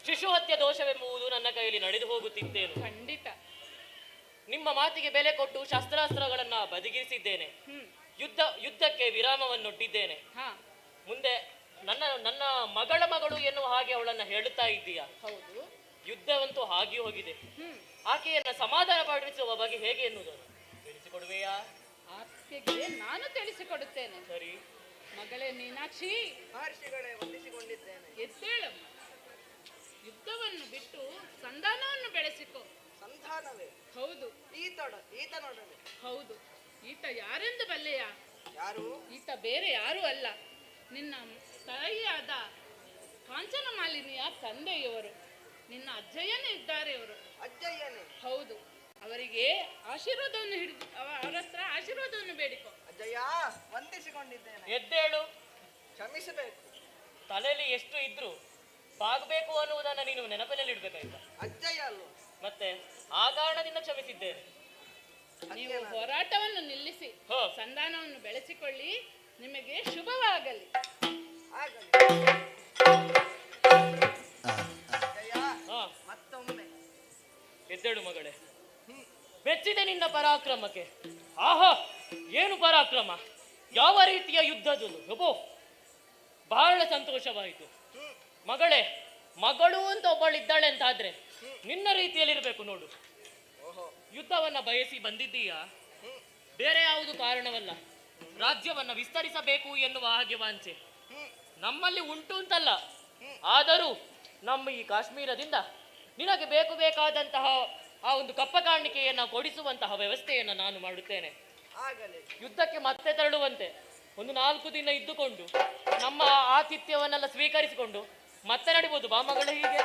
ಶಿಶು ಹತ್ಯೆ ದೋಷವೆಂಬುದು ನನ್ನ ಕೈಯಲ್ಲಿ ನಡೆದು ಹೋಗುತ್ತಿದ್ದೇನು. ಖಂಡಿತ. ನಿಮ್ಮ ಮಾತಿಗೆ ಬೆಲೆ ಕೊಟ್ಟು ಶಸ್ತ್ರಾಸ್ತ್ರಗಳನ್ನ ಬದಿಗಿರಿಸಿದ್ದೇನೆ. ಯುದ್ಧಕ್ಕೆ ವಿರಾಮವನ್ನೊಡ್ಡಿದ್ದೇನೆ. ಮುಂದೆ ನನ್ನ ಮಗಳು ಎನ್ನುವ ಹಾಗೆ ಅವಳನ್ನ ಹೇಳುತ್ತಾ ಇದ್ದೀಯಾ? ಹೌದು. ಯುದ್ಧವಂತೂ ಆಗಿ ಹೋಗಿದೆ. ಆಕೆಯನ್ನ ಸಮಾಧಾನ ಪಡಿಸುವ ಬಗ್ಗೆ ಹೇಗೆ ಎನ್ನುವುದನ್ನು ತಿಳಿಸಿಕೊಡುವೆಯಾ? ಆಕೆಗೆ ನಾನು ತಿಳಿಸಿಕೊಡುತ್ತೇನೆ. ಸರಿ. ಮಗಳೇ ಮೀನಾಕ್ಷಿ, ಮಹರ್ಷಿಗಳೇ ವಂದಿಸಿಕೊಂಡಿದ್ದೇನೆ. ಎದ್ದೇಳಮ್ಮ. ಯುದ್ಧವನ್ನು ಬಿಟ್ಟು ಸಂಧಾನವನ್ನು ಬೆಳೆಸಿಕೊ. ಸಂಧಾನವೇ? ಹೌದು. ಈತನೊಡನೆ? ಹೌದು. ಈತ ಯಾರೆಂದು ಬಲ್ಲೆಯ? ಯಾರು? ಈತ ಬೇರೆ ಯಾರು ಅಲ್ಲ, ನಿನ್ನ ತಾಯಿಯಾದ ಕಾಂಚನ ಮಾಲಿನಿಯ ತಂದೆಯವರು. ನಿನ್ನ ಅಜ್ಜಯ್ಯನೇ ಇದ್ದಾರೆ ಅವರು. ಅಜ್ಜಯ್ಯನೇ? ಹೌದು. ಅವರಿಗೆ ಆಶೀರ್ವಾದವನ್ನು ಹಿಡಿದು ಅವರ ಹತ್ರ ಆಶೀರ್ವಾದವನ್ನು ಬೇಡಿಕೊ. ಅಜ್ಜಯ್ಯ, ವಂದಿಸಿಕೊಂಡಿದ್ದೇನೆ. ಎದ್ದೇಳು. ಕ್ಷಮಿಸಬೇಕು. ತಲೆಯಲ್ಲಿ ಎಷ್ಟು ಇದ್ರು ಬಾಗಬೇಕು ಅನ್ನುವುದನ್ನ ನೀನು ನೆನಪಿನಲ್ಲಿ ಇಡ್ಬೇಕಾಯ್ತಾ? ಅಜ್ಜಯ್ಯ ಅಲ್ವ? ಮತ್ತೆ ಆ ಕಾರಣದಿಂದ ಕ್ಷಮಿಸಿದ್ದೇನೆ. ನೀವು ಹೋರಾಟವನ್ನು ನಿಲ್ಲಿಸಿ ಸಂಧಾನವನ್ನು ಬೆಳೆಸಿಕೊಳ್ಳಿ. ನಿಮಗೆ ಶುಭವಾಗಲಿ. ಮತ್ತೊಮ್ಮೆ ಎದ್ದೇಳು ಮಗಳೇ. ಮೆಚ್ಚಿದೆ ನಿನ್ನ ಪರಾಕ್ರಮಕ್ಕೆ. ಆಹಾ, ಏನು ಪರಾಕ್ರಮ! ಯಾವ ರೀತಿಯ ಯುದ್ಧದದು! ಅಬ್ಬೋ, ಬಹಳ ಸಂತೋಷವಾಯಿತು ಮಗಳೇ. ಮಗಳು ಅಂತ ಒಬ್ಬಳಿದ್ದಾಳೆ ಅಂತ ಆದ್ರೆ ನಿನ್ನ ರೀತಿಯಲ್ಲಿರ್ಬೇಕು ನೋಡು. ಯುದ್ಧವನ್ನ ಬಯಸಿ ಬಂದಿದ್ದೀಯಾ? ಬೇರೆ ಯಾವುದು ಕಾರಣವಲ್ಲ. ರಾಜ್ಯವನ್ನ ವಿಸ್ತರಿಸಬೇಕು ಎನ್ನುವ ಹಾಗೆ ವಾಂಚೆ ನಮ್ಮಲ್ಲಿ ಉಂಟು ಅಂತಲ್ಲ. ಆದರೂ ನಮ್ಮ ಈ ಕಾಶ್ಮೀರದಿಂದ ನಿನಗೆ ಬೇಕಾದಂತಹ ಆ ಒಂದು ಕಪ್ಪ ಕಾಣಿಕೆಯನ್ನ ಕೊಡಿಸುವಂತಹ ವ್ಯವಸ್ಥೆಯನ್ನ ನಾನು ಮಾಡುತ್ತೇನೆ. ಯುದ್ಧಕ್ಕೆ ಮತ್ತೆ ತೆರಳುವಂತೆ 4 ದಿನ ಇದ್ದುಕೊಂಡು ನಮ್ಮ ಆತಿಥ್ಯವನ್ನೆಲ್ಲ ಸ್ವೀಕರಿಸಿಕೊಂಡು ಮತ್ತೆ ನಡಿಬಹುದು. ಬಾ ಮಗಳೇ, ಹೀಗೆ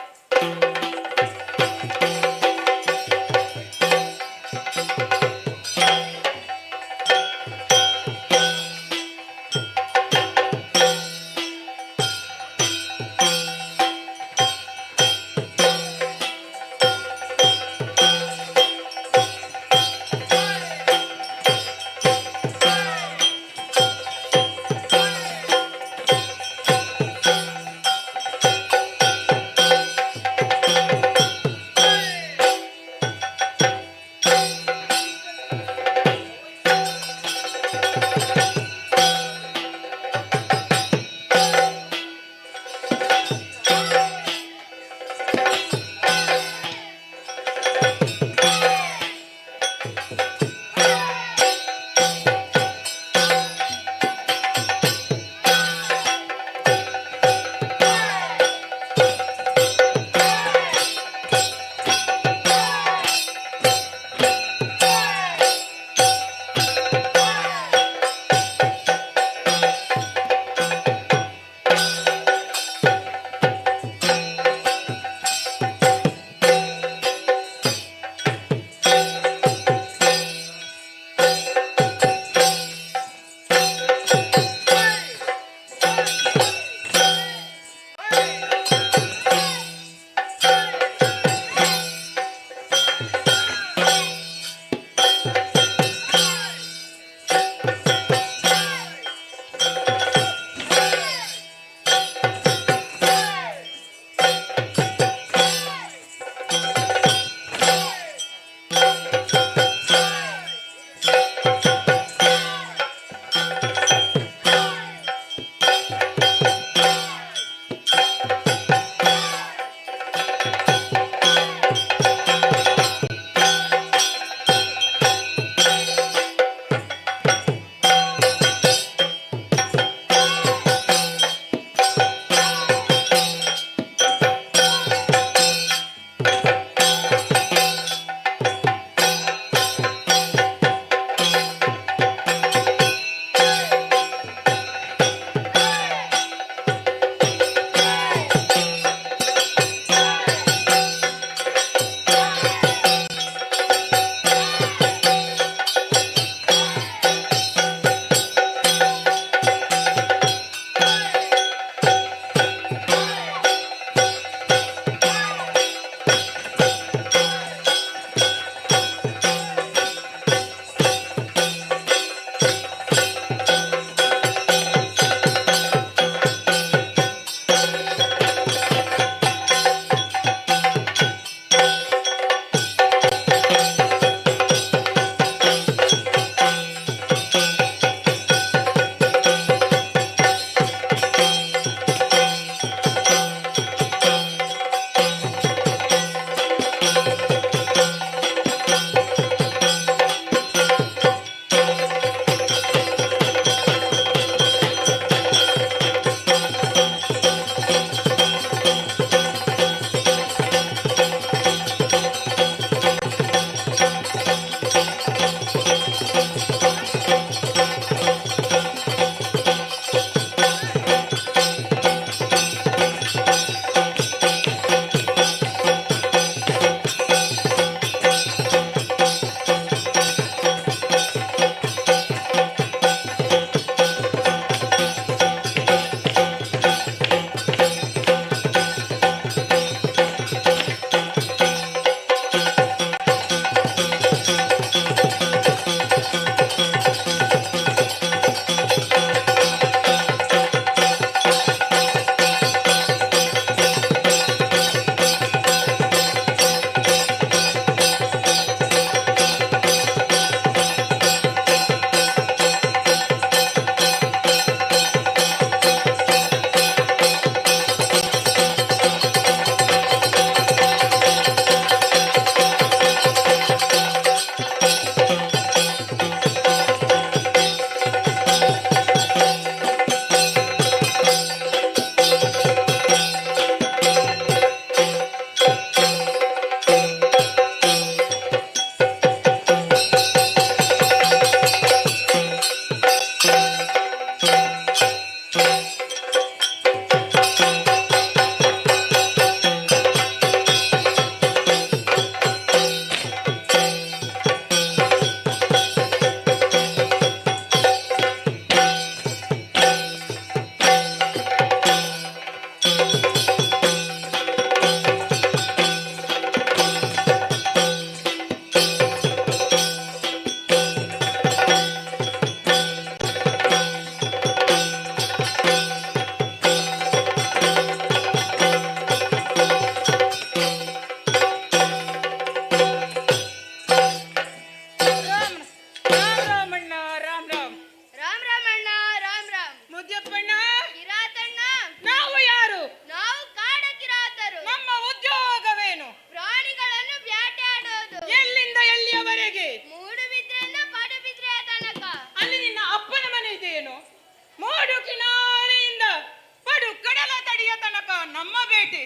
ನಮ್ಮ ಬೇಟೆ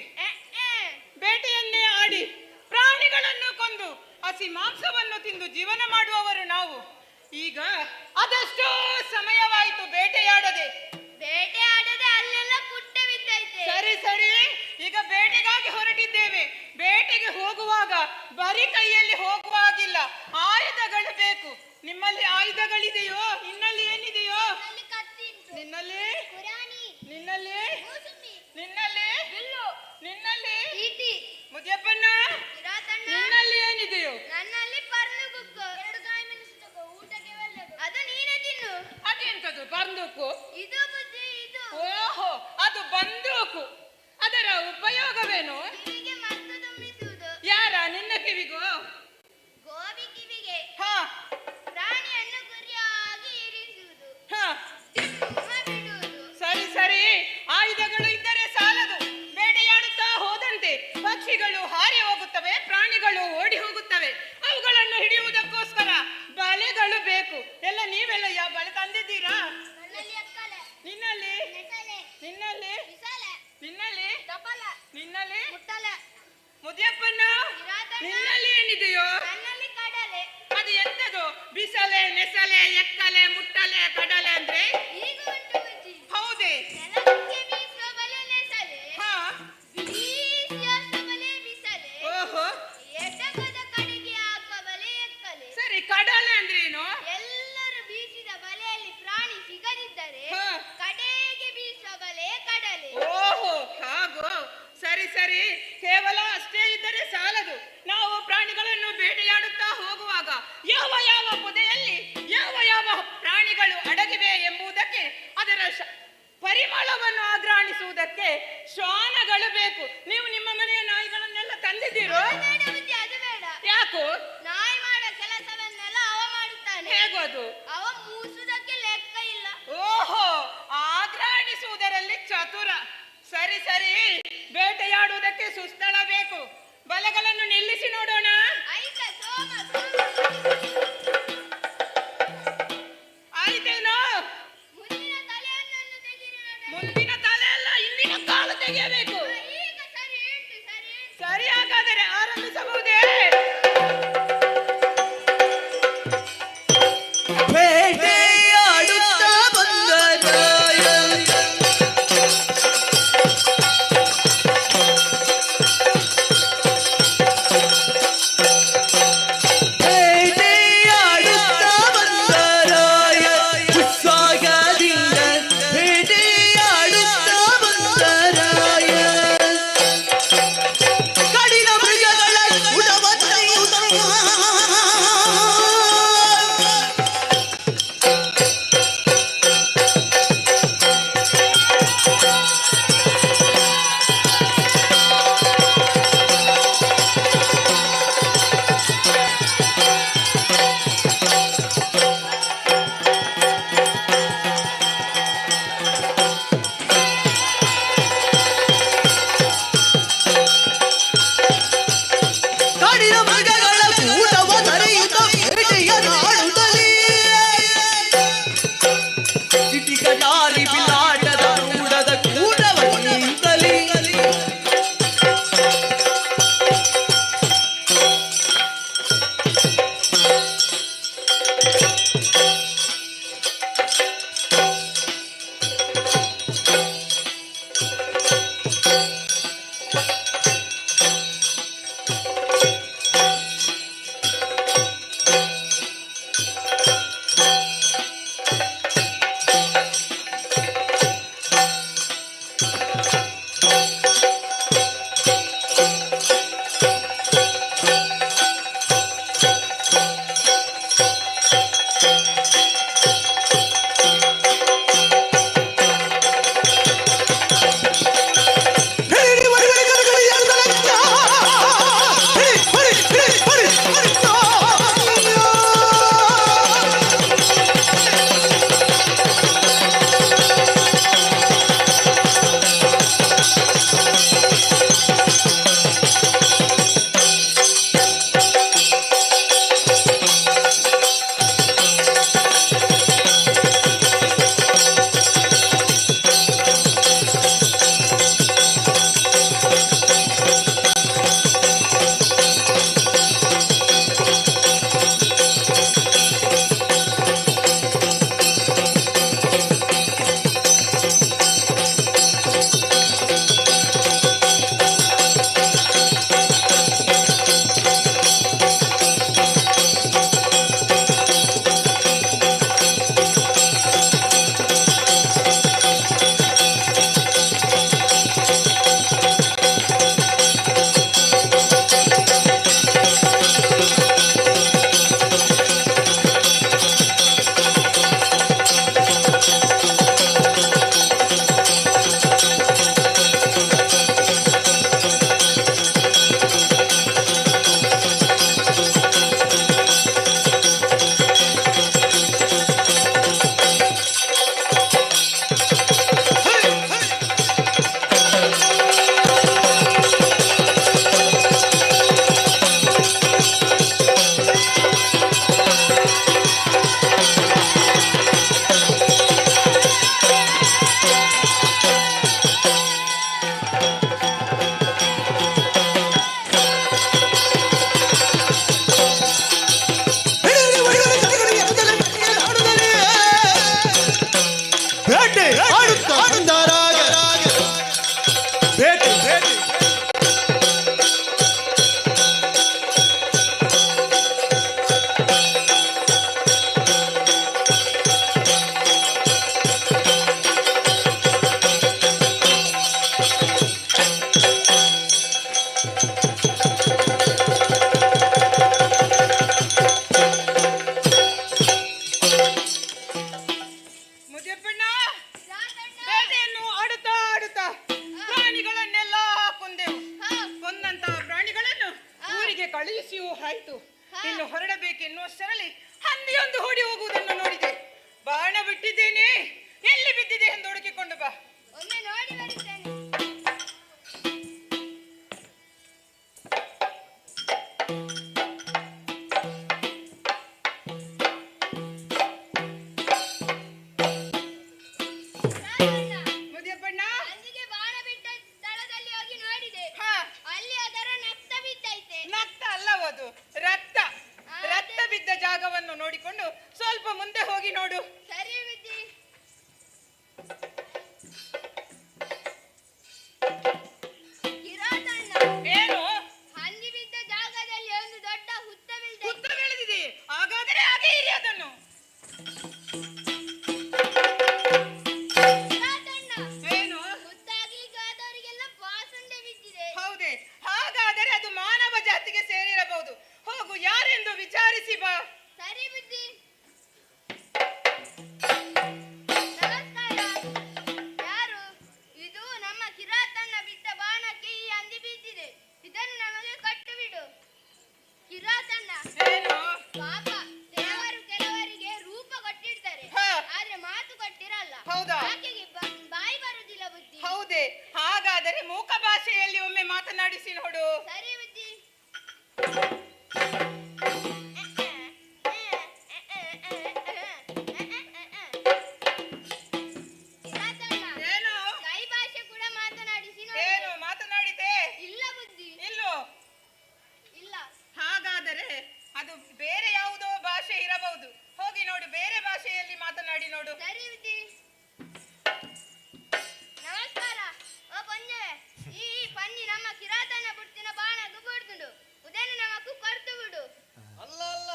ಬೇಟೆಯನ್ನೇ ಆಡಿ ಪ್ರಾಣಿಗಳನ್ನು ಕೊಂದು ಹಸಿ ಮಾಂಸವನ್ನು ತಿಂದು ಜೀವನ ಮಾಡುವವರು ನಾವು. ಈಗ ಅದೆಷ್ಟೋ ಸಮಯವಾಯಿತು ಬೇಟೆಯಾಡದೆ. ಬೇಟೆಯಾಡದೆ ಅಲ್ಲೆಲ್ಲ ಪುಟ್ಟೆ ಬಿದ್ದೈತೆ. ಸರಿ ಸರಿ, ಈಗ ಬೇಟೆಗಾಗಿ ಹೊರಟಿದ್ದೇವೆ. ಬೇಟೆಗೆ ಹೋಗುವಾಗ ಬರೀ ಕೈಯಲ್ಲಿ ಹೋಗುವಾಗಿಲ್ಲ, ಆಯುಧಗಳು ಬೇಕು. ನಿಮ್ಮಲ್ಲಿ ಆಯುಧಗಳಿದೆಯೋ? ನಿನ್ನಲ್ಲಿ ಏನಿದೆಯೋ? ನಿನ್ನಲ್ಲಿ ನಿನ್ನಲ್ಲಿ ನಿನ್ನಲ್ಲಿ ನಿನ್ನಲ್ಲಿ ಮುದಿಯಪ್ಪಣ್ಣ, ನಿನ್ನಲ್ಲಿ ಏನಿದೆಯೋ? ನನ್ನಲ್ಲಿ ಪರ್ನು ಕುಕ್ಕು, 2 ಕಾಯಿ ಮೆಣಸು ತಗೋ, ಊಟಕ್ಕೆ ಒಳ್ಳೆದು. ಅದು ನೀನೇ ತಿನ್ನು. ಅದೆಂತದು ಬಂದೂಕು? ಇದು ಬುದ್ಧಿ ಇದು. ಓಹೋ, ಅದು ಬಂದೂಕು. ಅದರ ಉಪಯೋಗವೇನು? ಕಿವಿಗೆ ಮದ್ದು ತುಂಬಿಸುವುದು. ಯಾರ? ನಿನ್ನ ಕಿವಿಗೋ? ಗೋಬಿ ಕಿವಿಗೆ. ಹಾ. ಪ್ರಾಣಿಯನ್ನು ಗುರಿಯಾಗಿ ಇರಿಸುವುದು. ಹಾ. ಬಿಡುವುದು. ಸರಿ ಸರಿ, ಆಯುಧಗಳು ಇದ್ದರೆ ಸಾಲದು. ಬೇಟೆಯಾಡುತ್ತಾ ಹೋದಂತೆ ಪಕ್ಷಿಗಳು ಹಾರಿ ಹೋಗುತ್ತವೆ, ಪ್ರಾಣಿಗಳು ಓಡಿ ಹೋಗುತ್ತವೆ. ಅವುಗಳನ್ನು ಹಿಡಿಯುವುದಕ್ಕೋಸ್ಕರ ಬಲೆಗಳು ಬೇಕು. ಎಲ್ಲ ನೀವೆಲ್ಲ ಯಾವ ಬಲೆ ತಂದಿದ್ದೀರಾ? ನನ್ನಲ್ಲಿ ಅಕ್ಕಲೆ. ನಿನ್ನಲ್ಲಿ ನೆಸಲೆ. ನಿನ್ನಲ್ಲಿ ಬಿಸಲೆ. ನಿನ್ನಲ್ಲಿ ತಪಲ. ನಿನ್ನಲ್ಲಿ ಮುಟ್ಟಲೆ. ಮುದಿಯಪ್ಪಣ್ಣ, ನಿನ್ನಲ್ಲಿ ಏನಿದೆಯೋ? ನನ್ನಲ್ಲಿ ಕಡಲೆ. ಅದು ಎಂತದು? ಬಿಸಲೆ, ನೆಸಲೆ, ಎಕ್ಕಲೆ, ಮುಟ್ಟಲೆ, ಕಡಲೆ ಅಂದ್ರೆ ಈಗ ಉಂಟು ಬುಜ್ಜಿ. ಹೌದೇ? ನೆಲಕ್ಕೆ ಬೀಸುವ ಬಲೆ ನೆಸಲೆ. ಹಾ. ಬೀಸಿಯಷ್ಟು ಬಲೆ ಬಿಸಲೆ. ಓಹೋ. ಎಡಗದ ಕಡೆಗೆ ಹಾಕುವ ಬಲೆ ಎಕ್ಕಲೆ. ಸರಿ, ಕಡಲೆ ಅಂದ್ರೆ ಏನು? ಎಲ್ಲರೂ ಬೀಸಿದ ಬಲೆಯಲ್ಲಿ ಪ್ರಾಣಿ ಸಿಗದಿದ್ದರೆ ಹಾ. ಕಡೆಗೆ ಬೀಸುವ ಬಲೆ ಕಡಲೆ. ಓಹೋ, ಹಾಗೋ. ಸರಿ ಸರಿ, ಕೇವಲ ಅಷ್ಟೇ ಇದ್ದರೆ ಸಾಲದು. ನಾವು ಪ್ರಾಣಿಗಳನ್ನು ಬೇಟೆಯಾಡುತ್ತಾ ಹೋಗುವಾಗ ಯಾವ ಯಾವ ಪೊದೆಯಲ್ಲಿ ಯಾವ ಯಾವ ಪ್ರಾಣಿಗಳು ಅಡಗಿವೆ ಎಂಬುದಕ್ಕೆ, ಅದರ ಪರಿಮಳವನ್ನು ಆಘ್ರಾಣಿಸುವುದಕ್ಕೆ ಶ್ವಾನಗಳು ಬೇಕು. ನೀವು ನಿಮ್ಮ ಮನೆಯ ನಾಯಿಗಳನ್ನೆಲ್ಲ ತಂದಿದ್ದೀರೋ? ಅದು ಬೇಡ ಬುದ್ಧಿ, ಅದು ಬೇಡ. ಯಾಕೋ? ನಾಯಿ ಮಾಡೋ ಕೆಲಸವನ್ನೆಲ್ಲ ಅವ ಮಾಡುತ್ತಾನೆ. ಹೇಗೋ ಅದು? ಅವ ಮೂಸುವುದಕ್ಕೆ ಲೆಕ್ಕ ಇಲ್ಲ. ಓಹೋ, ಆಘ್ರಾಣಿಸುವುದರಲ್ಲಿ ಚತುರ. ಸರಿ ಸರಿ, ಬೇಟೆಯಾಡುವುದಕ್ಕೆ ಸುಸ್ಥಳ ಬೇಕು. ಬಲೆಗಳನ್ನು ನಿಲ್ಲಿಸಿ ನೋಡೋಣ. ಆಯ್ತಾ ಸೋಮ? ಆಯ್ತೇನೋ? ಮುಂದಿನ ತಲೆಯನ್ನು ತೆಗೆದು ನೋಡೋಣ. ಮುಂದಿನ ತಲೆ ಅಲ್ಲ, ಹಿಂದಿನ ಕಾಲು ತೆಗೆಯಬೇಕು. ಈಗ ಸರಿ ಉಂಟು, ಸರಿ ಉಂಟು. ಸರಿ, ಹಾಗಾದರೆ ಆರಂಭಿಸಬಹುದೇ? ಬೇಟೆಯಾಡುತ್ತಾ ಬಂದ ರಾಯ ಬೇಟೆಯಾಡುತ್ತಾ ಬಂದ ರಾಯ ಉತ್ಸಾಹದಿಂದ ಬೇಟೆಯಾಡುತ್ತಾ ಬಂದ ರಾಯ ಆಡುತ್ತ ಅಂದರಾಗ ಭೇಟಿ ಭೇಟಿ ಮುದಿಯಪ್ಪಣ್ಣ ಬೇಟೆಯನ್ನು ಆಡುತ್ತಾ ಆಡುತ್ತಾ ಪ್ರಾಣಿಗಳನ್ನೆಲ್ಲ ಕೊಂದೆವು. ಕೊಂದಂತಹ ಪ್ರಾಣಿಗಳನ್ನು ಊರಿಗೆ ಕಳುಹಿಸಿಯೂ ಆಯ್ತು. ಇನ್ನು ಹೊರಡಬೇಕೆನ್ನುವಷ್ಟರಲ್ಲಿ ಹಂದಿಯೊಂದು ಓಡಿ ಹೋಗುವುದನ್ನು ನೋಡಿದೆ. ಬಾಣ ಬಿಟ್ಟಿದ್ದೇನೆ, ಎಲ್ಲಿ ಬಿದ್ದಿದೆ ಎಂದು ಹುಡುಕಿಕೊಂಡು ಬಾ. ಒಮ್ಮೆ ನೋಡಿ ಬರುತ್ತೇನೆ. ಮುದಿಯಪ್ಪಣ್ಣ ಹಂದಿಗೆ ಬಾಣ ಬಿಟ್ಟ ಸ್ಥಳದಲ್ಲಿ ಹೋಗಿ ನೋಡಿದೆ. ಹಾ, ಅಲ್ಲಿ ಅದರ ನಕ್ತ ಬಿದ್ದೈತೆ. ನಕ್ತ ಅಲ್ಲವದು, ರಕ್ತ. ರಕ್ತ ಬಿದ್ದ ಜಾಗವನ್ನು ನೋಡಿಕೊಂಡು ಸ್ವಲ್ಪ ಮುಂದೆ ಹೋಗಿ ನೋಡು. ಸರಿ ಬುದ್ಧಿ. ಕಿರಾತಣ್ಣ, ಏನು ಹಂದಿ ಬಿದ್ದ ಜಾಗದಲ್ಲಿ ಒಂದು ದೊಡ್ಡ ಹುತ್ತ ಬಿದ್ದ. ಹುತ್ತ ಬೆಳೆದಿದೆ? ಹಾಗಾದರೆ ಹಾಗೆ ಇರಿ ಅದನ್ನು. ಕಿರಾತಣ್ಣ, ಏನು ಹುತ್ತಾಗಿ ಗಾದವರಿಗೆಲ್ಲ ಪಾಸುಂಡೆ ಬಿದ್ದಿದೆ. ಹೌದೇ? ಹಾಗಾದರೆ ಅದು ಮಾನವ ಜಾತಿಗೆ ಸೇರಿರಬಹುದು. ಹೋಗು, ಯಾರೆಂದು ವಿಚಾರಿಸಿ ಬಾ. ಸರಿ ಬುದ್ಧಿ. ನಮಸ್ಕಾರ. ಯಾರು? ಇದು ನಮ್ಮ ಕಿರಾತಣ್ಣ ಬಿದ್ದ ಬಾಣಕ್ಕೆ ಈ ಹಂದಿ ಬಿದ್ದಿದೆ. ಇದನ್ನು ನಮಗೆ ಕೊಟ್ಟು ಬಿಡು. ಕಿರಾತಣ್ಣ, ಏನು ಪಾಪ ದೇವರು ಕೆಲವರಿಗೆ ರೂಪ ಕೊಟ್ಟಿರ್ತಾರೆ, ಹಾ. ಆದ್ರೆ ಮಾತು ಕೊಟ್ಟಿರಲ್ಲ. ಹೌದಾ? ಆಕೆಗೆ ಬಾಯಿ ಬರುದಿಲ್ಲ ಬುದ್ಧಿ. ಹೌದೇ? ಹಾಗಾದರೆ ಮೂಕ ಭಾಷೆಯಲ್ಲಿ ಒಮ್ಮೆ ಮಾತನಾಡಿಸಿ ನೋಡು. ಸರಿ ಬುದ್ಧಿ. ಕಿರಾತಣ್ಣ, ಏನು ಕೈ ಭಾಷೆ ಕೂಡ ಮಾತನಾಡಿಸಿ ನೋಡಿ. ಏನು ಮಾತನಾಡಿದೆ? ಇಲ್ಲ ಬುದ್ಧಿ, ಇಲ್ಲೋ? ಇಲ್ಲ. ಹಾಗಾದರೆ ಅದು ಬೇರೆ ಯಾವುದೋ ಭಾಷೆ ಇರಬಹುದು. ಹೋಗಿ ನೋಡು, ಬೇರೆ ಭಾಷೆಯಲ್ಲಿ ಮಾತನಾಡಿ ನೋಡು. ಸರಿ ಬುದ್ಧಿ. ನಮಸ್ಕಾರ. ಓ ಪಂಜೆ, ಈ ಪಂಜಿ ನಮ್ಮ ಕಿರಾತಣ್ಣ ಬುಡ್ತಿನ ಬಾಣకు ಬುಡ್ದುಂಡು. ಉದಯನ ನಮಕು ಕೊರ್ತು ಬಿಡು. ಅಲ್ಲ ಅಲ್ಲ,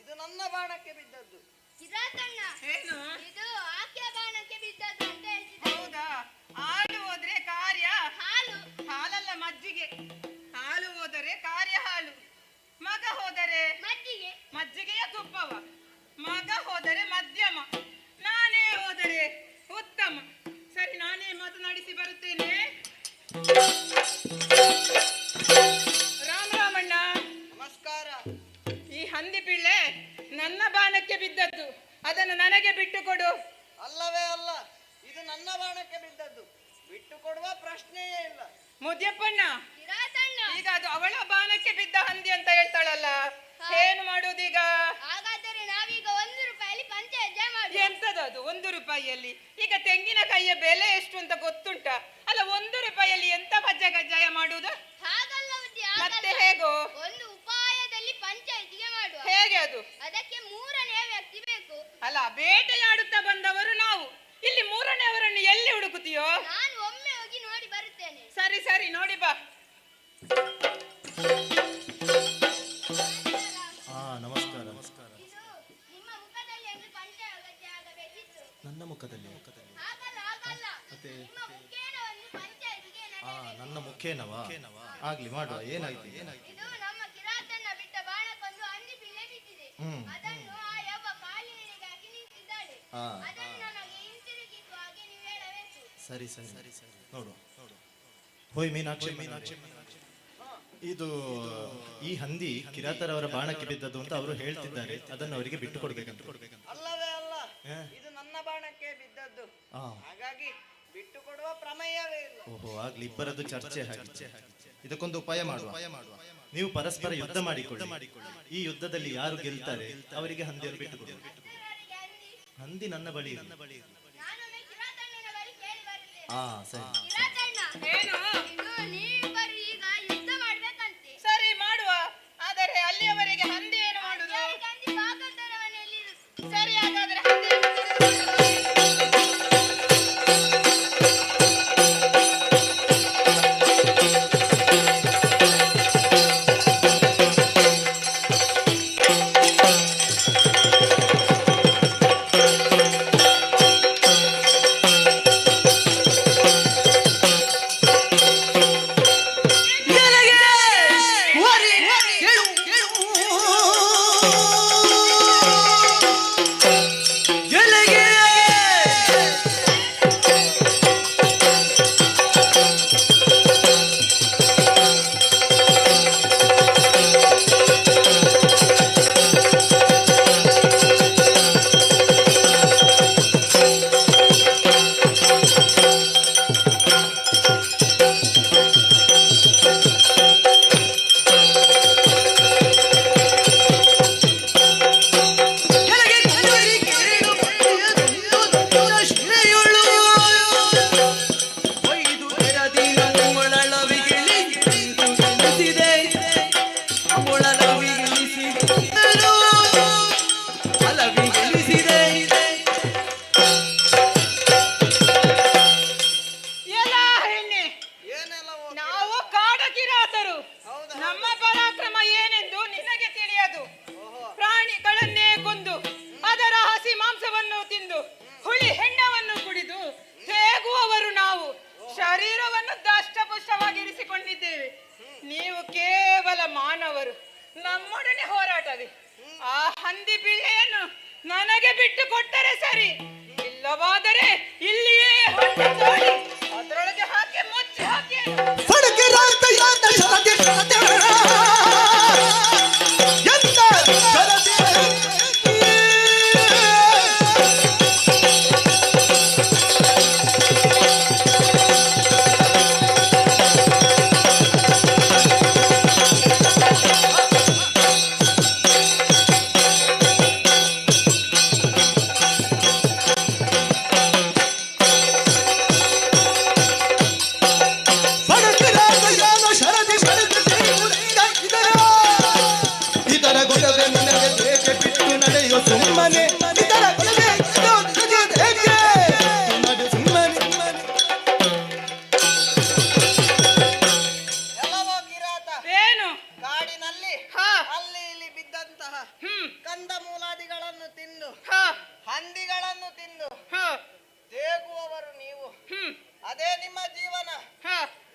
ಇದು ನನ್ನ ಬಾಣಕ್ಕೆ ಬಿದ್ದದ್ದು. ಕಿರಾತಣ್ಣ, ಏನು ಇದು ಆಕೆ ಬಾಣಕ್ಕೆ ಬಿದ್ದದ್ದು ಅಂತ ಹೇಳ್ತಿದ್ದೆ. ಹೌದಾ? ಹಾಲು ಹೋದ್ರೆ ಕಾರ್ಯ ಹಾಲು. ಹಾಲಲ್ಲ, ಮಜ್ಜಿಗೆ. ಹಾಲು ಹೋದರೆ ಕಾರ್ಯ ಹಾಲು. ಮಗ ಹೋದರೆ ಮಜ್ಜಿಗೆ. ಮಜ್ಜಿಗೆಯ ತುಪ್ಪವ. ಮಗ ಹೋದರೆ ಮಧ್ಯಮ. ನಾನೇ ಹೋದರೆ ಉತ್ತಮ. ಸರಿ, ನಾನೇ ಮಾತನಾಡಿಸಿ ಬರುತ್ತೇನೆ. ರಾಮರಾಮಣ್ಣ, ನಮಸ್ಕಾರ. ಈ ಹಂದಿ ಪಿಳ್ಳೆ ನನ್ನ ಬಾಣಕ್ಕೆ ಬಿದ್ದದ್ದು. ಅದನ್ನು ನನಗೆ ಬಿಟ್ಟು ಕೊಡು. ಅಲ್ಲವೇ ಅಲ್ಲ, ಇದು ನನ್ನ ಬಾಣಕ್ಕೆ ಬಿದ್ದದ್ದು. ಬಿಟ್ಟು ಕೊಡುವ ಪ್ರಶ್ನೆಯೇ ಇಲ್ಲ. ಮುದ್ಯಪ್ಪಣ್ಣ, ಕಿರಾತಣ್ಣ, ಈಗ ಅದು ಅವಳ ಬಾಣಕ್ಕೆ ಬಿದ್ದ ಹಂದಿ ಅಂತ ಹೇಳ್ತಾಳಲ್ಲ, ಏನು ಮಾಡುವುದೀಗ? ಹಾಗಾದರೆ ನಾವೀಗ 1 ರೂಪಾಯಲ್ಲಿ ಪಂಚಾಯತ್ ಮಾಡಿ. ಎಂತದದು 1 ರೂಪಾಯಿಯಲ್ಲಿ? ಈಗ ತೆಂಗಿನಕಾಯಿಯ ಬೆಲೆ ಎಷ್ಟು ಅಂತ ಗೊತ್ತುಂಟ? ಅಲ್ಲ, 1 ರೂಪಾಯಿಯಲ್ಲಿ ಎಂತ ಕಜ್ಜಾಯ ಮಾಡುವುದು? ಹಾಗಲ್ಲ ಬುದ್ಧಿ, ಮತ್ತೆ ಹಾಗಲ್ಲ. ಹೇಗೋ? ಒಂದು ಉಪಾಯದಲ್ಲಿ ಪಂಚಾಯತಿಗೆ ಮಾಡುವ. ಹೇಗೆ ಅದು? ಅದಕ್ಕೆ 3ನೇ ವ್ಯಕ್ತಿ ಬೇಕು. ಅಲ್ಲ, ಬೇಟೆಯಾಡುತ್ತಾ ಬಂದವರು ನಾವು. ಇಲ್ಲಿ 3ನೇವರನ್ನು ಎಲ್ಲಿ ಹುಡುಕುತ್ತೀಯೋ? ನಾನು ಒಮ್ಮೆ ಹೋಗಿ ನೋಡಿ ಬರುತ್ತೇನೆ. ಸರಿ ಸರಿ, ನೋಡಿ ಬಾ. ನಮಸ್ಕಾರ. ಇದು ನಿಮ್ಮ ಮುಖದಲ್ಲಿ ಒಂದು ಪಂಚಾಯತ್ ಆಗಬೇಕಿತ್ತು. ನನ್ನ ಮುಖದಲ್ಲಿ ಹಾಗಲ್ಲ ಹಾಗಲ್ಲ, ಮತ್ತೆ ನಿಮ್ಮ ಮುಖೇನ ಒಂದು ಪಂಚಾಯತಿಗೆ ನಡೆಯಬೇಕು. ನನ್ನ ಮುಖೇನವಾ? ಆಗ್ಲಿ, ಮಾಡುವ. ಏನಾಯ್ತು? ಇದು ನಮ್ಮ ಕಿರಾತಣ್ಣ ಬಿಟ್ಟ ಬಾಣಕ್ಕೊಂದು ಹಂದಿ ಪಿಳ್ಳೆ ಬಿದ್ದಿದೆ. ಅದನ್ನು ಆ ಯವ್ವ ಕಾಲಿನೆಲೆಗೆ ಹಾಕಿ ನಿಂತಿದ್ದಾಳೆ. ಅದನ್ನು ನಮಗೆ ಹಿಂತಿರುಗಿಸುವ ಹಾಗೆ ನೀವು ಹೇಳಬೇಕು. ಸರಿ ಸರಿ ಸರಿ ಸರಿ, ನೋಡು. ಹೋಯ್ ಮೀನಾಕ್ಷಿ, ಇದು ಈ ಹಂದಿ ಕಿರಾತರವರ ಬಾಣಕ್ಕೆ ಬಿದ್ದದ್ದು ಅಂತ ಅವರು ಹೇಳ್ತಿದ್ದಾರೆ. ಅದನ್ನು ಅವರಿಗೆ ಬಿಟ್ಟು ಕೊಡ್ಬೇಕಂತ. ಅಲ್ಲವೇ ಅಲ್ಲ, ಇದು ನನ್ನ ಬಾಣಕ್ಕೆ ಬಿದ್ದದ್ದು. ಹಾಗಾಗಿ ಬಿಟ್ಟು ಕೊಡುವ ಪ್ರಮೇಯವೇ ಇಲ್ಲ. ಓಹೋ, ಆಗ್ಲಿ, ಇಬ್ಬರದ್ದು ಚರ್ಚೆ ಹಾಗೆ. ಇದಕ್ಕೊಂದು ಉಪಾಯ ಮಾಡುವ. ನೀವು ಪರಸ್ಪರ ಯುದ್ಧ ಮಾಡಿಕೊಳ್ಳಿ. ಈ ಯುದ್ಧದಲ್ಲಿ ಯಾರು ಗೆಲ್ತಾರೆ ಅವರಿಗೆ ಹಂದಿಯನ್ನು ಬಿಟ್ಟು ಕೊಡಿ. ಹಂದಿ ನನ್ನ ಬಳಿ ಇದೆ. ನಾನೊಮ್ಮೆ ಕಿರಾತಣ್ಣನ ಬಳಿ ಕೇಳಿ ಬರುತ್ತೇನೆ. ಸರಿ. ಕಿರಾತಣ್ಣ, ಏನು? ಇದು ನೀವಿಬ್ಬರು ಈಗ ಯುದ್ಧ ಮಾಡ್ಬೇಕಂತೆ. ಸರಿ, ಮಾಡುವ. ಆದರೆ ಅಲ್ಲಿಯವರೆಗೆ ಹಂದಿ ಏನು ಮಾಡುದು? ಹಂದಿ ಬಾಗಲ್ದರ ಮನೆಯಲ್ಲಿ ಇರುದು. ಸರಿ, ಹಾಗಾದ್ರೆ ಹಂದಿ ಮಾಂಸವನ್ನು ತಿಂದು ಹುಳಿ ಹೆಣ್ಣವನ್ನು ಕುಡಿದು ತೇಗುವವರು ನಾವು ಶರೀರವನ್ನು ದಷ್ಟಪುಷ್ಟವಾಗಿರಿಸಿಕೊಂಡಿದ್ದೇವೆ. ನೀವು ಕೇವಲ ಮಾನವರು, ನಮ್ಮೊಡನೆ ಹೋರಾಟವೇ. ಆ ಹಂದಿ ಪಿಳ್ಳೆಯನ್ನು ನನಗೆ ಬಿಟ್ಟು ಕೊಟ್ಟರೆ ಸರಿ, ಇಲ್ಲವಾದರೆ ಇಲ್ಲಿಯೇ ಹೊಟ್ಟೆ ತೋಡಿ ಅದರೊಳಗೆ ಹಾಕಿ ಮುಚ್ಚಿ ಹಾಕಿ. ಎಲ್ಲವೋ ಕಿರಾತ, ಏನು? ಕಾಡಿನಲ್ಲಿ ಅಲ್ಲಿ ಇಲ್ಲಿ ಬಿದ್ದಂತಹ ಕಂದ ಮೂಲಾದಿಗಳನ್ನು ತಿಂದು ಹಂದಿಗಳನ್ನು ತಿಂದು ತೇಗುವವರು ನೀವು. ಅದೇ ನಿಮ್ಮ ಜೀವನ.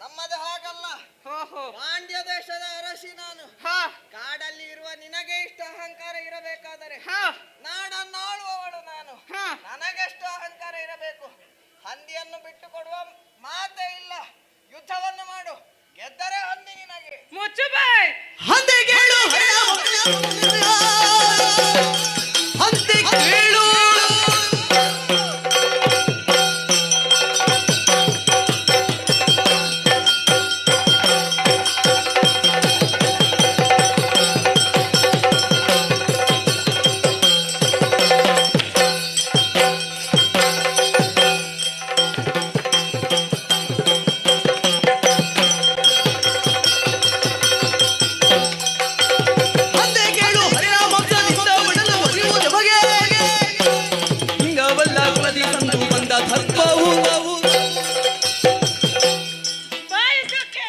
ನಮ್ಮದು ಹಾಗಲ್ಲ. ಪಾಂಡ್ಯ ದೇಶದ ಅರಸಿ ನಾನು. ಕಾಡಲ್ಲಿ ಇರುವ ನಿನಗೆ ಇಷ್ಟು ಅಹಂಕಾರ ಇರಬೇಕಾದರೆ ನಾಡನ್ನಾಳುವವಳು ನಾನು. ನನಗೆಷ್ಟು ಅಹಂಕಾರ ಇರಬೇಕು. ಹಂದಿಯನ್ನು ಬಿಟ್ಟು ಕೊಡುವ ಮಾತೇ ಇಲ್ಲ. ಯುದ್ಧವನ್ನು ಮಾಡು, ಗೆದ್ದರೆ ಹಂದಿ ನಿನಗೆ. ಮುಚ್ಚು ಬಾಯ್. ಹಂದಿ ಕೇಳು ಹಂದಿ ಕೇಳು. ಬಾಯಿ ಚುಕ್ಕೆ.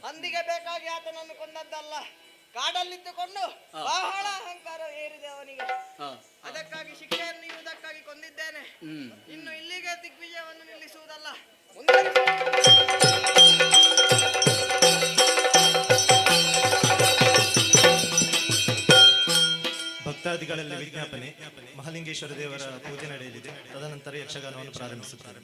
ಹಂದಿಗೆ ಬೇಕಾಗಿ ಆತನನ್ನು ಕೊಂದದ್ದಲ್ಲ. ಕಾಡಲ್ಲಿದ್ದುಕೊಂಡು ಬಹಳ ಅಹಂಕಾರ ಏರಿದೆ ಅವನಿಗೆ. ಅದಕ್ಕಾಗಿ ಶಿಕ್ಷೆಯನ್ನು ನೀಡುವುದಕ್ಕಾಗಿ ಕೊಂದಿದ್ದೇನೆ. ಇನ್ನು ಇಲ್ಲಿಗೆ ದಿಗ್ವಿಜಯವನ್ನು ನಿಲ್ಲಿಸುವುದಲ್ಲ. ಭಕ್ತಾದಿಗಳಲ್ಲಿ ವಿಜ್ಞಾಪನೆ. ಮಹಾಲಿಂಗೇಶ್ವರ ದೇವರ ಪೂಜೆ ನಡೆಯಲಿದೆ. ತದನಂತರ ಯಕ್ಷಗಾನವನ್ನು ಪ್ರಾರಂಭಿಸುತ್ತಾರೆ.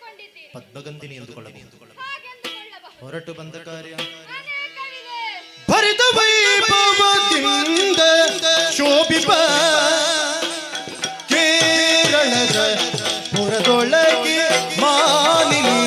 ಎಂದುಕೊಂಡಿದ್ದೀರಿ? ಪದ್ಮಗಂಧಿನಿ ಎಂದುಕೊಳ್ಳಬಹುದು. ಹಾಗೆಂದುಕೊಳ್ಳಬಹುದು. ಹೊರಟು ಬಂದ ಕಾರ್ಯ ಅನೇಕವಿದೆ. ಭರಿತ ವೈಭವದಿಂದ ಶೋಭಿಪ ಕೇರಳದ ಪುರದೊಳಗೆ ಮಾಲಿನಿ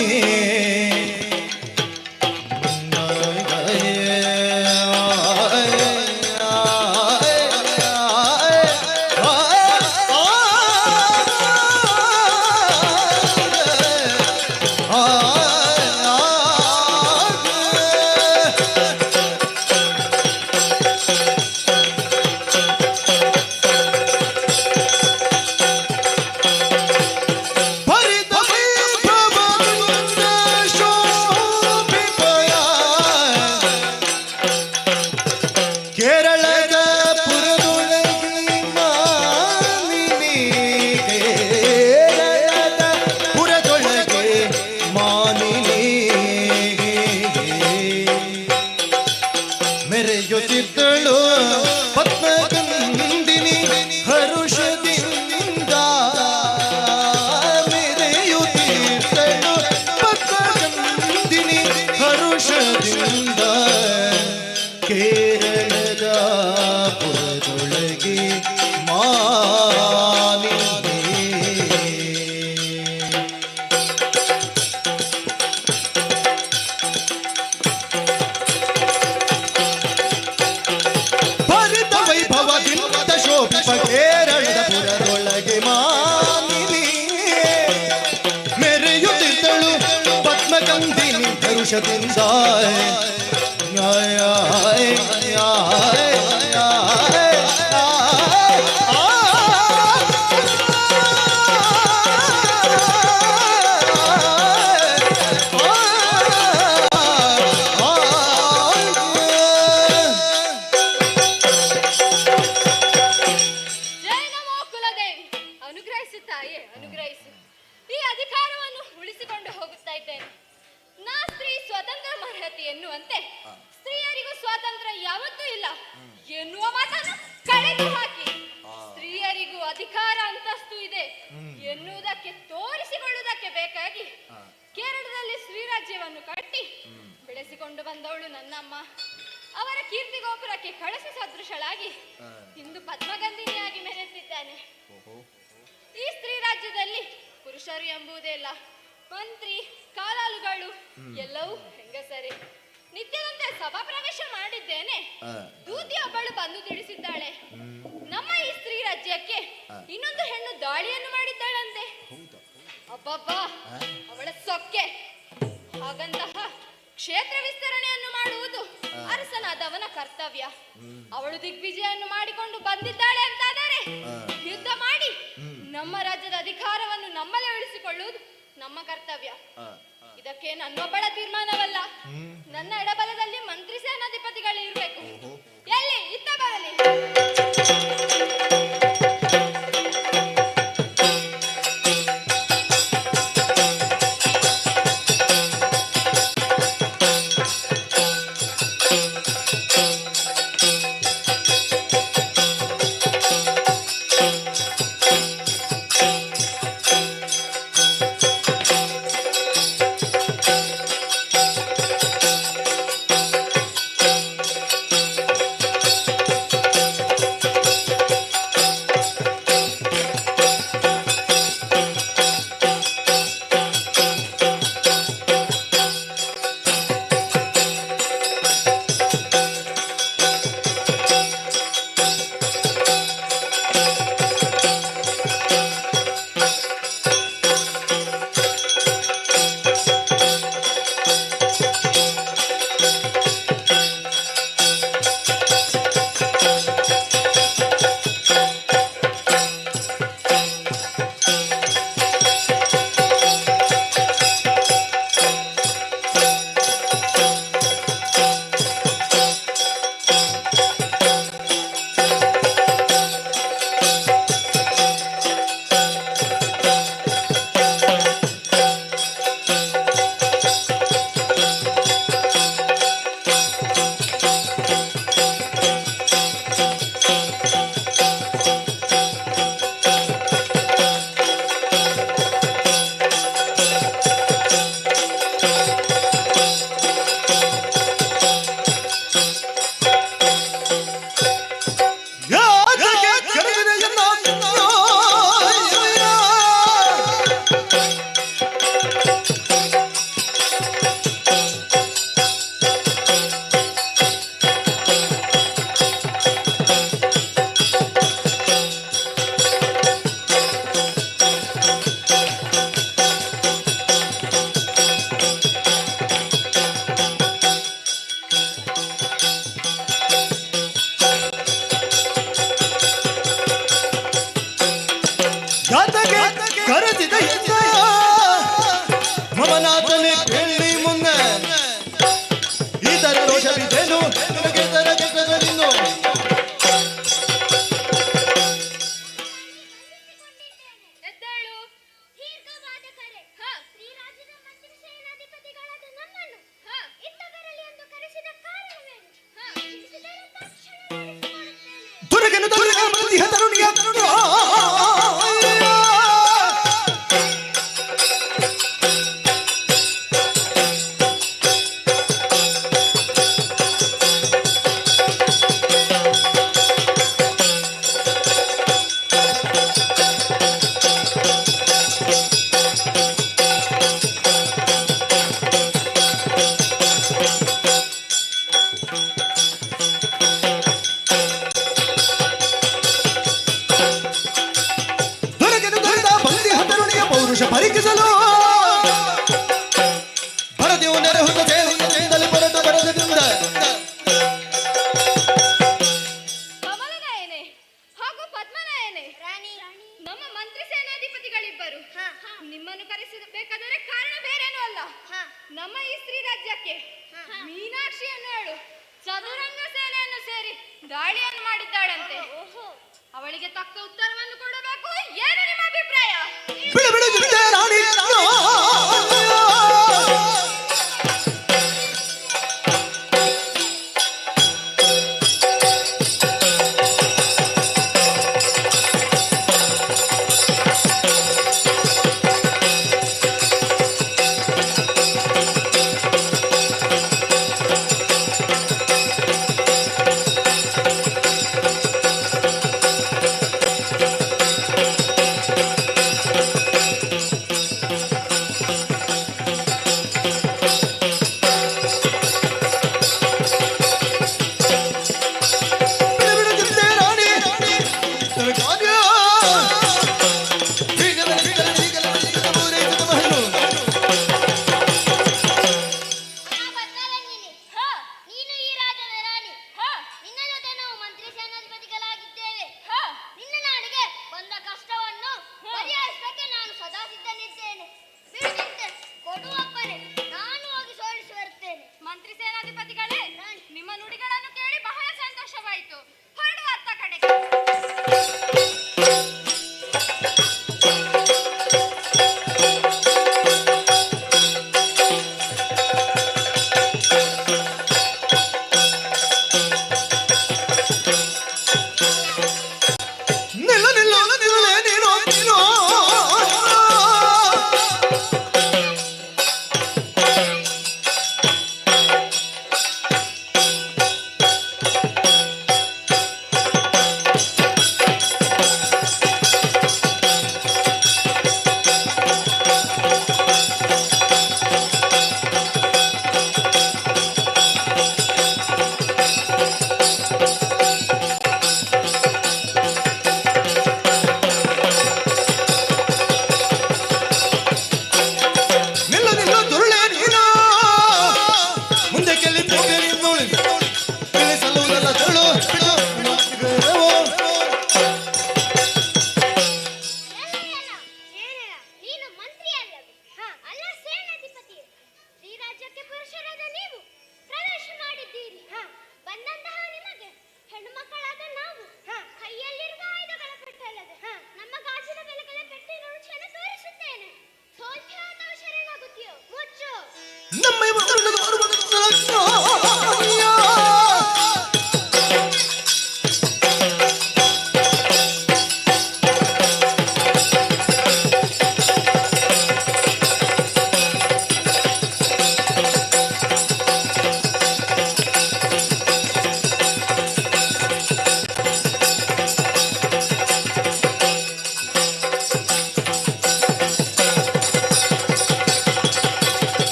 ಕೇರಳದ ಪುರದೊಳಗೆ ಮಾಲಿನಿ ಕೇರಳದ ಪುರದೊಳಗೆ ಮಾಲಿನಿ ಮೆರೆಯುತ್ತಿದ್ದಳು ಪದ್ಮಗಂಧಿನಿ ಹರುಷದಿಂದ ಮೆರೆಯುತ್ತಿದ್ದಳು ಪದ್ಮಗಂಧಿನಿ ಹರುಷದಿಂದ ಕೇರಳದ ಪುರದೊಳಗೆ ಮಾಲಿನಿ ಭರಿತ ವೈಭವದಿಂದ ಶೋಭಿಪ ಕೇರಳದ ಪುರದೊಳಗೆ ಮಾಲಿನಿ ಮೆರೆಯುತ್ತಿದ್ದಳು ಪದ್ಮಗಂಧಿನಿ ಹರುಷದಿಂದ ಜೈ ನಮೋ ಕುಲದೇವಿ. ಅನುಗ್ರಹಿಸು ತಾಯೇ, ಅನುಗ್ರಹಿಸು. ಈ ಅಧಿಕಾರವನ್ನು ಉಳಿಸಿಕೊಂಡು ಹೋಗುತ್ತಾ ಇದ್ದೇನೆ. ನಾ ಸ್ತ್ರೀ ಸ್ವತಂತ್ರ ಅರ್ಹತೆ ಎನ್ನುವಂತೆ ಸ್ತ್ರೀಯರಿಗೂ ಸ್ವಾತಂತ್ರ್ಯ ಯಾವತ್ತೂ ಇಲ್ಲ ಎನ್ನುವ ಮಾತನ್ನು ಕಳೆದು ಹಾಕಿ ಸ್ತ್ರೀಯರಿಗೂ ಅಧಿಕಾರ ಅಂತಸ್ತು ಇದೆ ಎನ್ನುವುದಕ್ಕೆ ತೋರಿಸಿಕೊಳ್ಳುವುದಕ್ಕೆ ಬೇಕಾಗಿ ಕೇರಳದಲ್ಲಿ ಶ್ರೀರಾಜ್ಯವನ್ನು ಕಟ್ಟಿ ಬೆಳೆಸಿಕೊಂಡು ಬಂದವಳು ನನ್ನಮ್ಮ. ಅವರ ಕೀರ್ತಿ ಗೋಪುರಕ್ಕೆ ಕಳಸ ಸದೃಶಳಾಗಿ ಇಂದು ಪದ್ಮಗಂಧಿನಿಯಾಗಿ ಮೆರೆಯುತ್ತಿದ್ದಾನೆ. ಈ ಸ್ತ್ರೀ ರಾಜ್ಯದಲ್ಲಿ ಪುರುಷರು ಎಂಬುದೇ ಇಲ್ಲ. ಮಂತ್ರಿ ಕಾಲಾಳುಗಳು ಎಲ್ಲವೂ ಹೆಂಗಸರೇ. ನಿತ್ಯದಂತೆ ಸಭಾ ಪ್ರವೇಶ ಮಾಡಿದ್ದೇನೆ. ದೂತಿ ಒಬ್ಬಳು ಬಂದು ತಿಳಿಸಿದ್ದಾಳೆ, ನಮ್ಮ ಈ ಸ್ತ್ರೀ ರಾಜ್ಯಕ್ಕೆ ಇನ್ನೊಂದು ಹೆಣ್ಣು ದಾಳಿಯನ್ನು ಮಾಡಿದ್ದಾಳಂತೆ. ಅಬ್ಬಬ್ಬಾ, ಅವಳ ಸೊಕ್ಕೆ. ಹಾಗಂತಹ ಕ್ಷೇತ್ರ ವಿಸ್ತರಣೆಯನ್ನು ಮಾಡುವುದು ಅರಸನಾದವನ ಕರ್ತವ್ಯ. ಅವಳು ದಿಗ್ವಿಜಯನ್ನು ಮಾಡಿಕೊಂಡು ಬಂದಿದ್ದಾಳೆ ಅಂತಾದರೆ ಯುದ್ಧ ಮಾಡಿ ನಮ್ಮ ರಾಜ್ಯದ ಅಧಿಕಾರವನ್ನು ನಮ್ಮಲ್ಲೇ ಉಳಿಸಿಕೊಳ್ಳುವುದು ನಮ್ಮ ಕರ್ತವ್ಯ. ಇದಕ್ಕೆ ನನ್ನೊಬ್ಬಳ ತೀರ್ಮಾನವಲ್ಲ. ನನ್ನ ಎಡಬಲದಲ್ಲಿ ಮಂತ್ರಿ ಸೇನಾಧಿಪತಿಗಳು ಇರಬೇಕು. ಎಲ್ಲಿ ಇತ್ತ ಬರಲಿ. ಭವನಾಥನೇ ಕೇಳಿ ಮುನ್ನ ಈ ತರ ರೋಷ ಬಿದ್ದೇನು ನಿನಗೆ ತರ ಕೆಟ್ಟದರಿನ್ನು ಎದ್ದೇಳು. ದೀರ್ಘವಾದ ಕರೆ. ಶ್ರೀರಾಜ್ಯದ ಮಂತ್ರಿ ಸೇನಾಧಿಪತಿಗಳಾದ ನಮ್ಮನ್ನು ಇತ್ತ ಬರಲಿ ಎಂದು ಕರೆಸಿದ ಕಾರಣವೇನು? ತಿಳಿಸಿದರೆ ತಕ್ಷಣ ನಡೆಸಿಕೊಡುತ್ತೇನೆ. ದುರ್ಗನು ದುರ್ಗ ಮಂದಿಹ ತರುಣಿಯ ತರುಣ ಪರೀಕ್ಷಿಸಲು ಬರದಿವು ನೆರೆಹುತ್ತ ಜಯದಲ್ಲಿ ಬರಟ ಬರದಿಂದ ಕಮಲನಯನೆ ಹಾಗೂ ಪದ್ಮನಯನೆ ನಮ್ಮ ಮಂತ್ರಿ ಸೇನಾಧಿಪತಿಗಳಿಬ್ಬರು ನಿಮ್ಮನ್ನು ಕರೆಸಬೇಕಾದರೆ ಕಾರಣ ಬೇರೇನೂ ಅಲ್ಲ. ನಮ್ಮ ಈ ಸ್ತ್ರೀ ರಾಜ್ಯಕ್ಕೆ ಮೀನಾಕ್ಷಿಯನ್ನು ಹೇಳು ಚದುರಂಗ ಸೇನೆಯನ್ನು ಸೇರಿ ದಾಳಿಯನ್ನು ಮಾಡಿದ್ದಾಳಂತೆ. ಅವಳಿಗೆ ತಕ್ಕ ಉತ್ತರವನ್ನು ಕೊಡಬೇಕು. ಏನು ನಿಮ್ಮ ಅಭಿಪ್ರಾಯ? ಬಿಡು ಬಿಡು ಯುದ್ಧ ರಾಣಿ ಮಂತ್ರಿ ಸೇನಾಧಿಪತಿಗಳೇ, ನಿಮ್ಮ ನುಡಿಗಳನ್ನು ಕೇಳಿ ಬಹಳ ಸಂತೋಷವಾಯಿತು. ಹೊರಡುವ ಅತ್ತ ಕಡೆಗೆ.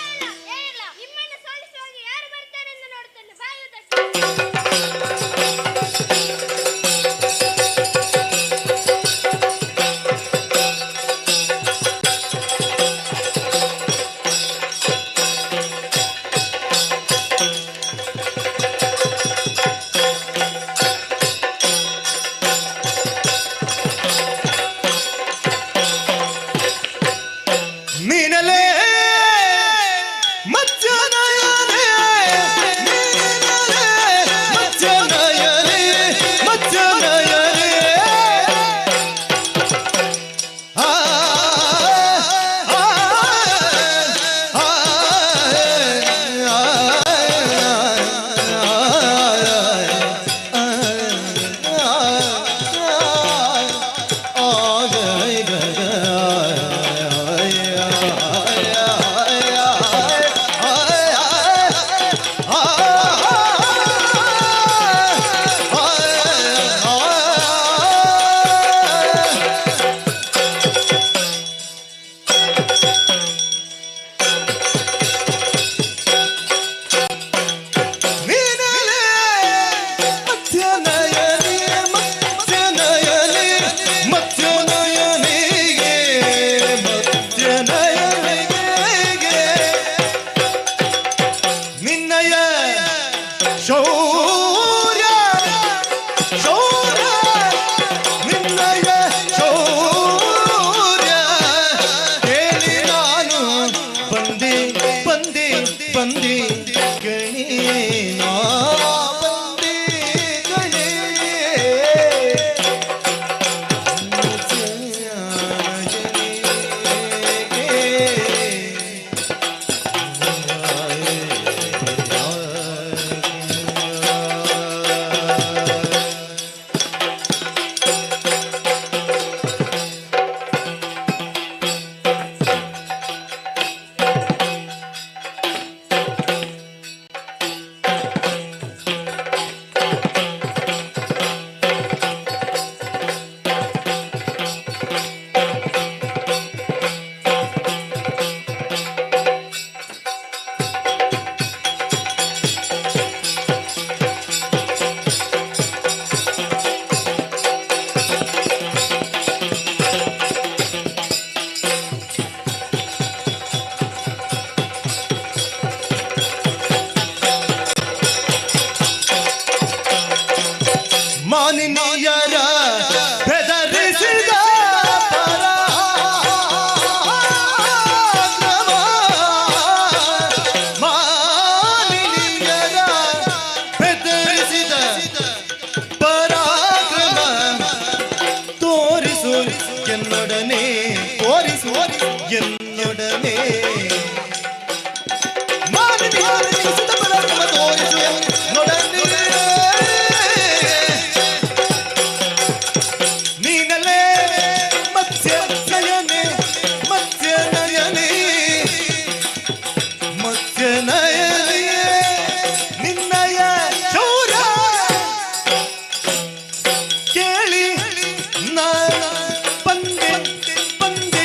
ನಿಮ್ಮನ್ನು ಸೋಲಿಸುವಾಗ ಯಾರು ಬರ್ತಾರೆಂದು ನೋಡುತ್ತೇನೆ. ಬಾಯುದ ನೀನಲೇ ಮಚ್ಚನಯನೇ ನೀನಲೇ ಮಚ್ಚನಯನೇ ಮಚ್ಚನಯನೇ ಆ ಆ ಶೌರ್ಯ ಶೌರ್ಯ ನಿನ್ನಯ ಶೌರ್ಯ ಕೇಳಿ ನಾನು ಬಂದೆ ಬಂದೆ ಬಂದೆ ಗಣಿಯೇ ನಾ ಬಂದೆ ಗಣಿಯೇ ಮಾನಿನಿಯರ ಬೆದರಿಸಿದ ಪರಾಕ್ರಮ ಮಾನಿನಿಯರ ಬೆದರಿಸಿದ ಪರಾಕ್ರಮ ತೋರಿಸು ಎನ್ನೊಡನೆ ತೋರಿಸು ಎನ್ನೊಡನೆ ಮಾನಿನಿಯರ ಬೆದರಿಸಿದ ಪರಾಕ್ರಮ ತೋರಿಸು ಎನ್ನೊಡನೆ ನೀನಲೇ ಮತ್ಸ್ಯನಯನೇ ಮತ್ಸ್ಯನಯನೇ ಮತ್ಸ್ಯನಯನೇ ನಿನ್ನಯ ಶೌರ್ಯ ಕೇಳಿ ನಾನು ಬಂದೆ ಬಂದೆ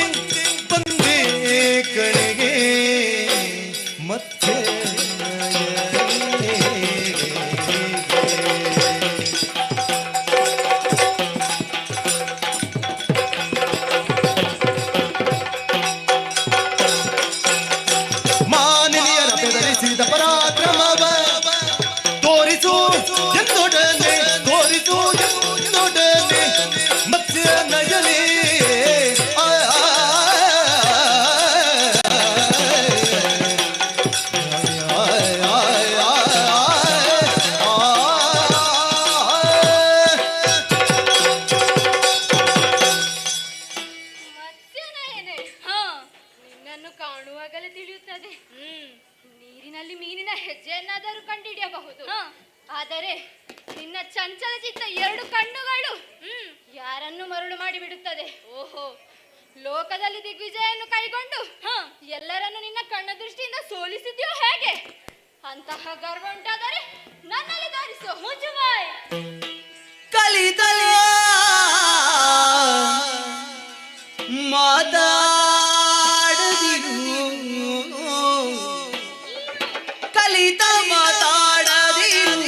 ತಿಳಿಯುತ್ತದೆ. ನೀರಿನಲ್ಲಿ ಮೀನಿನ ಹೆಜ್ಜೆಯನ್ನಾದರೂ ಕಂಡುಹಿಡಿಯಬಹುದು. ಆದರೆ ನಿನ್ನ ಚಂಚಲ ಚಿತ್ತ 2 ಕಣ್ಣುಗಳು ಯಾರನ್ನು ಮರುಳು ಮಾಡಿಬಿಡುತ್ತದೆ. ಓಹೋ, ಲೋಕದಲ್ಲಿ ದಿಗ್ವಿಜಯನ್ನು ಕೈಗೊಂಡು ಎಲ್ಲರನ್ನು ನಿನ್ನ ಕಣ್ಣ ದೃಷ್ಟಿಯಿಂದ ಸೋಲಿಸಿದ್ಯೋ ಹೇಗೆ? ಅಂತಹ ಗರ್ವ ಉಂಟಾದರೆ ನನ್ನಲ್ಲಿ ದಾರಿಸು. ಮುಜುಬಾಯ್ ಕಲಿತಲ ಮಾತಾಡದಿರು, ಕಲಿತ ಮಾತಾಡದಿರು,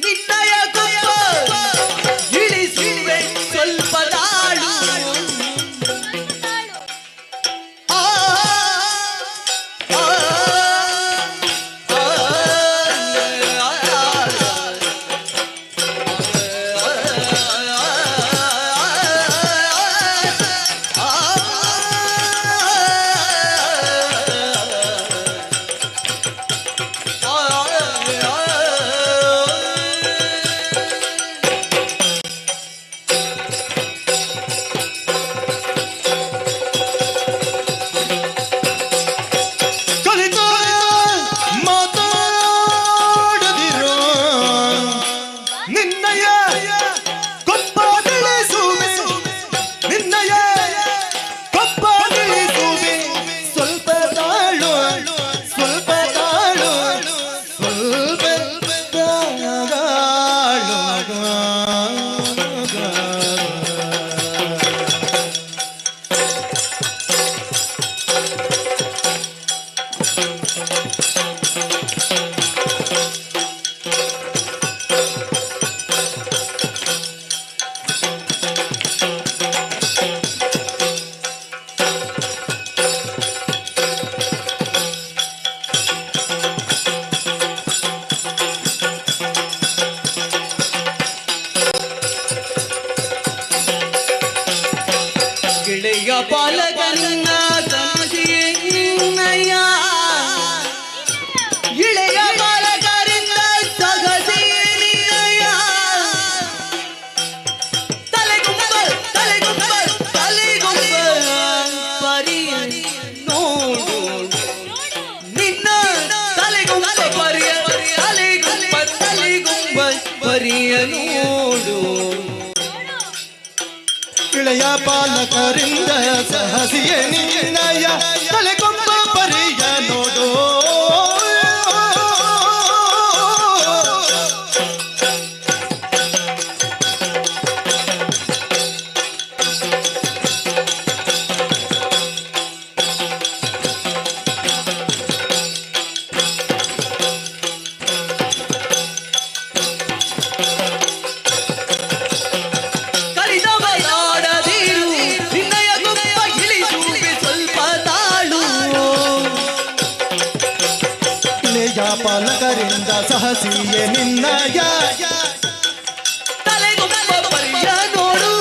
ನಿನ್ನಯ ಗುಪ್ಪ ಇಳಿಸುವೆ ಸ್ವಲ್ಪ ತಾಳು. ಆ, ಆ, ಗೆಳೆಯ ಬಾಲಕನ್ನ ನಿನ್ನಯ ಇಳೆಯ ಬಾಲಕರಿಂದ ಸಗಸಿಯ ನಿನ್ನಯ ತಲೆಗುಂಬಲ್ ತಲೆಗುಂಬಲ್ ತಲೆಗುಂಬಲ್ ಪರಿಯ ನೋಡು ನಿನ್ನ ತಲೆಗುಂಬ ಪರಿಯ ತಲೆಗುಂಬ ಪರಿಯ ನೋಡು. ಇಳೆಯ ಬಾಲಕರಿಂದ ಸಹಸಿಯ ನಿನ್ನಯ ತಲೆಗೊಂಬ ಪರಿಯ ನೋಡು. ಪಾಲಕರಿಂದ ಸಹಸಿಯೇ ನಿನ್ನಯ ತಲೆಗೊಂಬ ಪರಿಯ ನೋಡು,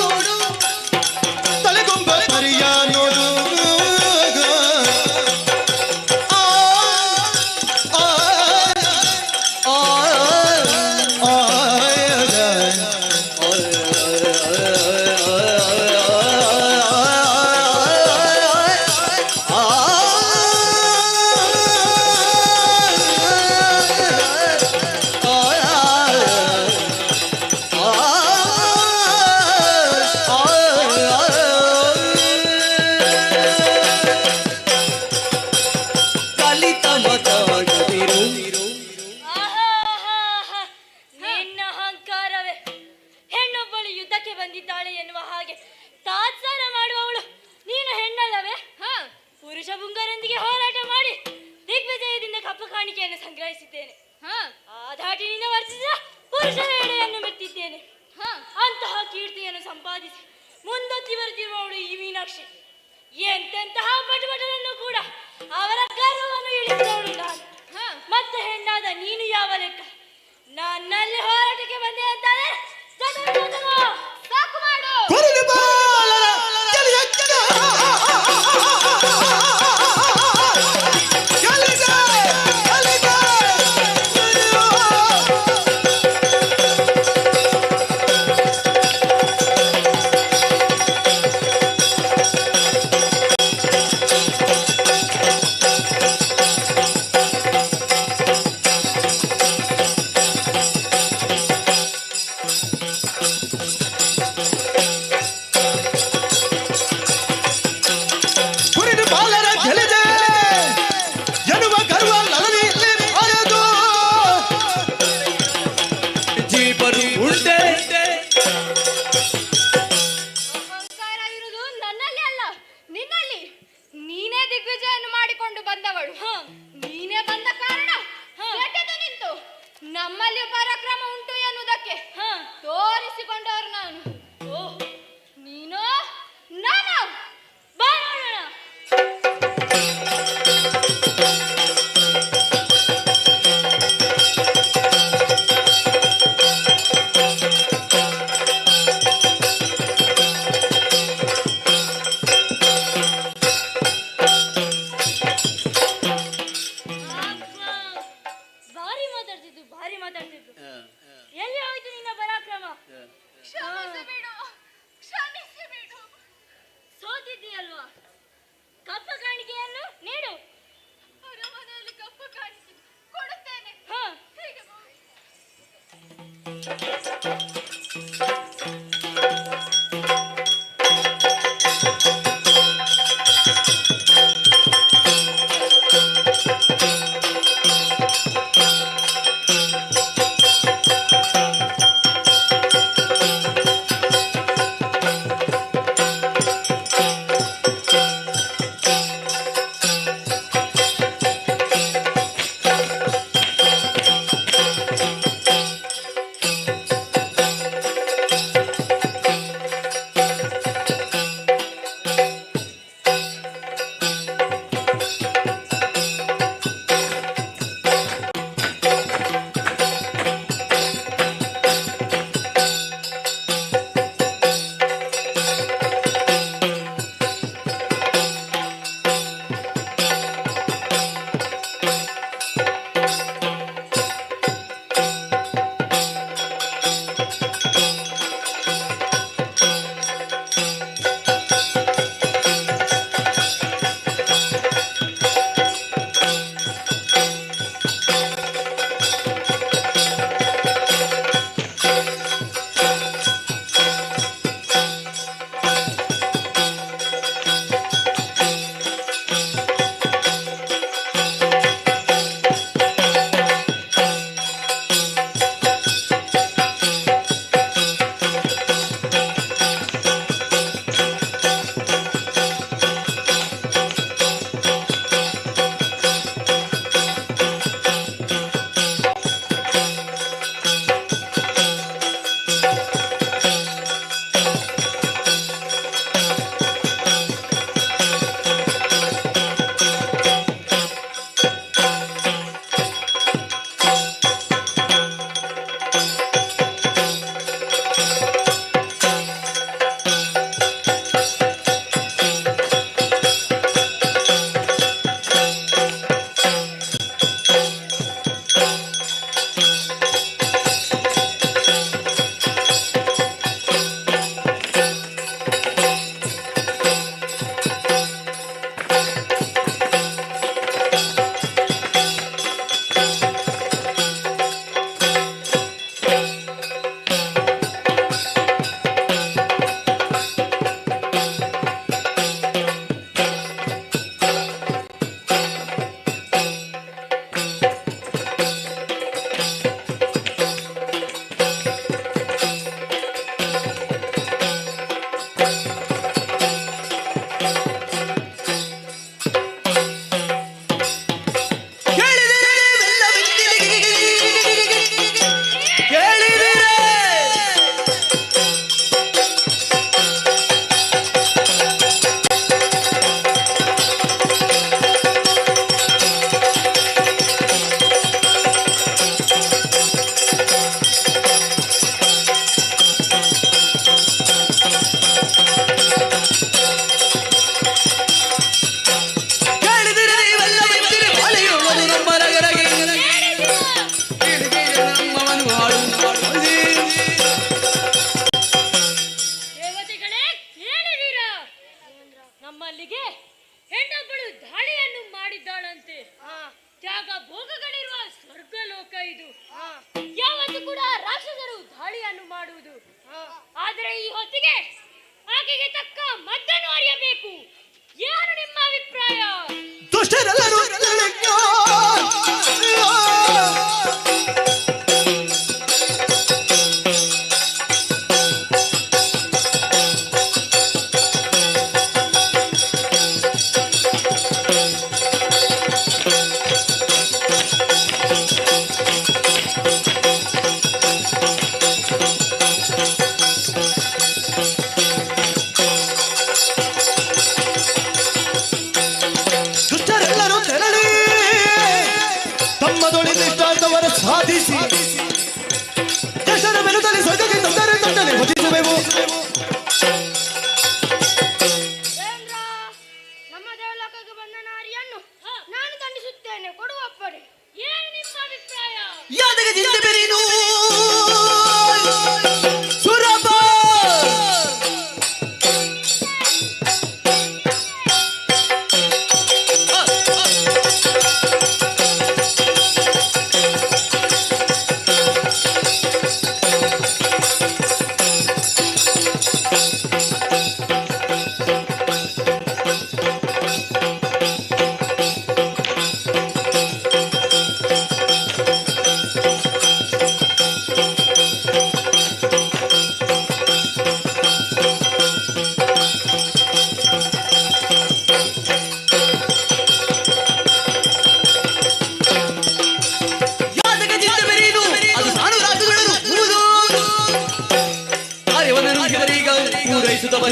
ತಲೆಗೊಂಬ ಪರಿಯ ನೋಡು. ಆ, ಆ, ಆ, ಆ, ನಿನ್ನ ಅಹಂಕಾರವೇ ಹೆಣ್ಣೊಬ್ಬಳು ಯುದ್ಧಕ್ಕೆ ಬಂದಿದ್ದಾಳೆ ಎನ್ನುವ ಹಾಗೆ ತಾತ್ಸಾರ ಮಾಡುವವಳು ನೀನು ಹೆಣ್ಣಲ್ಲವೇ? ಪುರುಷ ಪುಂಗರೊಂದಿಗೆ ಹೋರಾಟ ಮಾಡಿ ದಿಗ್ವಿಜಯದಿಂದ ಕಪ್ಪು ಕಾಣಿಕೆಯನ್ನು ಸಂಗ್ರಹಿಸಿದ್ದೇನೆ. ಆ ಧಾಟಿನಿಂದ ವರ್ತಿಸಿದ ಪುರುಷರ ಎಡೆಯನ್ನು ಮೆಟ್ಟಿದ್ದೇನೆ. ಅಂತಹ ಕೀರ್ತಿಯನ್ನು ಸಂಪಾದಿಸಿ ಮುಂದೊತ್ತಿ ಬರುತ್ತಿರುವವಳು ಈ ಮೀನಾಕ್ಷಿ. ಎಂತೆಂತಹ ಪಟುಪಟನನ್ನು ಕೂಡ ಅವರ ಗರ್ವವನ್ನು ಇಳಿಸಿದವಳು ನಾನು. ಮತ್ತೆ ಹೆಣ್ಣಾದ ನೀನು ಯಾವ ಲೆಕ್ಕ? ನನ್ನಲ್ಲಿ ಹೋರಾಟಕ್ಕೆ ಬಂದೆ ಅಂತಾರೆ ಸಾಕು ಮಾಡು. ಬಂದಿದ್ದೀಯಲ್ವಾ, ಕಪ್ಪ ಕಾಣಿಕೆಯನ್ನು ನೀಡು. ಅರಮನೆಯಲ್ಲಿ ಕಪ್ಪ ಕಾಣಿಕೆ ಕೊಡುತ್ತೇನೆ. ಹೀಗೆ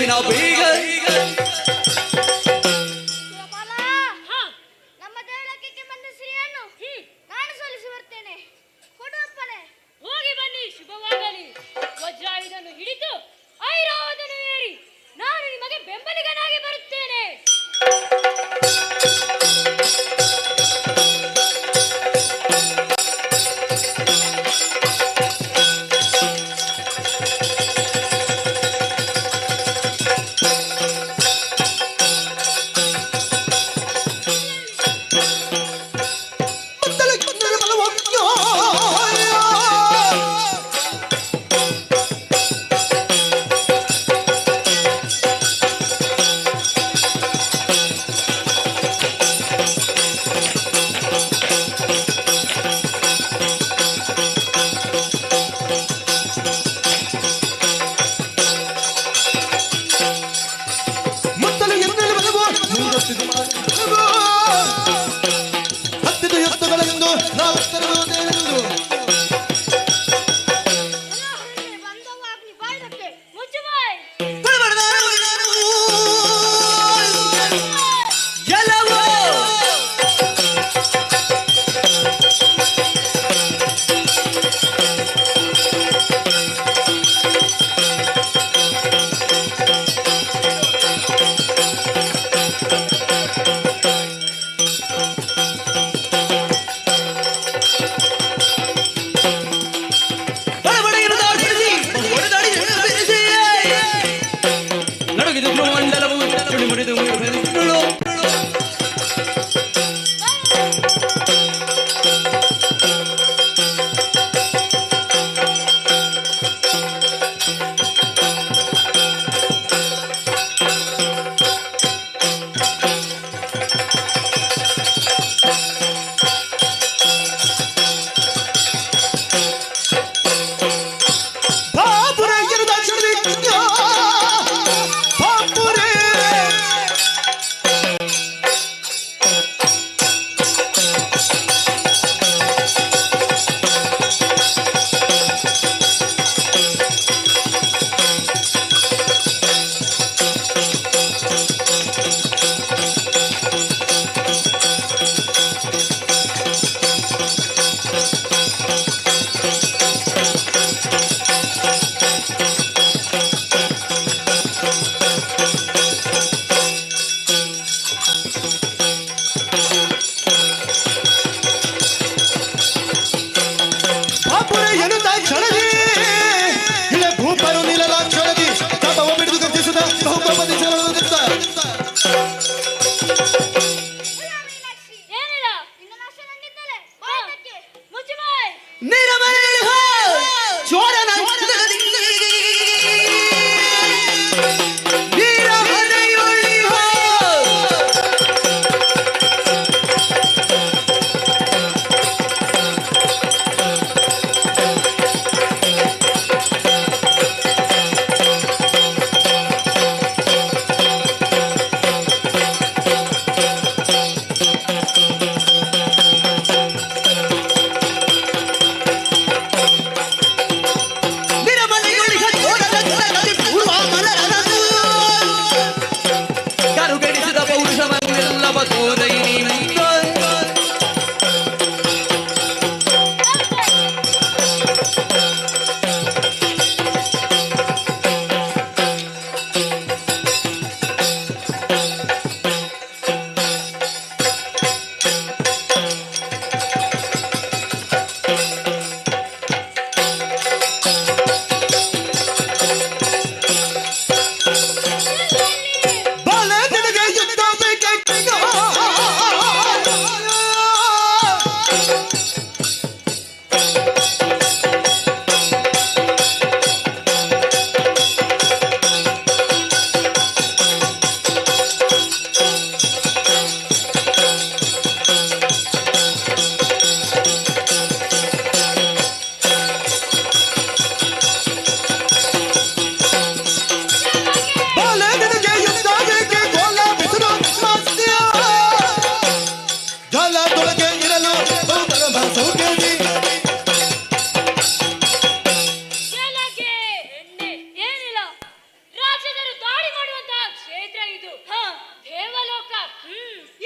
ಗೆಲುವಿನ ಬೇಗ. ಶಿವಪಾಲ, ನಮ್ಮ ದೇವಳಕ್ಕೆ ಬಂದ ಶ್ರೀಯನ್ನು ನಾನು ಸಲ್ಲಿಸಿ ಬರ್ತೇನೆ. ಕೊಡು ಅಪ್ಪನೇ. ಹೋಗಿ ಬನ್ನಿ, ಶುಭವಾಗಲಿ. ವಜ್ರಾಯುಧನ್ನು ಹಿಡಿದು ಐರಾವತನು ಏರಿ ನಾನು ನಿಮಗೆ ಬೆಂಬಲಿಗನಾಗಿ ಬರುತ್ತೇನೆ. ಹತ್ತಿದ ಯುದ್ಧಗಳೆಂದು ನಾವು ತರುವುದೇನೆಂದು ಬಂದವಾಗ್ಲಿ ಬಾಯ್ದಕ್ಕೆ ಮುಚ್ಚು ಬಾಯ್. ಗೆಲುವು ನಡುಗಿದು ಮಂಡಲವು ಚುಡಿ ಮುಡಿದು ಮುಡಿದು ಏನಿಲ್ಲ, ನಿನ್ನ ನಾಶ ನಂದಿದ್ದಲೆ ಬಾಯ್ದಕ್ಕೆ ಮುಚ್ಚು ಬಾಯ್.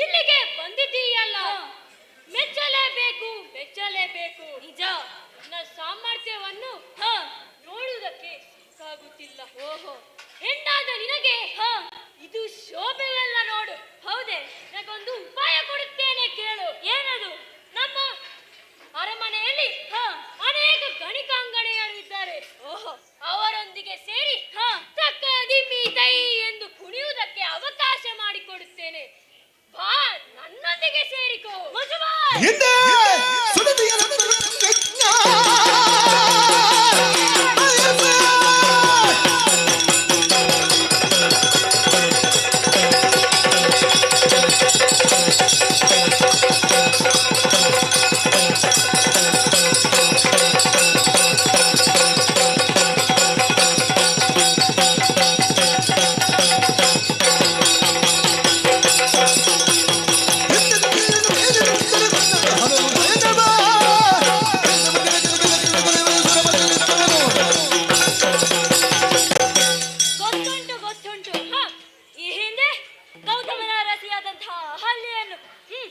ಇಲ್ಲಿಗೆ ಬಂದಿದ್ದೀಯಲ್ಲ, ಮೆಚ್ಚಲೇಬೇಕು, ಮೆಚ್ಚಲೇಬೇಕು. ನಿಜ, ನನ್ನ ಸಾಮರ್ಥ್ಯವನ್ನು ನೋಡುವುದಕ್ಕೆ ಸಾಕಾಗುತ್ತಿಲ್ಲ. ಓಹೋ, ಹೆಣ್ಣಾದ ನಿನಗೆ ಇದು ಶೋಭೆಯಲ್ಲ ನೋಡು. ಹೌದೇ? ನನಗೊಂದು ಉಪಾಯ ಕೊಡುತ್ತೇನೆ, ಕೇಳು. ಏನದು? ನಮ್ಮ ಅರಮನೆಯಲ್ಲಿ ಅನೇಕ ಗಣಿಕಾಂಗಣೆಯರು ಇದ್ದಾರೆ. ಓಹೋ, ಅವರೊಂದಿಗೆ ಸೇರಿ ತಕ್ಕ ದಿಮ್ಮಿ ತೈ ಎಂದು ಕುಣಿಯುವುದಕ್ಕೆ ಅವಕಾಶ ಮಾಡಿಕೊಡುತ್ತೇನೆ. ಬಾ, ನನ್ನೊಂದಿಗೆ ಸೇರಿಕೋ. ಮುಜುಮಾರ್!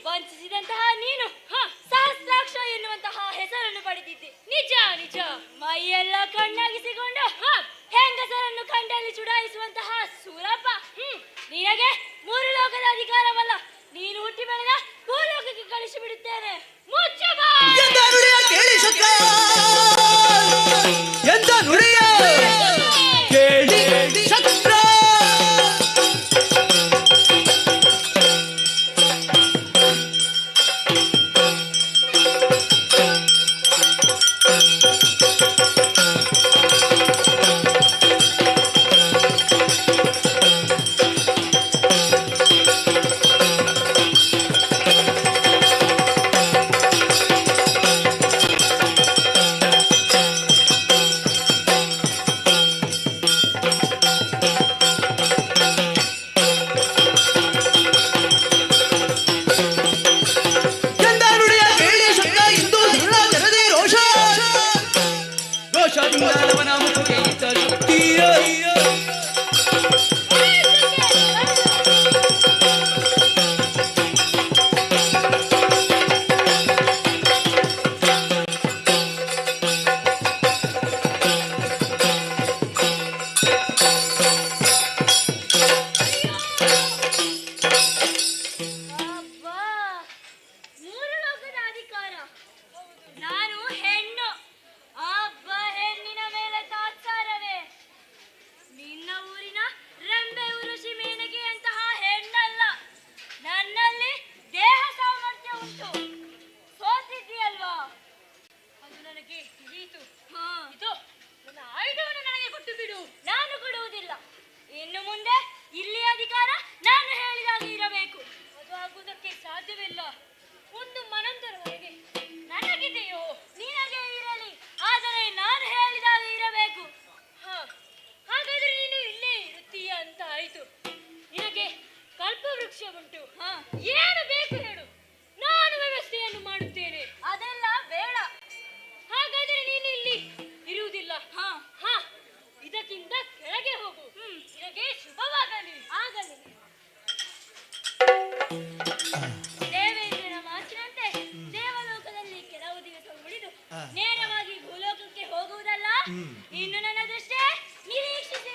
ವಂಚಿಸಿದಂತಹ ನೀನು ಸಹಸ್ರಾಕ್ಷ ಎನ್ನುವಂತಹ ಹೆಸರನ್ನು ಪಡೆದಿದ್ದೆ. ನಿಜ ನಿಜ. ಮೈಯೆಲ್ಲ ಕಣ್ಣಾಗಿಸಿಕೊಂಡು ಹೆಂಗಸರನ್ನು ಕಂಡಲ್ಲಿ ಚುಡಾಯಿಸುವಂತಹ ಸೂರಪ್ಪ. ನಿನಗೆ 3 ಲೋಕದ ಅಧಿಕಾರವಲ್ಲ, ನೀನು ಹುಟ್ಟಿ ಬೆಳೆದ ಭೂಲೋಕಕ್ಕೆ ಕಳಿಸಿ ಬಿಡುತ್ತೇನೆ. ಮುಚ್ಚಬಾ! ಎಂತ ನುಡಿಯ ಕೇಳಿ ಶಕ್ರ. ಏನು ಬೇಕು ಹೇಳು, ನಾನು ವ್ಯವಸ್ಥೆಯನ್ನು ಮಾಡುತ್ತೇನೆ. ಅದೆಲ್ಲ ಬೇಡ. ಹಾಗಾದರೆ ನೀನು ಇಲ್ಲಿ ಇರುವುದಿಲ್ಲ. ಇದಕ್ಕಿಂತ ಕೆಳಗೆ ಹೋಗು. ನಿನಗೆ ಶುಭವಾಗಲಿ. ಆಗಲಿ. ದೇವೇಂದ್ರನ ಮಾತಿನಂತೆ ದೇವಲೋಕದಲ್ಲಿ ಕೆಲವು ದಿವಸ ಉಳಿದು ನೇರವಾಗಿ ಭೂಲೋಕಕ್ಕೆ ಹೋಗುವುದಲ್ಲ. ಇನ್ನು ನನ್ನ ದೃಷ್ಟಿ ನಿರೀಕ್ಷಿಸಿ.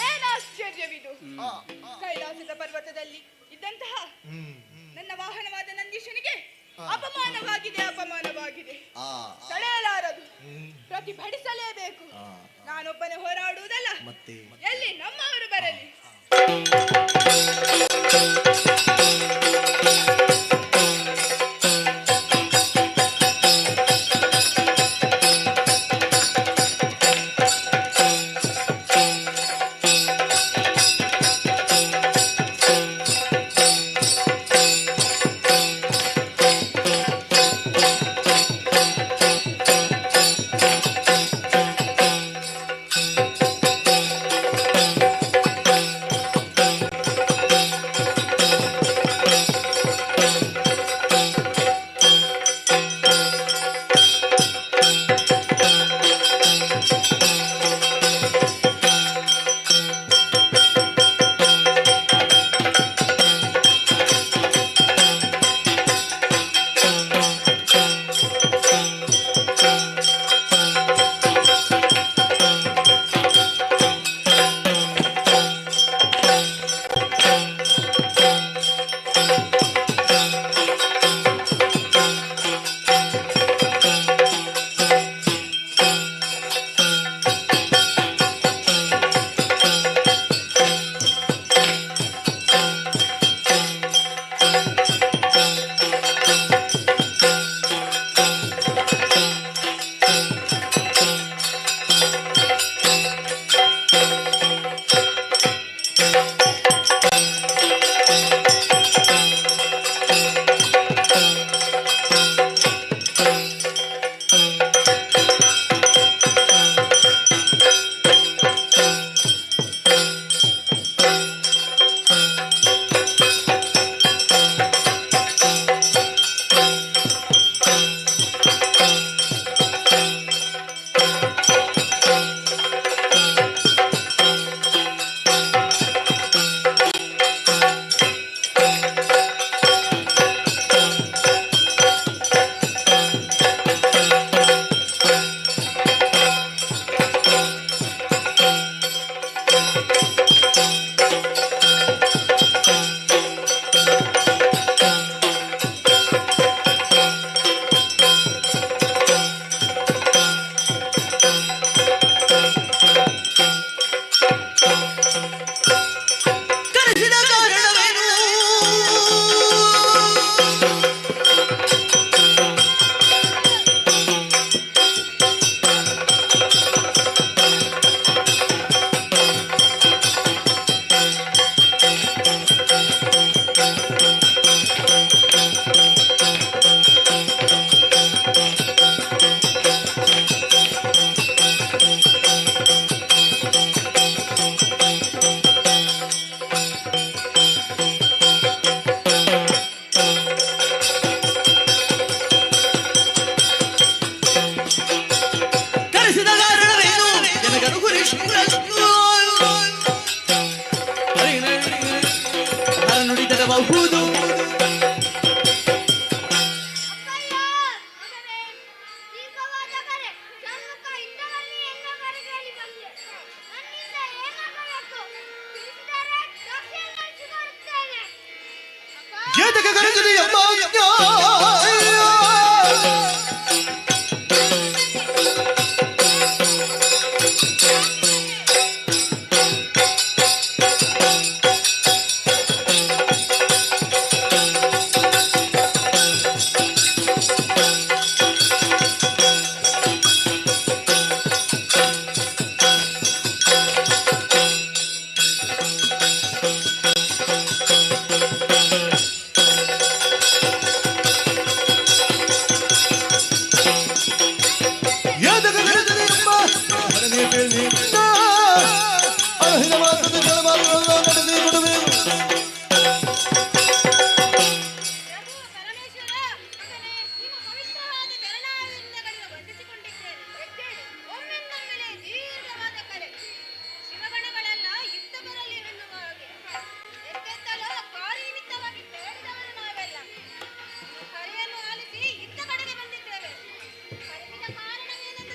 ಏನು ಆಶ್ಚರ್ಯವಿದು! ಕೈಲಾಸದ ಪರ್ವತದಲ್ಲಿ ಇದ್ದಂತಹ ನನ್ನ ವಾಹನವಾದ ನಂದೀಶನಿಗೆ ಅಪಮಾನವಾಗಿದೆ. ತಡೆಯಲಾರದು, ಪ್ರತಿಭಟಿಸಲೇಬೇಕು. ನಾನೊಬ್ಬನೇ ಹೋರಾಡುವುದಲ್ಲ, ಎಲ್ಲಿ ನಮ್ಮವರು ಬರಲಿ.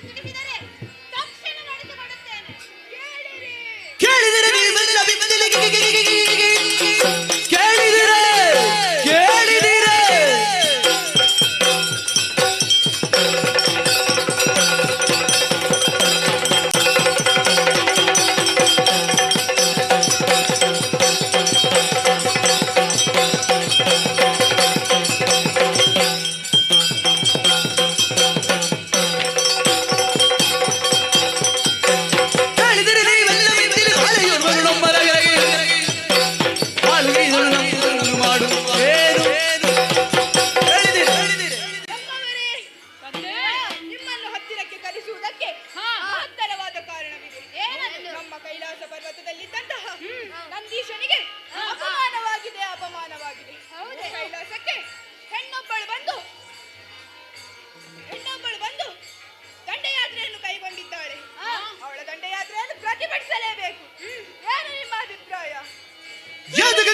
ತಿಳಿಸಿದರೆ ತಕ್ಷಣ ನಡೆಸಿಕೊಡುತ್ತೇನೆ. ಕೇಳಿರಿ. ಕೇಳಿದಿರ ಕೇಳಿದಿರ ಕೇಳಿದಿರ ನಮ್ಮವರೇ, ನಿಮ್ಮನ್ನು ಹತ್ತಿರಕ್ಕೆ ಕರೆಸುವುದಕ್ಕೆ ಮಹತ್ತರವಾದ ಕಾರಣವಿದೆ. ನಮ್ಮ ಕೈಲಾಸ ಪರ್ವತದಲ್ಲಿದ್ದಂತಹ ನಂದೀಶನಿಗೆ ಅಪಮಾನವಾಗಿದೆ, ಅಪಮಾನವಾಗಿದೆ. ಕೈಲಾಸಕ್ಕೆ ಹೆಣ್ಣೊಬ್ಬಳು ಬಂದು ದಂಡಯಾತ್ರೆಯನ್ನು ಕೈಗೊಂಡಿದ್ದಾಳೆ. ಅವಳ ದಂಡಯಾತ್ರೆಯನ್ನು ಪ್ರತಿಭಟಿಸಲೇಬೇಕು. ಏನು ನಿಮ್ಮ ಅಭಿಪ್ರಾಯ? ಜನಕ,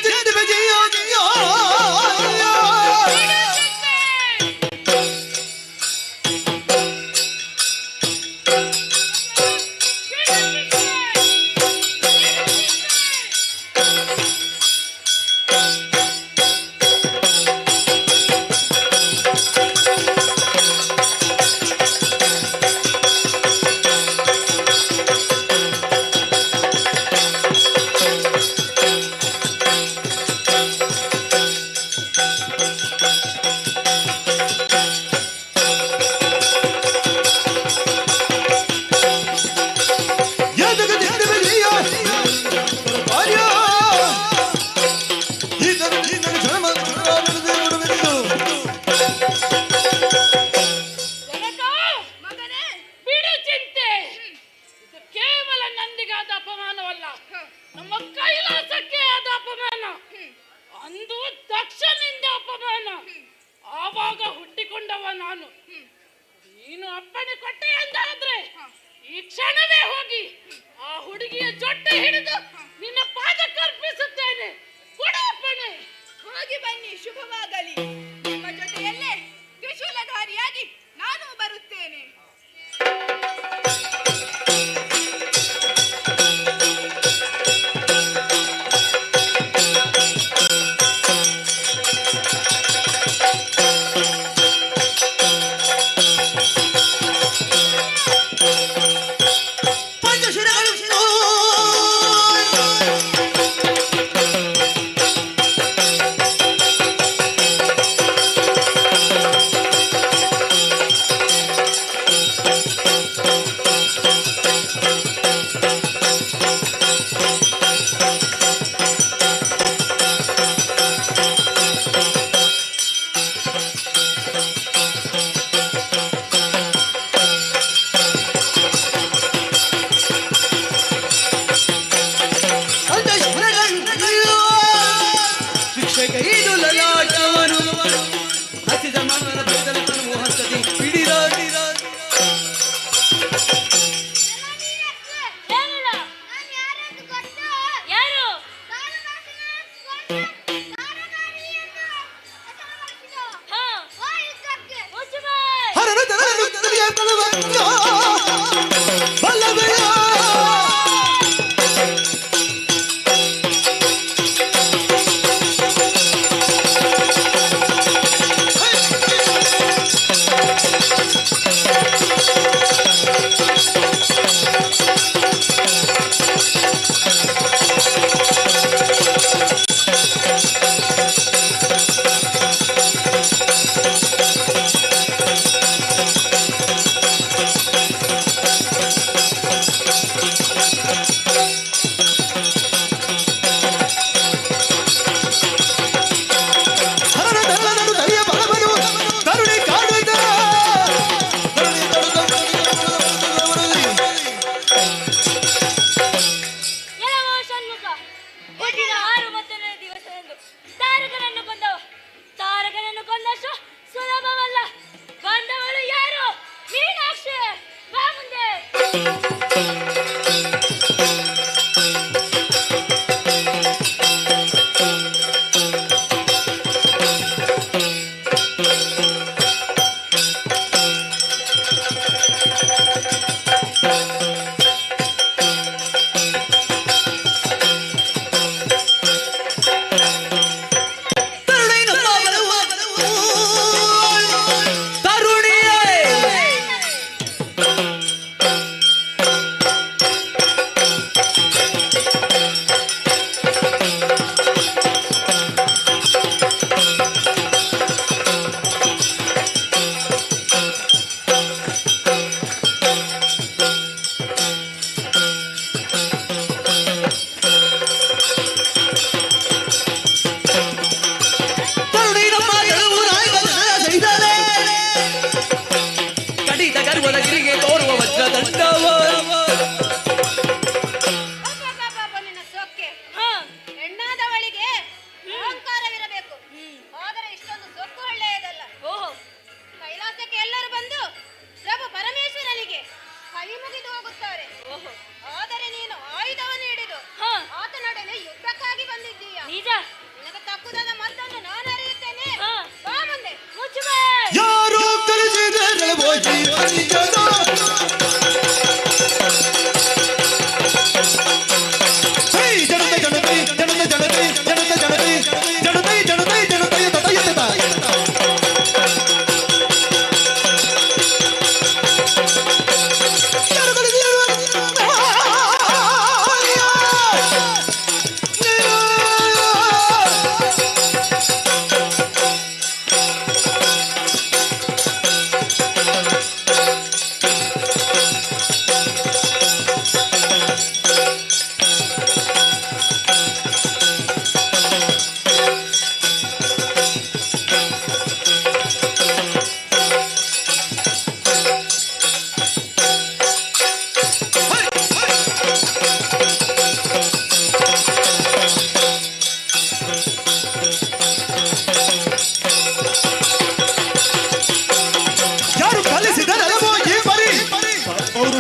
ಬಿಡು ಚಿಂತೆ. ಇದು ಕೇವಲ ನಂದಿಗಾದ ಅಪಮಾನವಲ್ಲ, ನಮ್ಮ ಕೈಲಾಸಕ್ಕೆ ಆದ ಅಪಮಾನ. ಅಂದು ದಕ್ಷನಿಂದ ಅಪಮಾನ. ಆವಾಗ ಹುಟ್ಟಿಕೊಂಡವ ನಾನು. ನೀನು ಅಪ್ಪಣೆ ಕೊಟ್ಟೆ ಅಂತಾದ್ರೆ ಈ ಕ್ಷಣವೇ ಹೋಗಿ ಆ ಹುಡುಗಿಯ ಜೊಟ್ಟೆ ಹಿಡಿದು ನಿನ್ನ ಪಾದಕ್ಕೆ ಅರ್ಪಿಸುತ್ತೇನೆ. ಕೊಡು ಅಪ್ಪಣೆ. ಹೋಗಿ ಬನ್ನಿ, ಶುಭವಾಗಲಿ. ನಿಮ್ಮ ಜೊತೆಯಲ್ಲೇ ತ್ರಿಶೂಲಧಾರಿಯಾಗಿ ನಾನು ಬರುತ್ತೇನೆ. ಪಂಚಶಿರಗಳು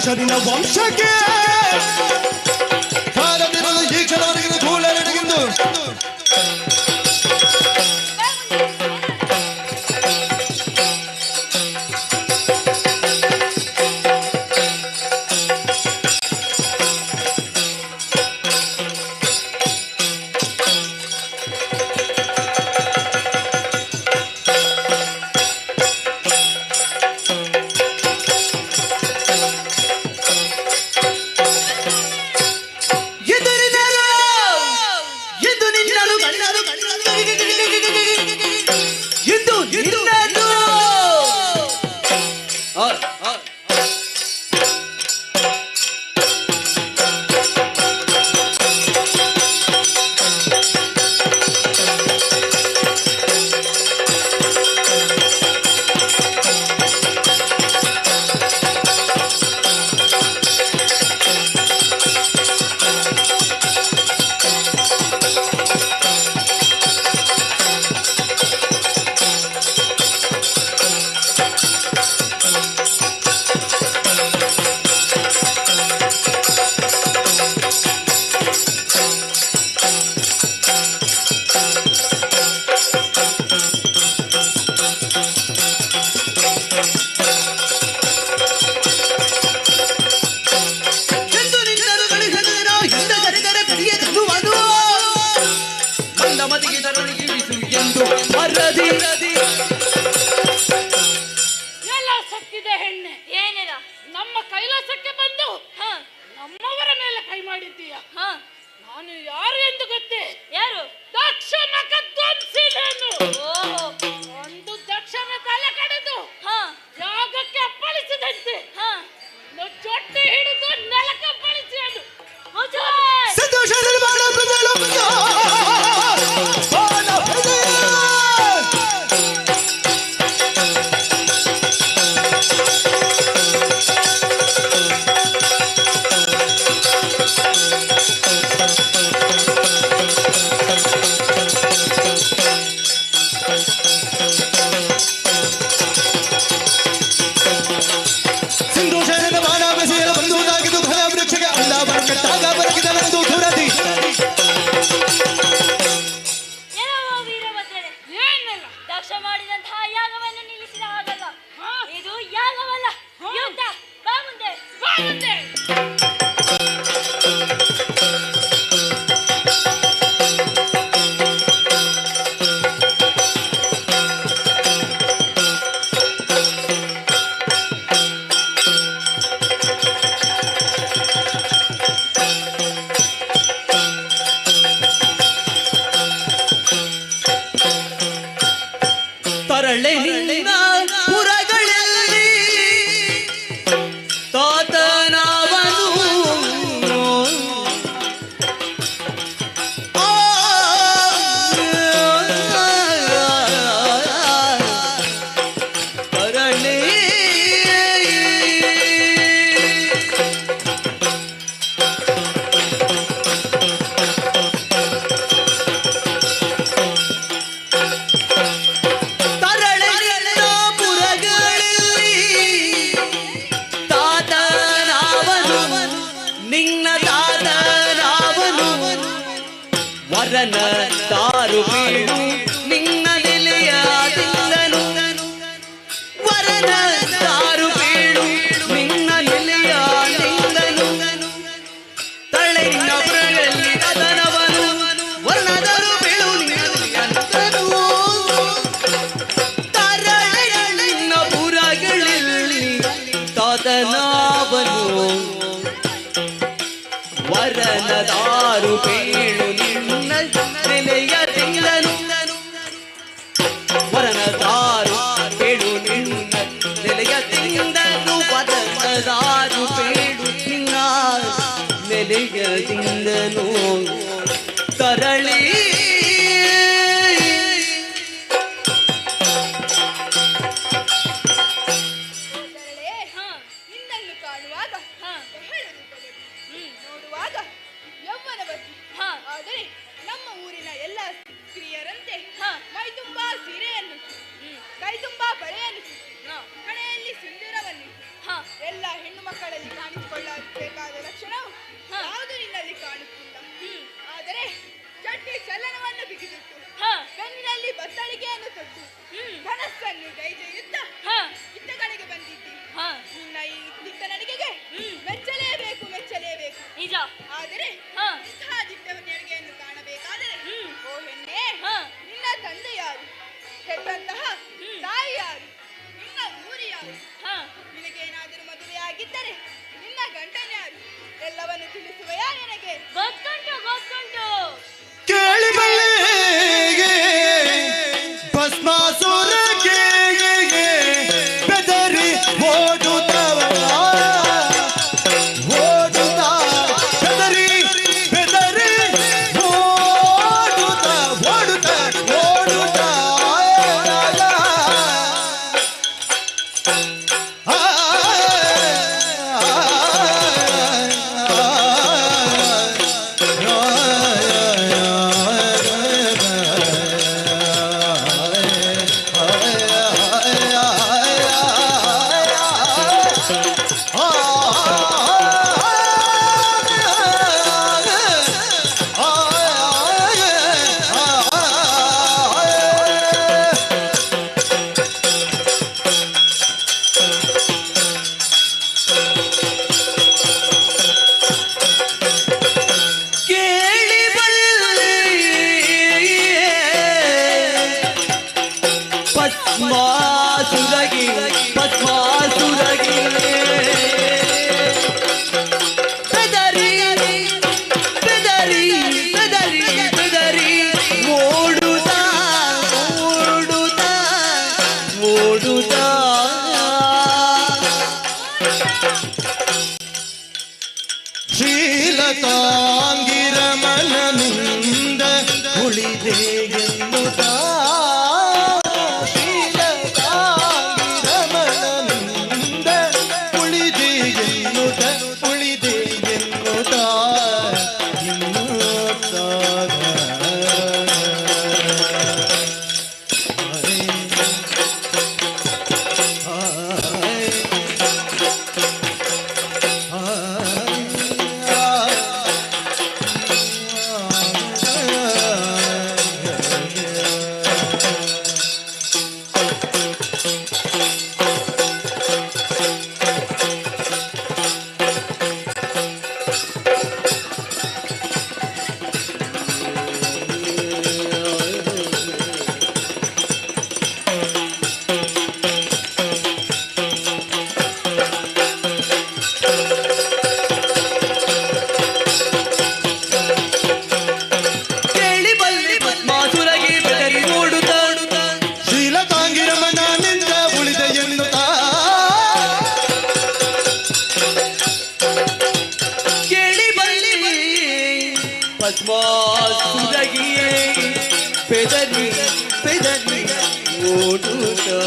ಪುರುಷರಿನ ವಂಶಕ್ಕೆ ಕಾಲದಿರಲು ಈ ಕ್ಷಣವರೆಗೆ ಧೂಳರಡಿಗಿಂದು ಎಲ್ಲ ಸತ್ತಿದೆ ಹೆಣ್ಣೆ. ಏನಿಲ್ಲ, ನಮ್ಮ ಕೈಲಾಸಕ್ಕೆ ಬಂದು ನಮ್ಮವರ ಮೇಲೆ ಕೈ ಮಾಡಿದ್ದೀಯ. ನಾನು ಯಾರು ಎಂದು ಗೊತ್ತೇ? ಯಾರು? ದಕ್ಷ ಮಖಧ್ವಂಸಿನೇನು. ಓಹೋ, ಒಂದು ದಕ್ಷನ ತಲೆ ಕಡಿದು ಜಾಗಕ್ಕೆ ಅಪ್ಪಳಿಸಿದಂತೆ ಚೊಟ್ಟಿ ಹಿಡಿದು ನೆಲಕ್ಕಪ್ಪಳಿಸಿ ಅದು ಸಂತೋಷದಲ್ಲಿ ಬಾಳ ಪ್ರಜೆಗಳು ಸಿಂಧೂಷಣದ ಬಾಣ ಬೆಸೆಯಲು ಬಂದುದಾಗಿದ್ದು ಘನ ವೃಕ್ಷಕ್ಕೆ ಅಂದ ಬರಕಟ್ಟಾಗ ಬರಕಿದವೆಂದು ದುರದಿ. ಏನೋ ವೀರಭದ್ರನೇ, ಏನಿಲ್ಲ. ದಕ್ಷ ಮಾಡಿದಂತಹ ಯಾಗವನ್ನು ನಿಲ್ಲಿಸಿದ ಹಾಗಲ್ಲ. ಇದು ಯಾಗವಲ್ಲ, ಯುದ್ಧ. ಬಾ ಮುಂದೆ, ಬಾ ಮುಂದೆ. ತರಳೆ ನಿನ್ನ ಪುರಗಳಲ್ಲಿ ತಾತನವನು ತರಳೆ ವರನ ತಾರು ಬೀಳು ನಿನ್ನ ನೆಲೆಯಾದಿಂದನು ವರನ ತಾರು ಬೀಳು ನಿನ್ನ ನೆಲೆಯಾದಿಂದನು ತಳೆಯ ಪುರಗಳಲ್ಲಿ ಅದನವನು ವರ್ಣದರು ಬೀಳು ನಿನ್ನನು ತರಳಿನ ಪುರಗಳಲ್ಲಿ ತಾತನಾವನು ವರನ ತಾರು ಬೀಳು ನೆಲೆಯ ತಿಂಗಳನು ವರನ ತಾರು ಬೇಡು ನಿನ್ನ ನೆಲೆಯ ತಿಂದನು ವರನ ತಾರು ಬೇಡು ನಿನ್ನ ನೆಲೆಯ ತಿಂದನು ತರಳಿ ನಿನ್ನನ್ನು ಕಾಣುವಾಗ ಬಹಳ ನೋಡುವಾಗ ಯೌವನವತಿ. ಆದರೆ ನಮ್ಮ ಊರಿನ ಎಲ್ಲ ಸ್ತ್ರೀಯರಂತೆ ಮೈ ತುಂಬಾ ಸೀರೆಯನ್ನು, ಕೈ ತುಂಬಾ ಬಳೆಯನ್ನು, ಹಣೆಯಲ್ಲಿ ಸಿಂಧೂರವನ್ನು ಎಲ್ಲ ಹೆಣ್ಣು ಮಕ್ಕಳಲ್ಲಿ ಕಾಣಿ ಆದರೆ ನಿನ್ನ ಗಂಡನ್ಯಾರು ಎಲ್ಲವನ್ನು ತಿಳಿಸುವೆಯಾ ನಿನಗೆ? ಗೊತ್ತುಂಟು ಗೊತ್ತುಂಟು. ಕೇಳಿ ಬಲ್ಲೆಗೆ ಭಸ್ಮಾಸುರಗೆ ಬೆದರಿ ಓಡುತ್ತವ ಓಡುತ್ತಾ ಬೆದರಿ ಬೆದರಿ ಓಡುತ್ತಾ ಓಡುತ್ತಾ ಓಡುತ್ತಾ ಕೇಳಿ ಬಲ್ಲೆ ಭಸ್ಮಾಸುರಗಿ ಭಸ್ಮಾಸುರಗಿ ಬೆದರಿ ಬೆದರಿ ಬೆದರಿ ಬೆದರಿ ಓಡುತ್ತಾ ಓಡುತ್ತಾ ಓಡುತ್ತಾ ಶ್ರೀಲತಾಂಗಿರಮನನಿಂದ ಉಳಿದೆ ಎನ್ನುತ್ತಾ ಶ್ರೀಲತಾಂಗಿರಮನನಿಂದ ಉಳಿದೆ ಎನ್ನುತ್ತಾ ಉಳಿದೆ ಎನ್ನುತ್ತಾ ಎನ್ನುತ್ತಾ ಕೇಳಿ ಬಲ್ಲೆ ಭಸ್ಮಾಸುರಗಿ ಬೆದರಿ ಓಡುತ್ತಾ ಶ್ರೀಲತಾಂಗಿರಮನನಿಂದ ಉಳಿದೆ ಎನ್ನುತ್ತಾ ಕೇಳಿ ಬಲ್ಲೆ ಭಸ್ಮಾಸುರಗಿಯೇ ಬೆದರಿ ಬೆದರಿ ಓಡುತ್ತಾ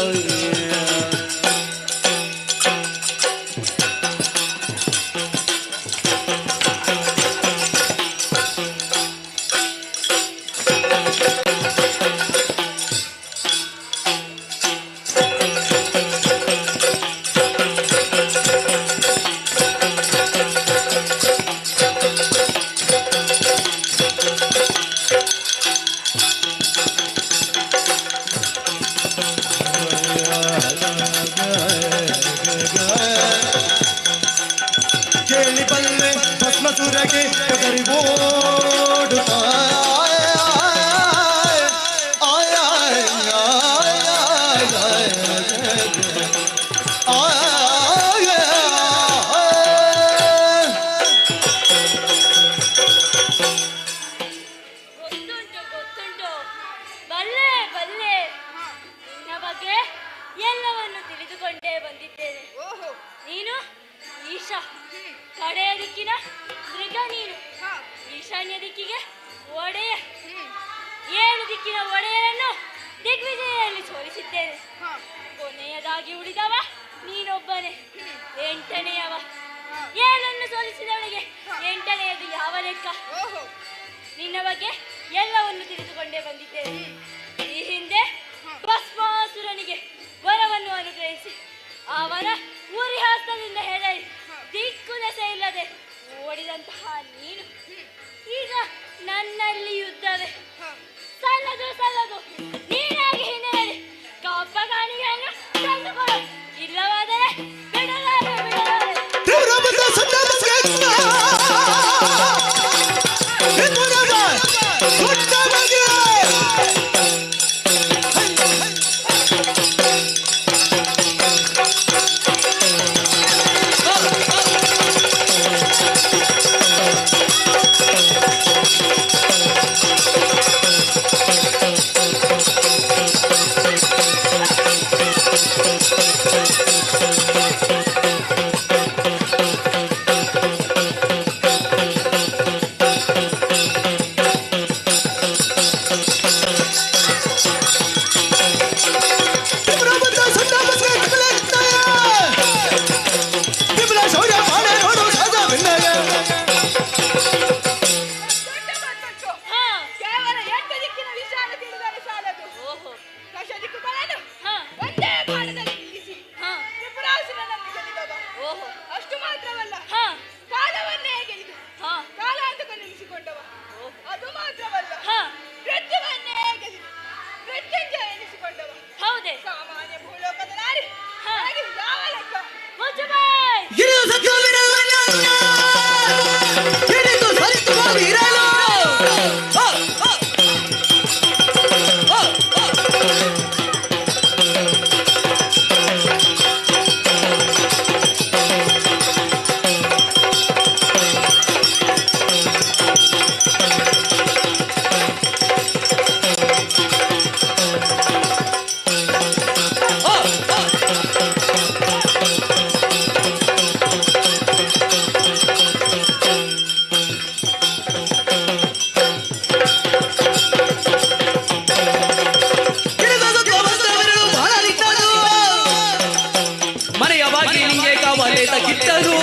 ಕೇಳಿ ಬಲ್ಲೆ ಭಸ್ಮಸುರಗೆ ಬೆದರಿ ಓಡುತ್ತಾ ಗೊತ್ತುಂಟು ಗೊತ್ತುಂಟು. ಬಲ್ಲೆ ಬಲ್ಲೆ. ನಿನ್ನ ಬಗ್ಗೆ ಎಲ್ಲವನ್ನು ತಿಳಿದುಕೊಂಡೇ ಬಂದಿದ್ದೇನೆ. ಓಹೋ, ನೀನು ಈಶಾ, ಕಡೆಯ ದಿಕ್ಕಿನ ಮೃಗ ನೀನು. ಈಶಾನ್ಯ ದಿಕ್ಕಿಗೆ ಒಡೆಯ. 7 ದಿಕ್ಕಿನ ಒಡೆಯರನ್ನು ದಿಗ್ವಿಜಯಲ್ಲಿ ಸೋಲಿಸಿದ್ದೇನೆ. ಕೊನೆಯದಾಗಿ ಉಳಿದವ ನೀನೊಬ್ಬನೇ, 8ನೆಯವ. 7 ಸೋಲಿಸಿದವನಿಗೆ 8ನೆಯದು ಯಾವ ಲೆಕ್ಕ? ಓಹೋ, ನಿನ್ನ ಬಗ್ಗೆ ಎಲ್ಲವನ್ನು ತಿಳಿದುಕೊಂಡೇ ಬಂದಿದ್ದೇನೆ. ಈ ಹಿಂದೆ ಭಸ್ಮಾಸುರನಿಗೆ ವರವನ್ನು ಅನುಗ್ರಹಿಸಿ ಅವನ ಉರಿಹಾಸ್ತದಿಂದ ಹೆದರಿ ದಿಕ್ಕು ದೆಸೆ ಇಲ್ಲದೆ ಓಡಿದಂತಹ ನೀನು ಈಗ ನನ್ನಲ್ಲಿ ಯುದ್ಧವೇ ಸಲ್ಲದು ಸಲ್ಲದು. ನೀನಾಗಿ ಹಿನ್ನೆಲೆ ಕಪ್ಪಗಾಣಿಗೆಯನ್ನು ತಂದುಕೊಡು, ಇಲ್ಲವಾದರೆ ಬಿಡಲಾರೆ ಬಿಡಲಾರೆ. ಆ ಬಿಟ್ಟರು.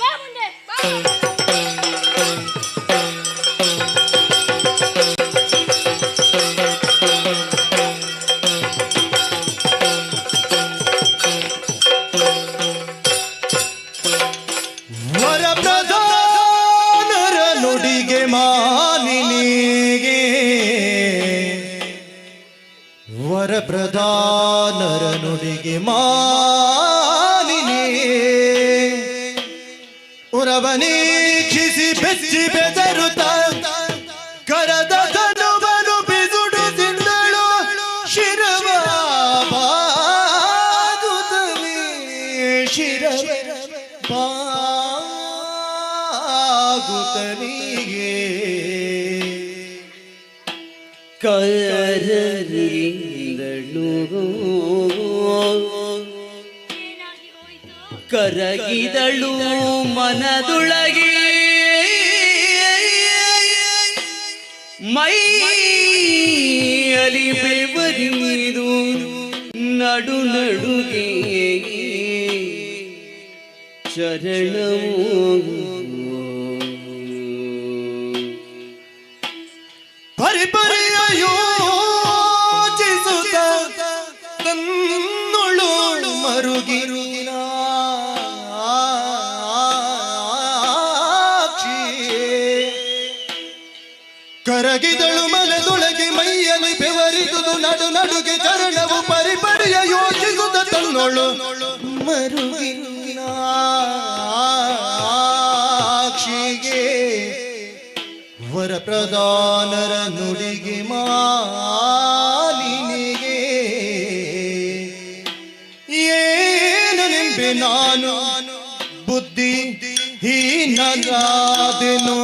ಬಾ ಮುಂದೆ ಬಾ. ವರಪ್ರಧಾನರ ನುಡಿಗೆ ಮಾನಿನಿಗೆ ವರಪ್ರಧಾನರ ನುಡಿಗೆ ಮಾನಿನಿ ಉರವನೀಕ್ಷಿಸಿ ಬೆಚ್ಚಿ ಬೆದರುತ್ತ ಕರದ ಧನುವನ್ನು ಬಿಸುಡುತ್ತಿದ್ದಳು ಶಿರವ ಬಾಗುತ್ತಲೇ ಶಿರವ ಬಾಗುತ್ತಲಿಗೆ ಕರಗಿದಳು ಏನಾಗಿ ಹೋಯಿತು? ಕರಗಿದಳು ಮನದೊಳಗೆ ಮೈಯಲ್ಲಿ ಬೆವರಿದು ನಡು ನಡುಗೆ ಶರಣವು ಪರಿಪರಿಯ ಯೋಚಿಸುತ್ತ ತನ್ನೊಳು ಮರುಗಿರುವಿನ ಕರಗಿದಳು ಮನದೊಳಗೆ ಮೈಯಲ್ಲಿ ಬೆವರಿದುದು ನಡು ನಡುಗೆ ಚರಣವು ಪರಿಪರಿಯ ಯೋಚಿಸುತ್ತ ತನ್ನೊಳು ಮರುಗಿರುವಿನ ವರಪ್ರಧಾನರ ನುಡಿಗೆ ಮಾಲಿನಿಗೆ ಏನನೆಂಬೆ ನಾನು ಬುದ್ಧಿ ಹೀನಗಾದೆನು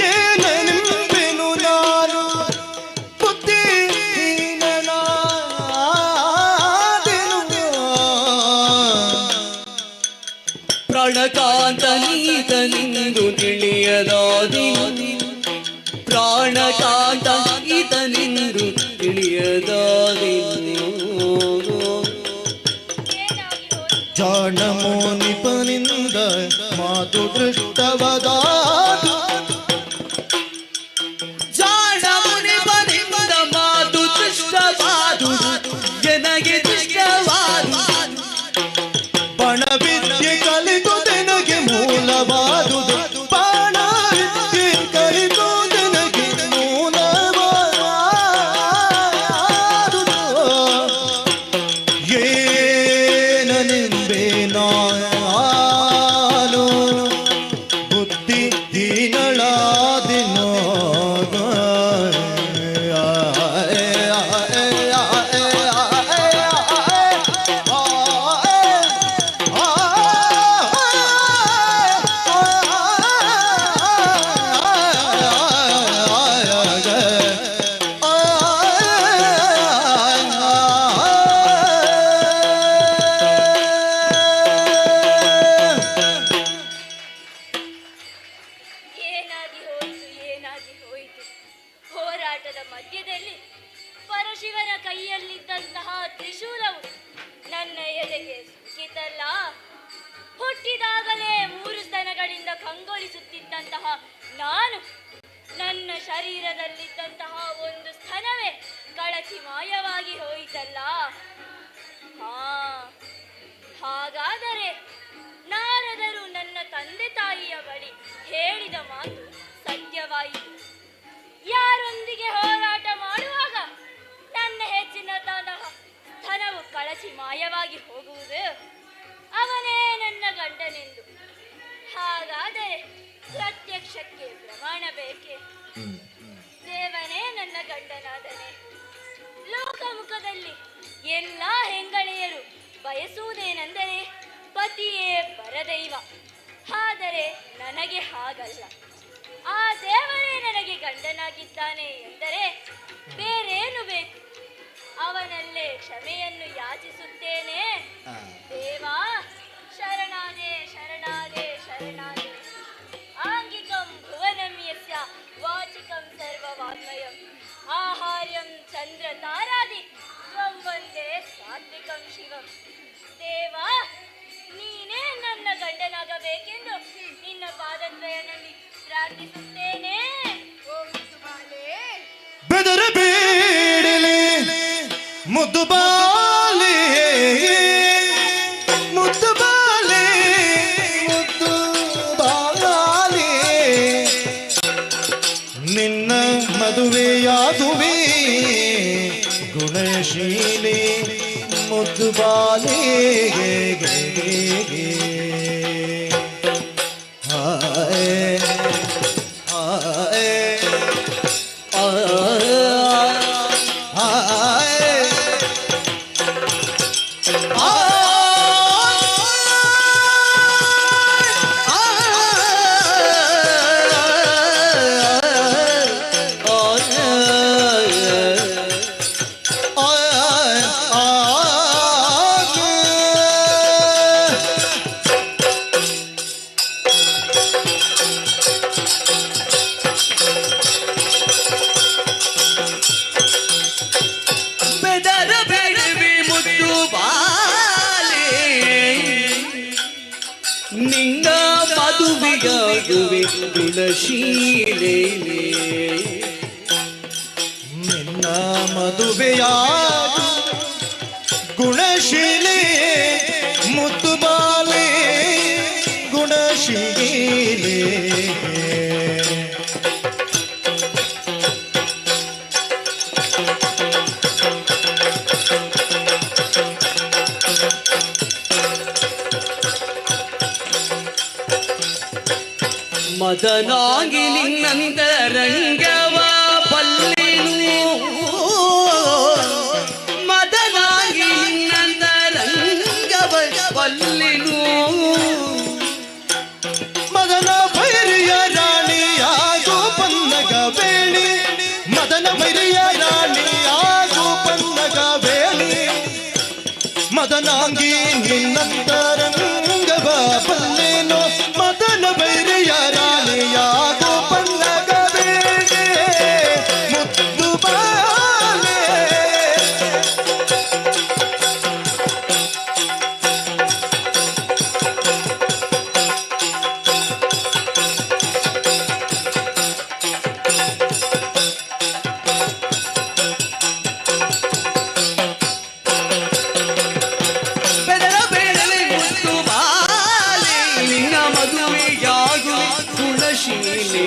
ಏನನೆಂಬೆನು ನಾನು ಬುದ್ಧಿ ಹೀನನಾದೆನು ಪ್ರಾಣಕಾಂತ ನೀತನಿಂದು ತಿಳಿಯದಾದಿನು ಪ್ರಾಣಕಾಂತ ಈತನಿಂದು ತಿಳಿಯದಾದಿನು ಏನಾಗಿ ಹೋಯಿತು? ಜಾಣಮೋನಿಪನಿಂದ ಮಾತು ದೃಷ್ಟವದಾದು ಜಾಣ ಮುನಿಪನಿಂದ ಮಾತು ದೃಷ್ಟವಾದು ನನಗೆ ದೃಷ್ಟವಾದು ಬಣವಿದ್ಯೆ ಕಲಿತು ನನಗೆ ಮೂಲವಾದುದು ಬಣವಿದ್ಯೆ ಕಲಿತು ನನಗೆ ಮೂಲವಾದುದು ಏನನೆಂಬೆ ನಾನು ಬುದ್ಧಿ ದೀನಳಾದಿನೋ ಏನಾಗಿ ಹೋಯಿತು? ಏನಾಗಿ ಹೋಯಿತು? ಹೋರಾಟದ ಮಧ್ಯದಲ್ಲಿ ಪರಶಿವನ ಕೈಯಲ್ಲಿದ್ದಂತಹ ತ್ರಿಶೂಲವು ನನ್ನ ಎದೆಗೆ ಸಿಕ್ಕಿತಲ್ಲ. ಹುಟ್ಟಿದಾಗಲೇ 3 ಸ್ತನಗಳಿಂದ ಕಂಗೊಳಿಸುತ್ತಿದ್ದಂತಹ ನಾನು ನನ್ನ ಶರೀರದಲ್ಲಿದ್ದಂತಹ ಒಂದು ಸ್ತನವೇ ಕಳಚಿ ಮಾಯವಾಗಿ ಹೋಯಿತಲ್ಲ. ಹಾಗಾದರೆ ನಾರದರು ನನ್ನ ತಂದೆ ತಾಯಿಯ ಬಳಿ ಹೇಳಿದ ಮಾತು ಸತ್ಯವಾಯಿತು. ಯಾರೊಂದಿಗೆ ಹೋರಾಟ ಮಾಡುವಾಗ ನನ್ನ ಹೆಚ್ಚಿನ ಸ್ತನವು ಕಳಚಿ ಮಾಯವಾಗಿ ಹೋಗುವುದು, ಅವನೇ ನನ್ನ ಗಂಡನೆಂದು. ಹಾಗಾದರೆ ಪ್ರತ್ಯಕ್ಷಕ್ಕೆ ಪ್ರಮಾಣ ಬೇಕೆ? ದೇವನೇ ನನ್ನ ಗಂಡನಾದನೆ. ಲೋಕಮುಖದಲ್ಲಿ ಎಲ್ಲ ಹೆಂಗಳೆಯರು ಬಯಸುವುದೇನೆಂದರೆ ಪತಿಯೇ ಪರದೈವ. ಆದರೆ ನನಗೆ ಹಾಗಲ್ಲ. ಆ ದೇವರೇ ನನಗೆ ಗಂಡನಾಗಿದ್ದಾನೆ ಎಂದರೆ ಬೇರೇನು ಬೇಕು? ಅವನಲ್ಲೇ ಕ್ಷಮೆಯನ್ನು ಯಾಚಿಸುತ್ತೇನೆ. ದೇವಾ ಶರಣಾದೆ ಶರಣಾದೆ ಶರಣಾದೆ. ಆಂಗಿಕಂ ಭುವನಂ ಯಸ್ಯ ವಾಚಿಕಂ ಸರ್ವವಾಗ್ಮಯಂ ಆಹಾರ್ಯಂ ಚಂದ್ರ ತಾರಾದಿ ತ್ವಂ ವಂದೇ ಸಾತ್ವಿಕಂ ಶಿವಂ. ದೇವಾ, ನೀನೇ ನನ್ನ ಗಂಡನಾಗಬೇಕೆಂದು ನಿನ್ನ ಪಾದದ್ವಯನಲ್ಲಿ ಪ್ರಾರ್ಥಿಸುತ್ತೇನೆ. ಬೆದರಬೇಡಲೆ ಮುದ್ದು ಬಾಲೆ, ಮುದ್ದು ಬಾಲೆ, ಮುದ್ದು ಬಾಲೆ, ನಿನ್ನ ಮದುವೆಯಾದುವೆ ಗುಣಶೀಲೆ ಮುದ್ದು ಬಾಲೆ. ಹಾಯ್ ಹಾಯ್ ಬೆದರಬೇಡವೆ ಮುದ್ದು ಬಾಲೆ, ನಿನ್ನ ಮದುವೆಯಾಗುವೆ ಗುಣಶೀಲೆ. ನಿನ್ನ ಮದುವೆಯಾಗ ಗುಣಶೀಲೆ ಮುದ್ದು ಬಾಲೆ ಗುಣಶೀಲೆ. ಮದನಾಗಿ ನಿನ್ನಂತರಂಗವ ಬಲ್ಲೆನು, ಮದನಾಗಿ ನಿನ್ನಂತರಂಗವ ಬಲ್ಲೆನು. ಮದನ ಭೈರಿಯ ರಾಣಿಯಾಗೋ ಪನ್ನಗ ಬೇಣಿ, ಮದನ ಭೈರಿಯ ರಾಣಿಯಾಗೋ ಪನ್ನಗ ಬೇಣಿ. ಮದನಾಂಗಿ ನಿನ್ನಂತರಂಗವ ಬಲ್ಲೆನೋ, ಮದನ ಭೈರಿಯ ರಾಣಿಯಾಗೋ ಪನ್ನಗ ಬೇಣಿ ಮುದ್ದು ಬಾಲೆ. ಬೆದರಬೇಡವೆ ಮುದ್ದು ಬಾಲೆ, ನಿನ್ನ ಮದುವೆಯಾಗುವೆ ಗುಣಶೀಲೆ.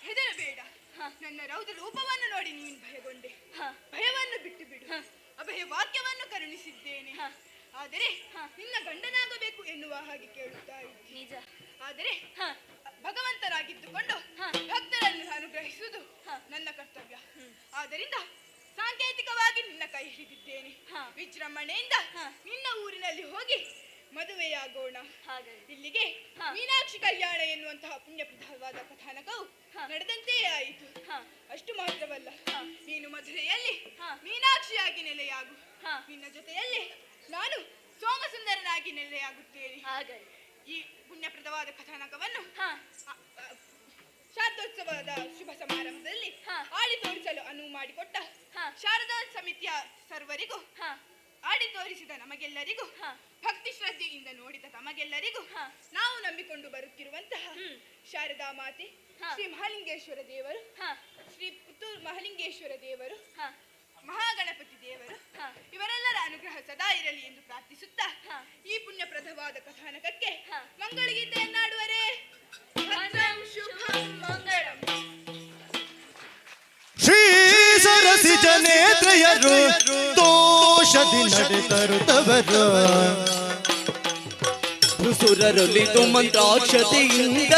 ಹೆದರಬೇಡ. ನನ್ನ ರೌದ್ರ ರೂಪವನ್ನು ನೋಡಿ ನೀನು ಭಯಗೊಂಡೆ. ಭಯವನ್ನು ಬಿಟ್ಟು ಬಿಡು. ಅಭಯ ವಾಕ್ಯವನ್ನು ಕರುಣಿಸಿದ್ದೇನೆ. ಆದರೆ ನಿನ್ನ ಗಂಡನಾಗಬೇಕು ಎನ್ನುವ ಹಾಗೆ ಕೇಳುತ್ತಾ ಇದ್ದೀನಿ. ನಿಜ. ಆದರೆ ಭಗವಂತರಾಗಿದ್ದುಕೊಂಡು ಭಕ್ತರನ್ನು ಅನುಗ್ರಹಿಸುವುದು ನನ್ನ ಕರ್ತವ್ಯ. ಆದ್ದರಿಂದ ಸಾಂಕೇತಿಕವಾಗಿ ನಿನ್ನ ಕೈ ಹಿಡಿದಿದ್ದೇನೆ. ವಿಜೃಂಭಣೆಯಿಂದ ನಿನ್ನ ಊರಿನಲ್ಲಿ ಹೋಗಿ ಮದುವೆಯಾಗೋಣ. ಇಲ್ಲಿಗೆ ಮೀನಾಕ್ಷಿ ಕಲ್ಯಾಣ ಎನ್ನುವಂತಹ ಪುಣ್ಯಪ್ರದವಾದ ಕಥಾನಕವು ನಡೆದಂತೆ ಆಯಿತು. ಅಷ್ಟು ಮಾತ್ರವಲ್ಲ, ನೀನು ಮಧುರೆಯಲ್ಲಿ ಮೀನಾಕ್ಷಿಯಾಗಿ ನೆಲೆಯಾಗು. ನಿನ್ನ ಜೊತೆಯಲ್ಲಿ ನಾನು ಸೋಮಸುಂದರನಾಗಿ ನೆಲೆಯಾಗುತ್ತೇನೆ. ಈ ಪುಣ್ಯಪ್ರದವಾದ ಕಥಾನಕವನ್ನು ಶಾರದೋತ್ಸವದ ಶುಭ ಸಮಾರಂಭದಲ್ಲಿ ಆಡಿ ತೋರಿಸಲು ಅನುವು ಮಾಡಿಕೊಟ್ಟ ಶಾರದಾ ಸಮಿತಿಯ ಸರ್ವರಿಗೂ, ಆಡಿ ತೋರಿಸಿದ ನಮಗೆಲ್ಲರಿಗೂ, ಭಕ್ತಿ ಶ್ರದ್ಧೆಯಿಂದ ನೋಡಿದ ತಮಗೆಲ್ಲರಿಗೂ, ನಾವು ನಂಬಿಕೊಂಡು ಬರುತ್ತಿರುವಂತಹ ಶಾರದಾ ಮಾತೆ, ಶ್ರೀ ಮಹಾಲಿಂಗೇಶ್ವರ ದೇವರು, ಶ್ರೀ ಪುತ್ತೂರು ಮಹಾಲಿಂಗೇಶ್ವರ ದೇವರು, ಮಹಾಗಣಪತಿ ದೇವರು ಇವರೆಲ್ಲರ ಅನುಗ್ರಹ ಸದಾ ಇರಲಿ ಎಂದು ಪ್ರಾರ್ಥಿಸುತ್ತಾ ಈ ಪುಣ್ಯಪ್ರದವಾದ ಕಥಾನಕಕ್ಕೆ ಮಂಗಳಗೀತೆಯನ್ನಾಡುವರೇ. ಶುಭಂ ಮಂಗಳಂ. ಶ್ರೀ ಸರಸ್ವತಿ ಸೊಗಸಿ ಜನೇಂದ್ರಿಯರು ದೋಷದಿ ನಡೆತರುತ್ತವರು ಸುರರೊಲಿದು ಮಂತ್ರಾಕ್ಷತೆಯಿಂದ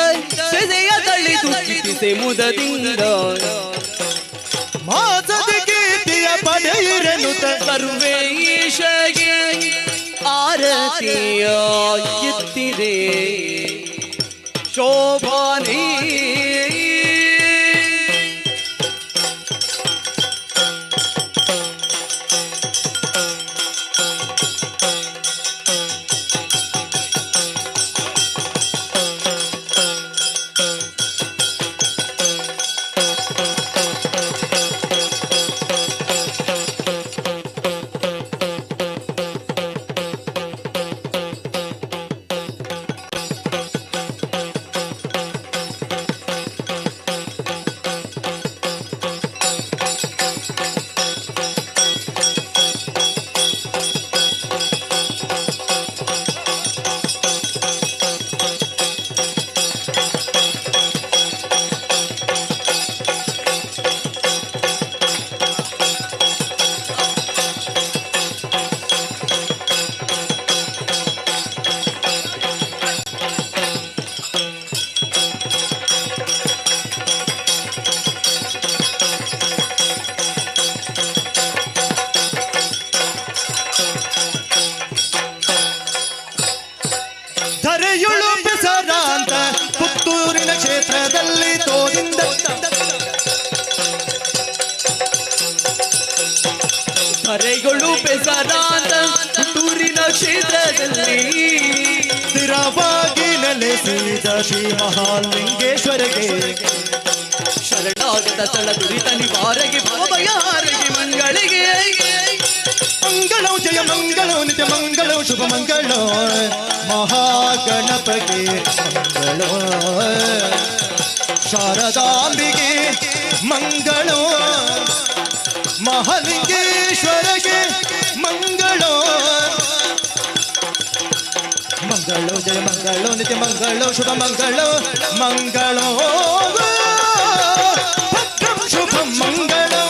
ಸೆದೆಯ ತಳಿದು ಕಿಟಿಸೆ ಮುದದಿಂದ ಮಾಸದ ಕೀರ್ತಿಯ ಪಡೆಯಿರೆನುತ ಸರ್ವೇಶಗೆ ಆರತಿಯ ಎತ್ತಿರೆ ಶೋಭಾನೇ ಧರೆಯುಳು ಬೆಸರಾಂತ ಪುತ್ತೂರಿನ ಕ್ಷೇತ್ರದಲ್ಲಿ ತೋದಿಂದ ಕರೆಗಳು ಬೆಸರಾದ ಪುತ್ತೂರಿನ ಕ್ಷೇತ್ರದಲ್ಲಿ ಸ್ಥಿರವಾಗಿ ನೆಲೆಸಿದ ಶ್ರೀ ಮಹಾಲಿಂಗೇಶ್ವರಗೆ ಶರಣಾಗತ ಸ್ಥಳ ದುರಿತ ನಿವಾರಗೆ ಭವಭಯಾರಗೆ ಮಂಗಳಿಗೆ ಮಂಗಳೋ ಜಯ ಮಂಗಳೋ ನಿತ್ಯ ಮಂಗಳೋ ಶುಭ ಮಂಗಳೋ ಮಹಾಗಣಪಗೆ ಮಂಗಳೋ ಶಾರದಾಂಬಿಗೆ ಮಂಗಳೋ ಮಹಾಲಿಂಗೇಶ್ವರಗೆ ಮಂಗಳೋ ಮಂಗಳೋ ಜಯ ಮಂಗಳೋ ನಿತ್ಯ ಮಂಗಳೋ ಶುಭ ಮಂಗಳೋ ಮಂಗಳೋ ಭದ್ರಂ ಶುಭ ಮಂಗಳೋ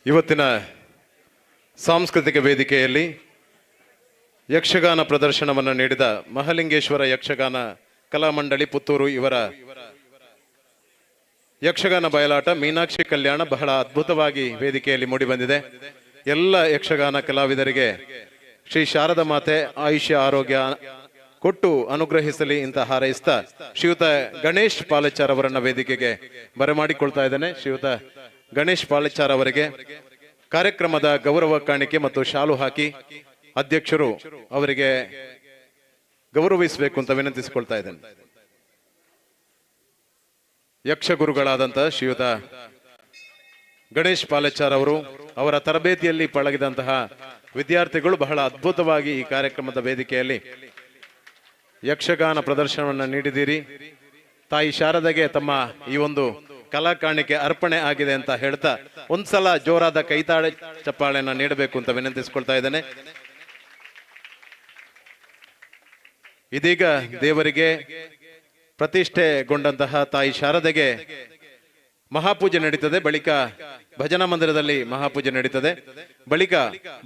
ಇವತ್ತಿನ ಸಾಂಸ್ಕೃತಿಕ ವೇದಿಕೆಯಲ್ಲಿ ಯಕ್ಷಗಾನ ಪ್ರದರ್ಶನವನ್ನು ನೀಡಿದ ಮಹಾಲಿಂಗೇಶ್ವರ ಯಕ್ಷಗಾನ ಕಲಾಮಂಡಳಿ ಪುತ್ತೂರು ಇವರ ಯಕ್ಷಗಾನ ಬಯಲಾಟ ಮೀನಾಕ್ಷಿ ಕಲ್ಯಾಣ ಬಹಳ ಅದ್ಭುತವಾಗಿ ವೇದಿಕೆಯಲ್ಲಿ ಮೂಡಿಬಂದಿದೆ. ಎಲ್ಲ ಯಕ್ಷಗಾನ ಕಲಾವಿದರಿಗೆ ಶ್ರೀ ಶಾರದಾ ಮಾತೆ ಆಯುಷ್ಯ ಆರೋಗ್ಯ ಕೊಟ್ಟು ಅನುಗ್ರಹಿಸಲಿ ಅಂತ ಹಾರೈಸ್ತಾ ಶ್ರೀಯುತ ಗಣೇಶ್ ಪಾಲೆಚಾರ್ ಅವರನ್ನ ವೇದಿಕೆಗೆ ಬರಮಾಡಿಕೊಳ್ತಾ ಇದ್ದೇನೆ. ಶ್ರೀಯುತ ಗಣೇಶ್ ಪಾಲೆಚಾರ್ ಅವರಿಗೆ ಕಾರ್ಯಕ್ರಮದ ಗೌರವ ಕಾಣಿಕೆ ಮತ್ತು ಶಾಲು ಹಾಕಿ ಅಧ್ಯಕ್ಷರು ಅವರಿಗೆ ಗೌರವಿಸಬೇಕು ಅಂತ ವಿನಂತಿಸಿಕೊಳ್ತಾ ಇದ್ದೇನೆ. ಯಕ್ಷ ಗುರುಗಳಾದಂಥ ಶ್ರೀಯುತ ಗಣೇಶ್ ಪಾಲೆಚಾರ್ ಅವರು ಅವರ ತರಬೇತಿಯಲ್ಲಿ ಪಳಗಿದಂತಹ ವಿದ್ಯಾರ್ಥಿಗಳು ಬಹಳ ಅದ್ಭುತವಾಗಿ ಈ ಕಾರ್ಯಕ್ರಮದ ವೇದಿಕೆಯಲ್ಲಿ ಯಕ್ಷಗಾನ ಪ್ರದರ್ಶನವನ್ನು ನೀಡಿದ್ದೀರಿ. ತಾಯಿ ಶಾರದೆಗೆ ತಮ್ಮ ಈ ಒಂದು ಕಲಾ ಕಾಣಿಕೆ ಅರ್ಪಣೆ ಆಗಿದೆ ಅಂತ ಹೇಳ್ತಾ ಒಂದ್ಸಲ ಜೋರಾದ ಕೈತಾಳೆ ಚಪ್ಪಾಳೆಯನ್ನ ನೀಡಬೇಕು ಅಂತ ವಿನಂತಿಸಿಕೊಳ್ತಾ ಇದ್ದೇನೆ. ಇದೀಗ ದೇವರಿಗೆ ಪ್ರತಿಷ್ಠೆಗೊಂಡಂತಹ ತಾಯಿ ಶಾರದೆಗೆ ಮಹಾಪೂಜೆ ನಡೀತದೆ. ಬಳಿಕ ಭಜನಾ ಮಂದಿರದಲ್ಲಿ ಮಹಾಪೂಜೆ ನಡೀತದೆ. ಬಳಿಕ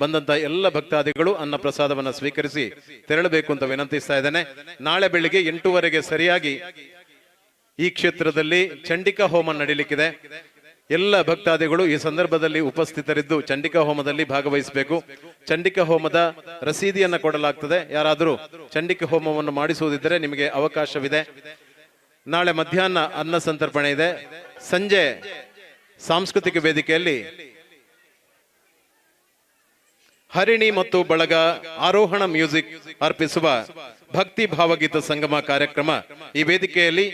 ಬಂದಂತಹ ಎಲ್ಲ ಭಕ್ತಾದಿಗಳು ಅನ್ನ ಪ್ರಸಾದವನ್ನು ಸ್ವೀಕರಿಸಿ ತೆರಳಬೇಕು ಅಂತ ವಿನಂತಿಸ್ತಾ ಇದ್ದೇನೆ. ನಾಳೆ ಬೆಳಿಗ್ಗೆ 8:00 ಸರಿಯಾಗಿ ಈ ಕ್ಷೇತ್ರದಲ್ಲಿ ಚಂಡಿಕಾ ಹೋಮ ನಡೀಲಿಕ್ಕಿದೆ. ಎಲ್ಲ ಭಕ್ತಾದಿಗಳು ಈ ಸಂದರ್ಭದಲ್ಲಿ ಉಪಸ್ಥಿತರಿದ್ದು ಚಂಡಿಕಾ ಹೋಮದಲ್ಲಿ ಭಾಗವಹಿಸಬೇಕು. ಚಂಡಿಕಾ ಹೋಮದ ರಸೀದಿಯನ್ನ ಕೊಡಲಾಗ್ತದೆ. ಯಾರಾದರೂ ಚಂಡಿಕಾ ಹೋಮವನ್ನು ಮಾಡಿಸುವುದಿದ್ದರೆ ನಿಮಗೆ ಅವಕಾಶವಿದೆ. ನಾಳೆ ಮಧ್ಯಾಹ್ನ ಅನ್ನ ಸಂತರ್ಪಣೆ ಇದೆ. ಸಂಜೆ ಸಾಂಸ್ಕೃತಿಕ ವೇದಿಕೆಯಲ್ಲಿ ಹರಿಣಿ ಮತ್ತು ಬಳಗ ಆರೋಹಣ ಮ್ಯೂಸಿಕ್ ಅರ್ಪಿಸುವ ಭಕ್ತಿ ಭಾವಗೀತ ಸಂಗಮ ಕಾರ್ಯಕ್ರಮ ಈ ವೇದಿಕೆಯಲ್ಲಿ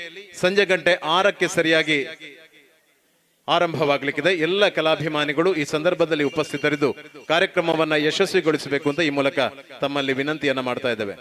ಸಂಜೆ ಗಂಟೆ 6ಕ್ಕೆ ಸರಿಯಾಗಿ ಆರಂಭವಾಗಲಿಕ್ಕಿದೆ. ಎಲ್ಲ ಕಲಾಭಿಮಾನಿಗಳು ಈ ಸಂದರ್ಭದಲ್ಲಿ ಉಪಸ್ಥಿತರಿದ್ದು ಕಾರ್ಯಕ್ರಮವನ್ನ ಯಶಸ್ವಿಗೊಳಿಸಬೇಕು ಅಂತ ಈ ಮೂಲಕ ತಮ್ಮಲ್ಲಿ ವಿನಂತಿಯನ್ನ ಮಾಡ್ತಾ ಇದ್ದೇವೆ.